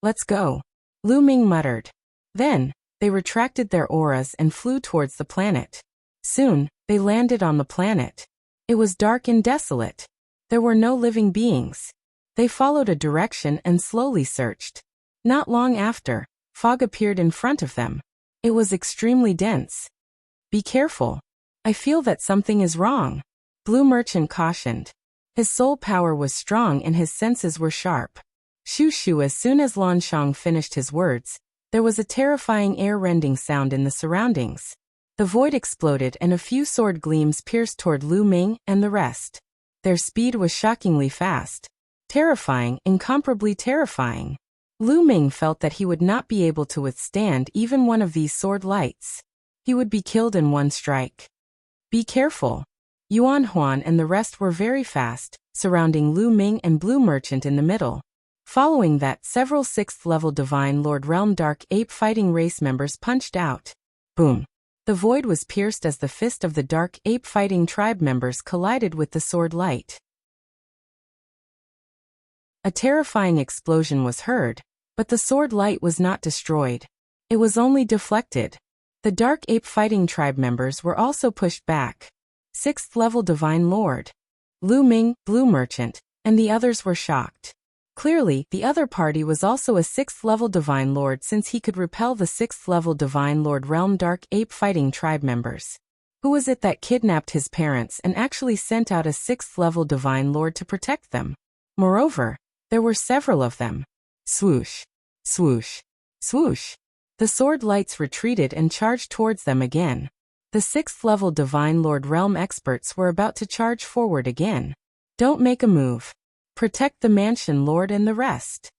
Let's go, Lu Ming muttered. Then, they retracted their auras and flew towards the planet. Soon, they landed on the planet. It was dark and desolate. There were no living beings. They followed a direction and slowly searched. Not long after, fog appeared in front of them. It was extremely dense. Be careful. I feel that something is wrong, Blue Merchant cautioned. His soul power was strong and his senses were sharp. Shoo shoo. As soon as Lanshang finished his words, there was a terrifying air-rending sound in the surroundings. The void exploded and a few sword gleams pierced toward Lu Ming and the rest. Their speed was shockingly fast. Terrifying, incomparably terrifying. Lu Ming felt that he would not be able to withstand even one of these sword lights. He would be killed in one strike. Be careful. Yuan Huan and the rest were very fast, surrounding Lu Ming and Blue Merchant in the middle. Following that, several 6th-level Divine Lord Realm Dark Ape fighting race members punched out. Boom. The void was pierced as the fist of the Dark Ape fighting tribe members collided with the sword light. A terrifying explosion was heard, but the sword light was not destroyed. It was only deflected. The Dark Ape Fighting Tribe members were also pushed back. 6th level Divine Lord. Lu Ming, Blue Merchant, and the others were shocked. Clearly, the other party was also a 6th level Divine Lord since he could repel the 6th level Divine Lord Realm Dark Ape Fighting Tribe members. Who was it that kidnapped his parents and actually sent out a 6th level Divine Lord to protect them? Moreover, there were several of them. Swoosh, swoosh, swoosh. The sword lights retreated and charged towards them again. The 6th level Divine Lord Realm experts were about to charge forward again. Don't make a move. Protect the mansion lord and the rest.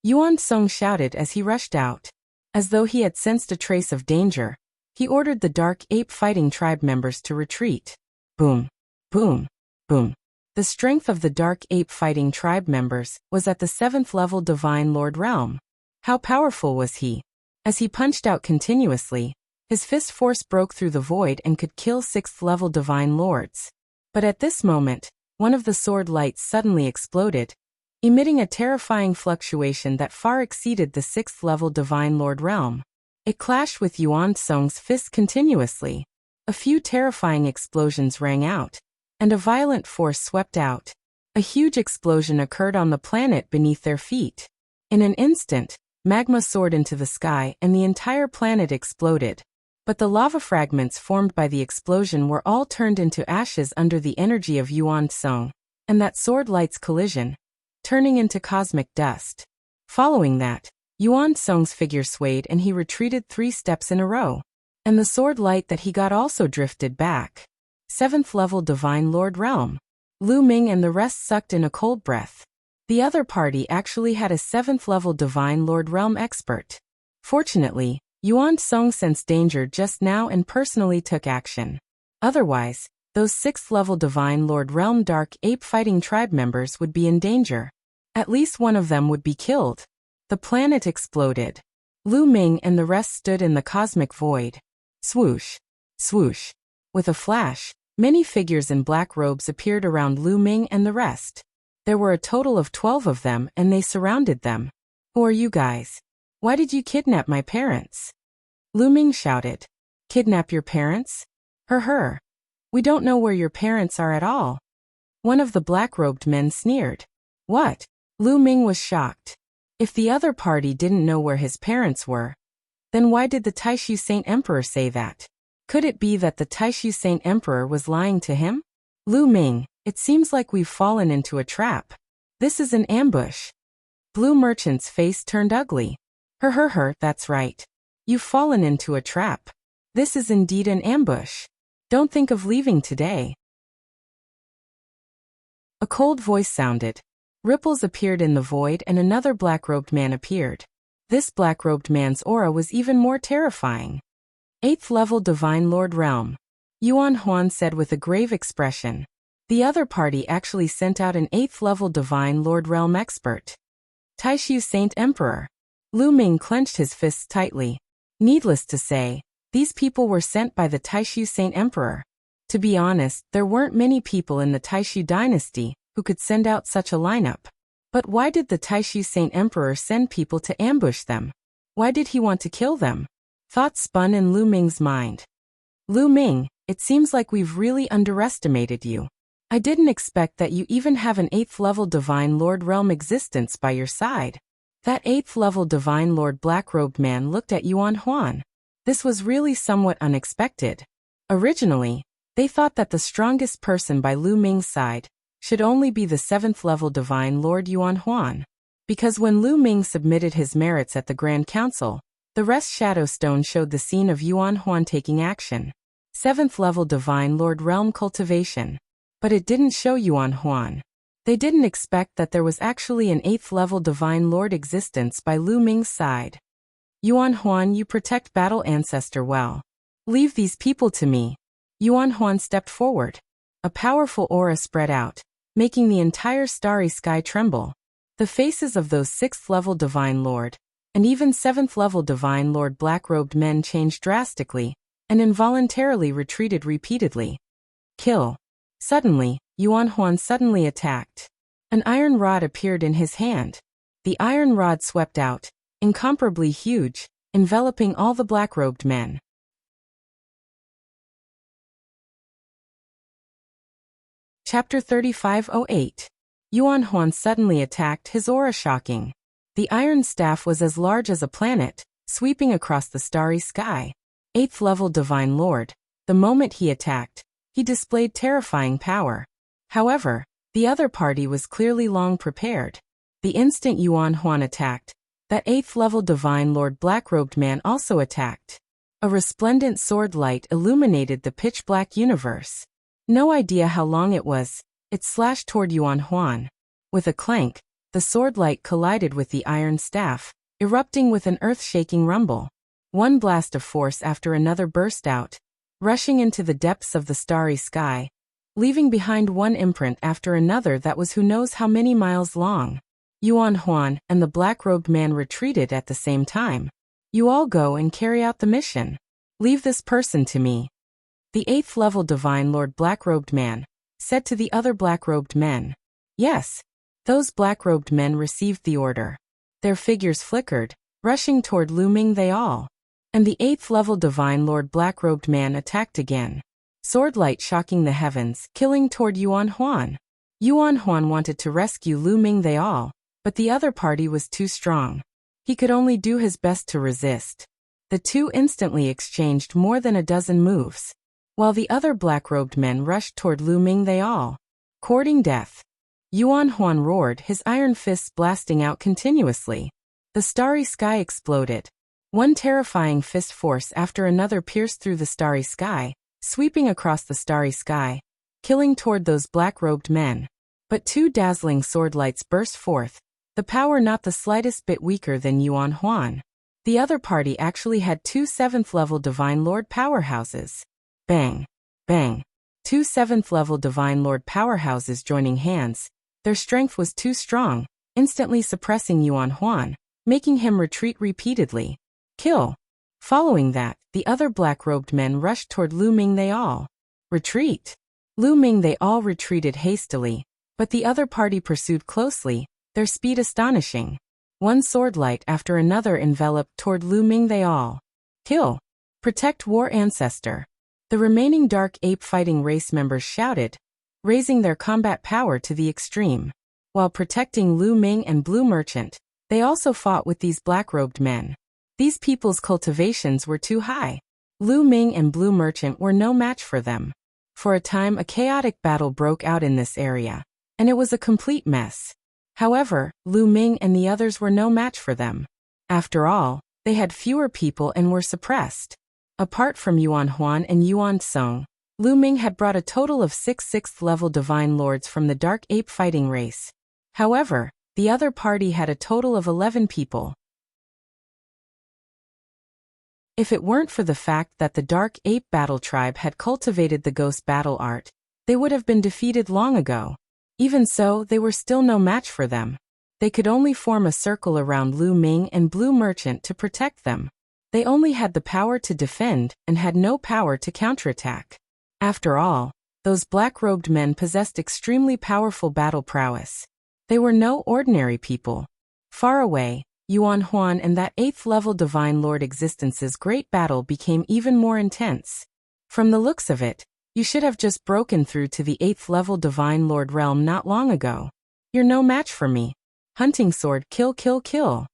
Yuan Song shouted as he rushed out. As though he had sensed a trace of danger, he ordered the Dark Ape Fighting Tribe members to retreat. Boom, boom, boom. The strength of the Dark Ape Fighting Tribe members was at the 7th level Divine Lord realm. How powerful was he? As he punched out continuously, his fist force broke through the void and could kill 6th level Divine Lords. But at this moment, one of the sword lights suddenly exploded, emitting a terrifying fluctuation that far exceeded the 6th level Divine Lord realm. It clashed with Yuan Song's fist continuously. A few terrifying explosions rang out, and a violent force swept out. A huge explosion occurred on the planet beneath their feet. In an instant, magma soared into the sky and the entire planet exploded. But the lava fragments formed by the explosion were all turned into ashes under the energy of Yuan Song, and that sword light's collision, turning into cosmic dust. Following that, Yuan Song's figure swayed and he retreated 3 steps in a row. And the sword light that he got also drifted back. 7th level Divine Lord realm. Lu Ming and the rest sucked in a cold breath. The other party actually had a 7th level Divine Lord realm expert. Fortunately, Yuan Song sensed danger just now and personally took action. Otherwise, those 6th level Divine Lord Realm Dark Ape Fighting Tribe members would be in danger. At least one of them would be killed. The planet exploded. Lu Ming and the rest stood in the cosmic void. Swoosh, swoosh. With a flash, many figures in black robes appeared around Lu Ming and the rest. There were a total of 12 of them and they surrounded them. Who are you guys? Why did you kidnap my parents? Lu Ming shouted. Kidnap your parents? Her. We don't know where your parents are at all. One of the black-robed men sneered. What? Lu Ming was shocked. If the other party didn't know where his parents were, then why did the Taishu Saint Emperor say that? Could it be that the Taishu Saint Emperor was lying to him? Lu Ming, it seems like we've fallen into a trap. This is an ambush. Blue Merchant's face turned ugly. Her, that's right. You've fallen into a trap. This is indeed an ambush. Don't think of leaving today. A cold voice sounded. Ripples appeared in the void and another black-robed man appeared. This black-robed man's aura was even more terrifying. 8th level Divine Lord Realm. Yuan Huan said with a grave expression. The other party actually sent out an 8th level Divine Lord Realm expert. Taishu Saint Emperor. Lu Ming clenched his fists tightly. Needless to say, these people were sent by the Taishu Saint Emperor. To be honest, there weren't many people in the Taishu dynasty who could send out such a lineup. But why did the Taishu Saint Emperor send people to ambush them? Why did he want to kill them? Thoughts spun in Lu Ming's mind. Lu Ming, it seems like we've really underestimated you. I didn't expect that you even have an 8th level Divine Lord Realm existence by your side. That 8th level Divine Lord black-robed man looked at Yuan Huan. This was really somewhat unexpected. Originally, they thought that the strongest person by Lu Ming's side should only be the 7th level Divine Lord Yuan Huan. Because when Lu Ming submitted his merits at the Grand Council, the rest Shadowstone showed the scene of Yuan Huan taking action. 7th level Divine Lord Realm cultivation. But it didn't show Yuan Huan. They didn't expect that there was actually an 8th level Divine Lord existence by Lu Ming's side. Yuan Huan, you protect Battle Ancestor well. Leave these people to me. Yuan Huan stepped forward. A powerful aura spread out, making the entire starry sky tremble. The faces of those 6th level Divine Lord, and even 7th level Divine Lord black-robed men changed drastically, and involuntarily retreated repeatedly. Kill. Suddenly, Yuan Huan suddenly attacked. An iron rod appeared in his hand. The iron rod swept out, incomparably huge, enveloping all the black-robed men. Chapter 3508. Yuan Huan suddenly attacked, his aura shocking. The iron staff was as large as a planet, sweeping across the starry sky. 8th level Divine Lord. The moment he attacked, he displayed terrifying power. However, the other party was clearly long prepared. The instant Yuan Huan attacked, that 8th level Divine Lord black-robed man also attacked. A resplendent sword light illuminated the pitch-black universe. No idea how long it was, it slashed toward Yuan Huan. With a clank, the sword light collided with the iron staff, erupting with an earth-shaking rumble. One blast of force after another burst out, rushing into the depths of the starry sky, leaving behind one imprint after another that was who knows how many miles long. Yuan Huan and the black-robed man retreated at the same time. You all go and carry out the mission. Leave this person to me. The 8th level Divine Lord black-robed man said to the other black-robed men. Yes. Those black-robed men received the order. Their figures flickered, rushing toward Lu Ming they all. And the 8th level Divine Lord black-robed man attacked again. Sword light shocking the heavens, killing toward Yuan Huan. Yuan Huan wanted to rescue Lu Ming they all, but the other party was too strong. He could only do his best to resist. The two instantly exchanged more than a dozen moves, while the other black-robed men rushed toward Lu Ming they all, courting death. Yuan Huan roared, his iron fists blasting out continuously. The starry sky exploded. One terrifying fist force after another pierced through the starry sky, sweeping across the starry sky, killing toward those black-robed men. But two dazzling sword lights burst forth, the power not the slightest bit weaker than Yuan Huan. The other party actually had two 7th level Divine Lord powerhouses. Bang! Bang! Two 7th level Divine Lord powerhouses joining hands. Their strength was too strong, instantly suppressing Yuan Huan, making him retreat repeatedly. Kill! Following that, the other black-robed men rushed toward Lu Ming they all. Retreat! Lu Ming they all retreated hastily, but the other party pursued closely, their speed astonishing. One sword light after another enveloped toward Lu Ming they all. Kill! Protect War Ancestor! The remaining Dark Ape fighting race members shouted, raising their combat power to the extreme. While protecting Lu Ming and Blue Merchant, they also fought with these black-robed men. These people's cultivations were too high. Lu Ming and Blue Merchant were no match for them. For a time a chaotic battle broke out in this area, and it was a complete mess. However, Lu Ming and the others were no match for them. After all, they had fewer people and were suppressed. Apart from Yuan Huan and Yuan Song, Lu Ming had brought a total of 6 6th level Divine Lords from the Dark Ape fighting race. However, the other party had a total of 11 people. If it weren't for the fact that the Dark Ape Battle Tribe had cultivated the Ghost Battle art, they would have been defeated long ago. Even so, they were still no match for them. They could only form a circle around Lu Ming and Blue Merchant to protect them. They only had the power to defend and had no power to counterattack. After all, those black-robed men possessed extremely powerful battle prowess. They were no ordinary people. Far away, Yuan Huan and that 8th level Divine Lord existence's great battle became even more intense. From the looks of it, you should have just broken through to the 8th level Divine Lord realm not long ago. You're no match for me. Hunting sword, kill, kill, kill.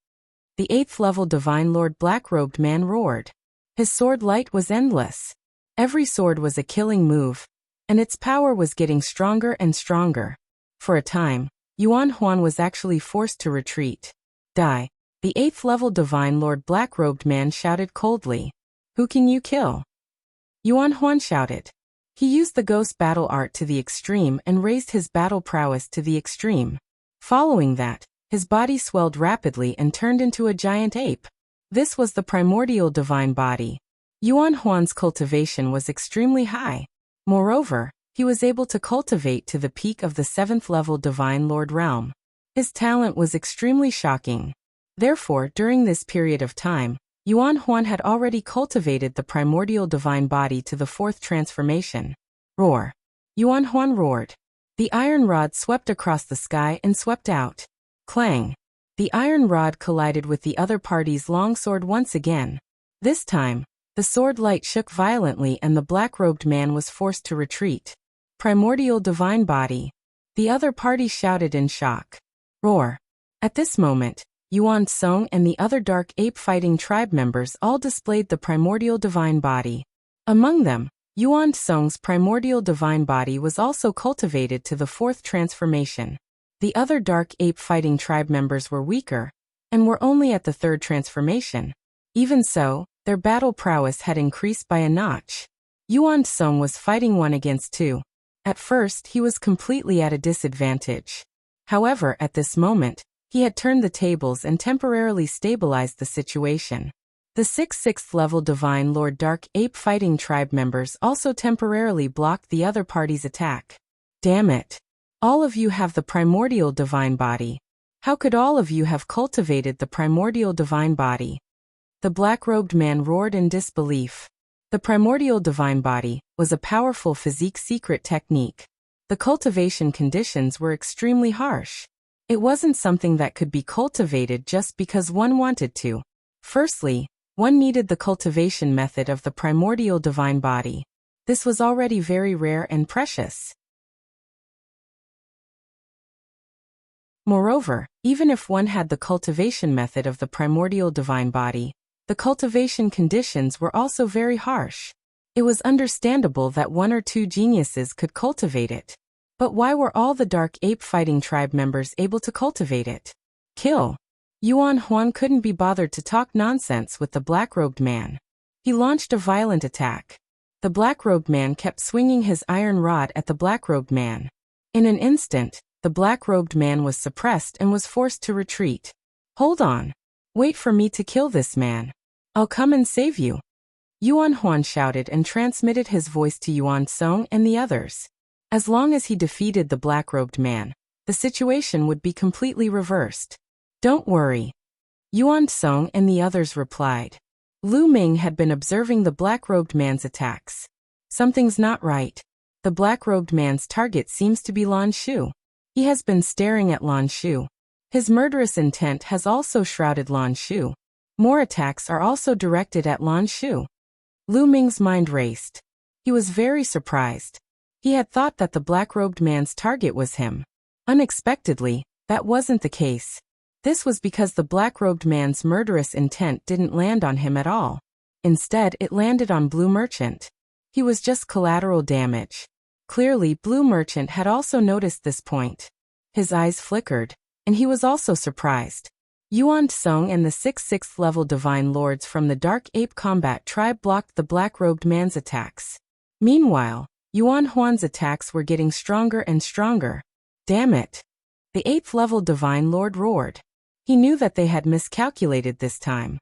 The 8th level Divine Lord black-robed man roared. His sword light was endless. Every sword was a killing move, and its power was getting stronger and stronger. For a time, Yuan Huan was actually forced to retreat. Die! The 8th level Divine Lord black-robed man shouted coldly. Who can you kill? Yuan Huan shouted. He used the Ghost Battle art to the extreme and raised his battle prowess to the extreme. Following that, his body swelled rapidly and turned into a giant ape. This was the primordial divine body. Yuan Huan's cultivation was extremely high. Moreover, he was able to cultivate to the peak of the 7th level Divine Lord realm. His talent was extremely shocking. Therefore, during this period of time, Yuan Huan had already cultivated the primordial divine body to the 4th transformation. Roar! Yuan Huan roared. The iron rod swept across the sky and swept out. Clang! The iron rod collided with the other party's longsword once again. This time, the sword light shook violently and the black-robed man was forced to retreat. Primordial divine body. The other party shouted in shock. Roar! At this moment, Yuan Song and the other dark ape fighting tribe members all displayed the primordial divine body. Among them, Yuan Song's primordial divine body was also cultivated to the 4th transformation. The other dark ape fighting tribe members were weaker, and were only at the 3rd transformation. Even so, their battle prowess had increased by a notch. Yuan Song was fighting 1 against 2. At first, he was completely at a disadvantage. However, at this moment, he had turned the tables and temporarily stabilized the situation. The 6th level Divine Lord Dark Ape Fighting Tribe members also temporarily blocked the other party's attack. Damn it! All of you have the primordial divine body. How could all of you have cultivated the primordial divine body? The black-robed man roared in disbelief. The primordial divine body was a powerful physique secret technique. The cultivation conditions were extremely harsh. It wasn't something that could be cultivated just because one wanted to. Firstly, one needed the cultivation method of the primordial divine body. This was already very rare and precious. Moreover, even if one had the cultivation method of the primordial divine body, the cultivation conditions were also very harsh. It was understandable that 1 or 2 geniuses could cultivate it. But why were all the Dark Ape Fighting Tribe members able to cultivate it? Kill! Yuan Huan couldn't be bothered to talk nonsense with the black-robed man. He launched a violent attack. The black-robed man kept swinging his iron rod at the black-robed man. In an instant, the black-robed man was suppressed and was forced to retreat. Hold on! Wait for me to kill this man. I'll come and save you. Yuan Huan shouted and transmitted his voice to Yuan Song and the others. As long as he defeated the black-robed man, the situation would be completely reversed. Don't worry. Yuan Song and the others replied. Lu Ming had been observing the black-robed man's attacks. Something's not right. The black-robed man's target seems to be Lan Shu. He has been staring at Lan Shu. His murderous intent has also shrouded Lan Shu. More attacks are also directed at Lan Shu. Lu Ming's mind raced. He was very surprised. He had thought that the black-robed man's target was him. Unexpectedly, that wasn't the case. This was because the black-robed man's murderous intent didn't land on him at all. Instead, it landed on Blue Merchant. He was just collateral damage. Clearly, Blue Merchant had also noticed this point. His eyes flickered, and he was also surprised. Yuan Song and the 6th level Divine Lords from the Dark Ape Combat Tribe blocked the black-robed man's attacks. Meanwhile, Yuan Huan's attacks were getting stronger and stronger. Damn it! The 8th level Divine Lord roared. He knew that they had miscalculated this time.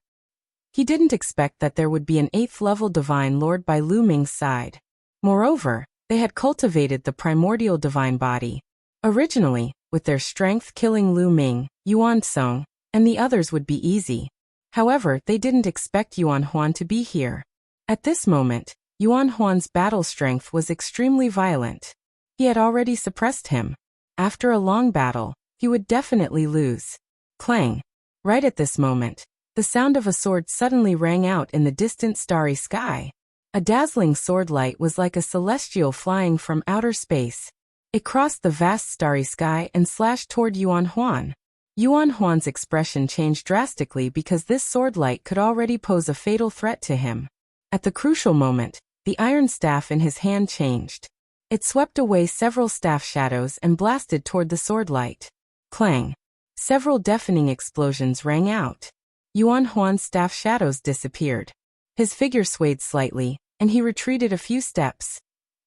He didn't expect that there would be an 8th level Divine Lord by Lu Ming's side. Moreover, they had cultivated the primordial divine body. Originally, with their strength killing Lu Ming, Yuan Song, and the others would be easy. However, they didn't expect Yuan Huan to be here. At this moment, Yuan Huan's battle strength was extremely violent. He had already suppressed him. After a long battle, he would definitely lose. Clang! Right at this moment, the sound of a sword suddenly rang out in the distant starry sky. A dazzling sword light was like a celestial flying from outer space. It crossed the vast starry sky and slashed toward Yuan Huan. Yuan Huan's expression changed drastically because this sword light could already pose a fatal threat to him. At the crucial moment, the iron staff in his hand changed. It swept away several staff shadows and blasted toward the sword light. Clang! Several deafening explosions rang out. Yuan Huan's staff shadows disappeared. His figure swayed slightly, and he retreated a few steps.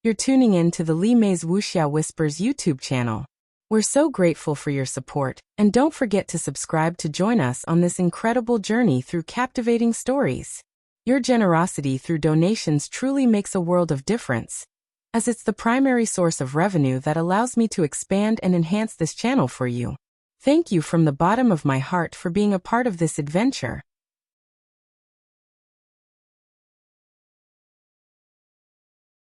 You're tuning in to the Li Mei's Wuxia Whispers YouTube channel. We're so grateful for your support, and don't forget to subscribe to join us on this incredible journey through captivating stories. Your generosity through donations truly makes a world of difference, as it's the primary source of revenue that allows me to expand and enhance this channel for you. Thank you from the bottom of my heart for being a part of this adventure.